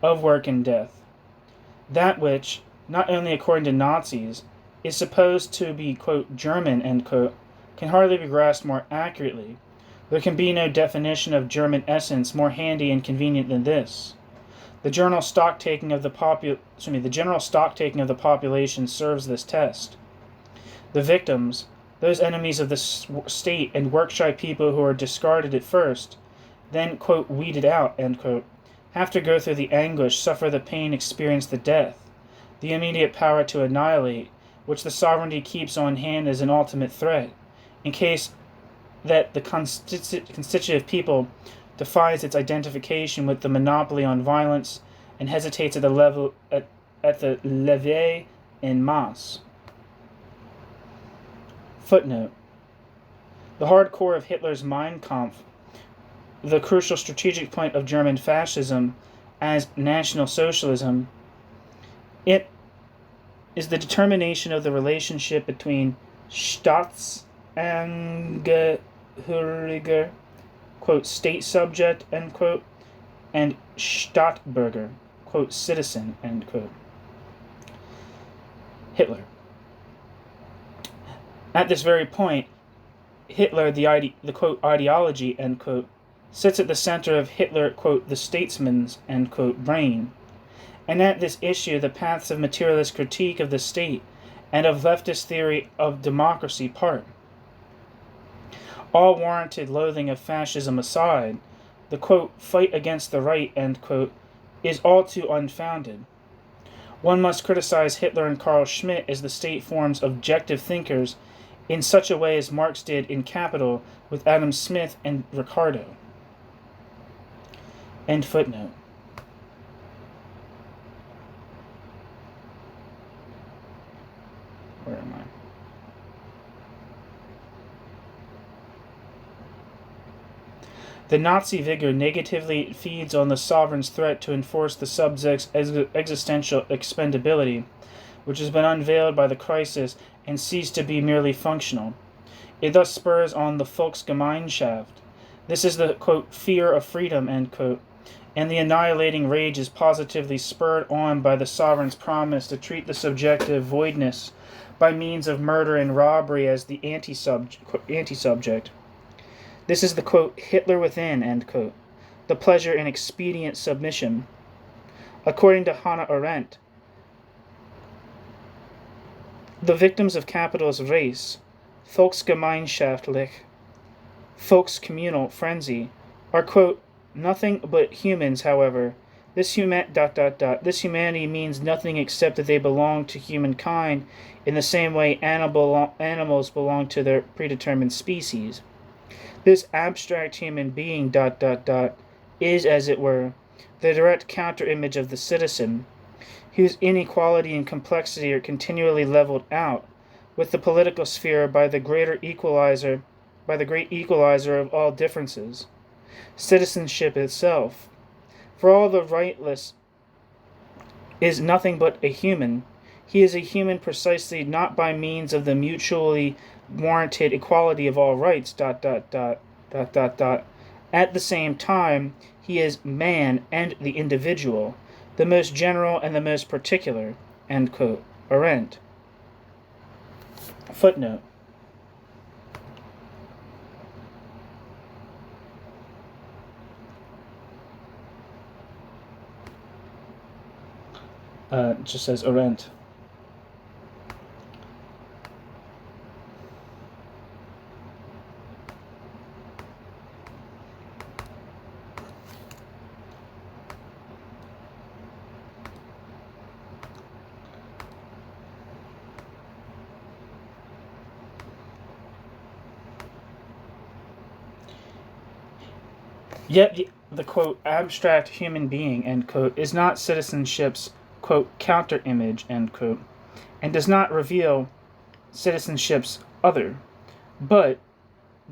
A: of work and death. That which, not only according to Nazis, is supposed to be, quote, German, end quote, can hardly be grasped more accurately. There can be no definition of German essence more handy and convenient than this. The general stocktaking of the population serves this test. The victims, those enemies of the state and work-shy people who are discarded at first, then, quote, weeded out, end quote, have to go through the anguish, suffer the pain, experience the death, the immediate power to annihilate, which the sovereignty keeps on hand as an ultimate threat, in case that the constitutive people defies its identification with the monopoly on violence and hesitates at the level at the levée en masse. Footnote. The hard core of Hitler's Mein Kampf, the crucial strategic point of German fascism as National Socialism, it is the determination of the relationship between Staatsangehöriger, quote, state subject, end quote, and Staatsbürger, quote, citizen, end quote. Hitler. At this very point, Hitler, the quote, ideology, end quote, sits at the center of Hitler, quote, the statesman's, end quote, brain. And at this issue, the paths of materialist critique of the state and of leftist theory of democracy part. All warranted loathing of fascism aside, the, quote, fight against the right, end quote, is all too unfounded. One must criticize Hitler and Carl Schmitt as the state forms objective thinkers in such a way as Marx did in Capital with Adam Smith and Ricardo. End footnote. Where am I? The Nazi vigor negatively feeds on the sovereign's threat to enforce the subject's existential expendability, which has been unveiled by the crisis and ceased to be merely functional. It thus spurs on the Volksgemeinschaft. This is the, quote, fear of freedom, end quote, and the annihilating rage is positively spurred on by the sovereign's promise to treat the subjective voidness by means of murder and robbery as the anti-subject. This is the, quote, Hitler within, end quote, the pleasure in expedient submission. According to Hannah Arendt, the victims of capital's race, Volksgemeinschaftlich, Volkscommunal frenzy, are, quote, nothing but humans, however. This humanity means nothing except that they belong to humankind in the same way animals belong to their predetermined species. This abstract human being, is, as it were, the direct counter-image of the citizen, whose inequality and complexity are continually leveled out with the political sphere by the great equalizer of all differences, citizenship itself. For all the rightless is nothing but a human, He is a human precisely not by means of the mutually warranted equality of all rights, ... At the same time, he is man and the individual, the most general and the most particular, Arendt. Footnote. It just says Arendt. Yet the, quote, abstract human being, end quote, is not citizenship's, quote, counter-image, end quote, and does not reveal citizenship's other, but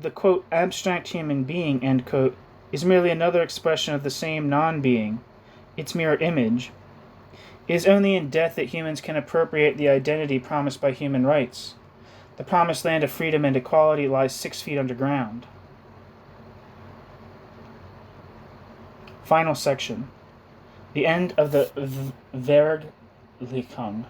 A: the, quote, abstract human being, end quote, is merely another expression of the same non-being, its mirror image. It is only in death that humans can appropriate the identity promised by human rights. The promised land of freedom and equality lies 6 feet underground. Final section. The end of the Vergleichung.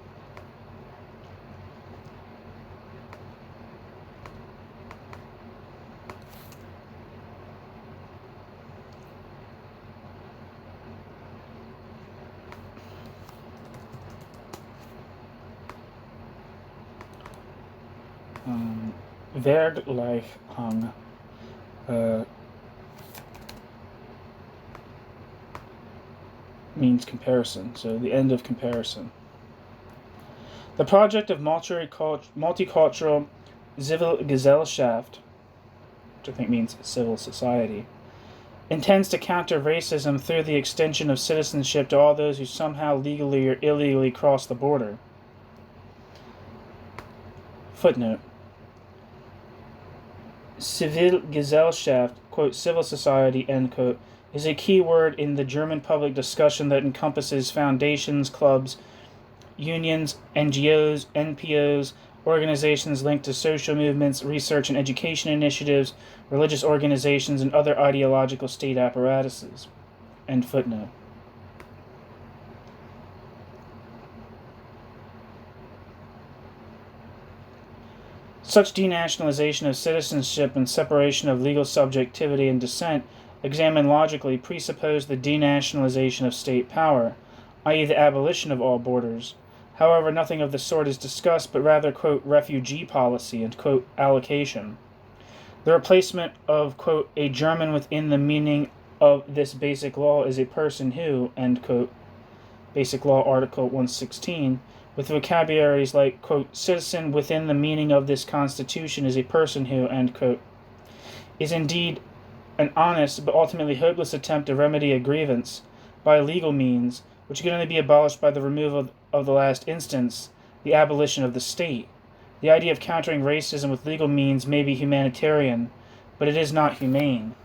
A: Vergleichung. Means comparison, so the end of comparison. The project of multicultural Zivilgesellschaft, which I think means civil society, intends to counter racism through the extension of citizenship to all those who somehow legally or illegally cross the border. Footnote. Zivilgesellschaft, quote, civil society, end quote, is a key word in the German public discussion that encompasses foundations, clubs, unions, NGOs, NPOs, organizations linked to social movements, research and education initiatives, religious organizations, and other ideological state apparatuses. End footnote. Such denationalization of citizenship and separation of legal subjectivity and descent, examined logically, presuppose the denationalization of state power, i.e. the abolition of all borders. However, nothing of the sort is discussed, but rather, quote, refugee policy and, quote, allocation. The replacement of, quote, a German within the meaning of this basic law is a person who, end quote, Basic Law Article 116, with vocabularies like, quote, citizen within the meaning of this Constitution is a person who, end quote, is indeed an honest but ultimately hopeless attempt to remedy a grievance by legal means, which can only be abolished by the removal of the last instance, the abolition of the state. The idea of countering racism with legal means may be humanitarian, but it is not humane.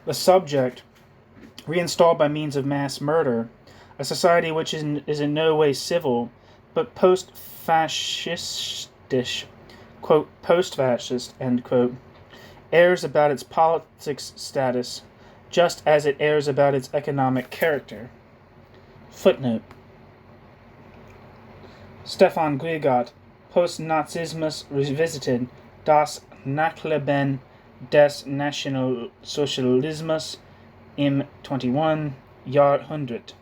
A: The subject, reinstalled by means of mass murder, a society which is in no way civil, but post-fascistisch, quote, post-fascist, end quote, errs about its politics status, just as it errs about its economic character. Footnote. Stephan Grigat, Postnazismus revisited, das Nachleben des Nationalsozialismus im 21. Jahrhundert.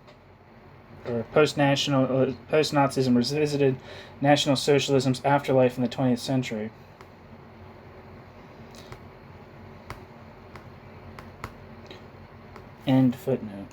A: Or Post-Nazism revisited, National Socialism's afterlife in the 20th century. End footnote.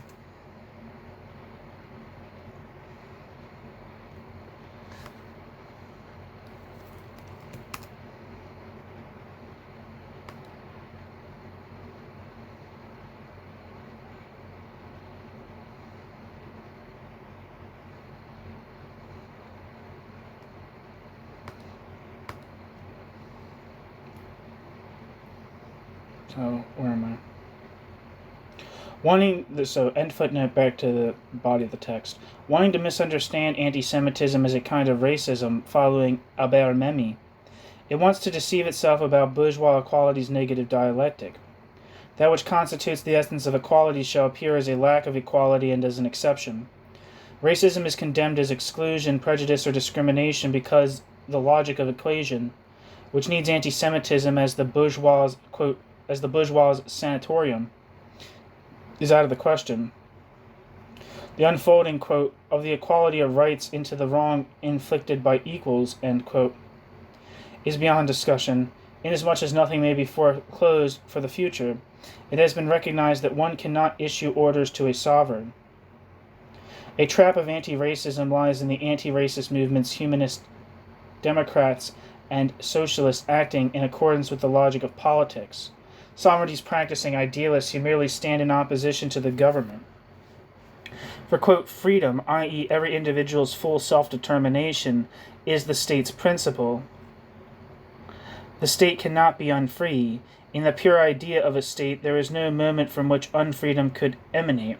A: So, where am I? So, end footnote, back to the body of the text. Wanting to misunderstand anti-Semitism as a kind of racism, following Albert Memmi, it wants to deceive itself about bourgeois equality's negative dialectic. That which constitutes the essence of equality shall appear as a lack of equality and as an exception. Racism is condemned as exclusion, prejudice, or discrimination because the logic of equation, which needs anti-Semitism as the bourgeois, quote, as the bourgeois sanatorium, is out of the question. The unfolding, quote, of the equality of rights into the wrong inflicted by equals, end quote, is beyond discussion, inasmuch as nothing may be foreclosed for the future. It has been recognized that one cannot issue orders to a sovereign. A trap of anti-racism lies in the anti-racist movements, humanist Democrats, and socialists acting in accordance with the logic of politics. Sovereignty practicing idealists who merely stand in opposition to the government. For, quote, freedom, i.e. every individual's full self-determination, is the state's principle. The state cannot be unfree. In the pure idea of a state, there is no moment from which unfreedom could emanate.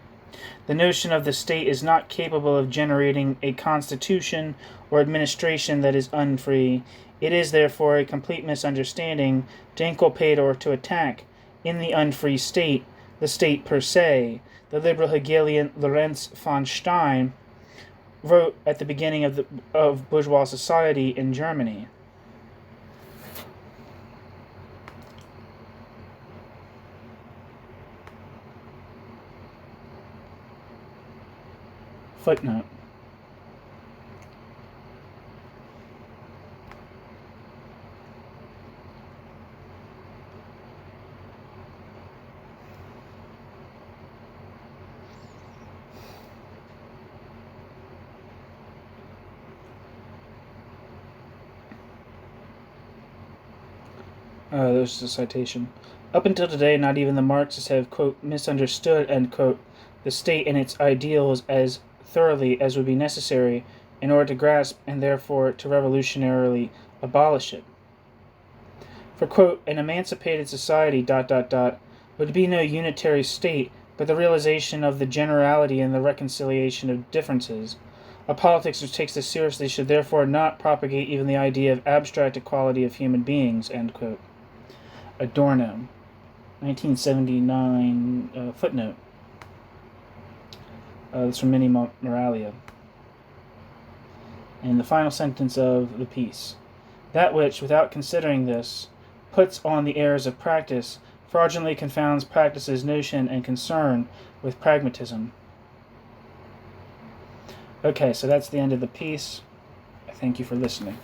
A: The notion of the state is not capable of generating a constitution or administration that is unfree. It is, therefore, a complete misunderstanding to inculpate or to attack, in the unfree state, the state per se. The liberal Hegelian Lorenz von Stein wrote at the beginning of bourgeois society in Germany. Footnote. There's the citation. Up until today, not even the Marxists have, quote, misunderstood, end quote, the state and its ideals as thoroughly as would be necessary in order to grasp and therefore to revolutionarily abolish it. For, quote, an emancipated society, would be no unitary state, but the realization of the generality and the reconciliation of differences. A politics which takes this seriously should therefore not propagate even the idea of abstract equality of human beings, end quote. Adorno, 1979, footnote. That's from Mini Moralia. And the final sentence of the piece. That which, without considering this, puts on the airs of practice, fraudulently confounds practice's notion and concern with pragmatism. Okay, so that's the end of the piece. Thank you for listening.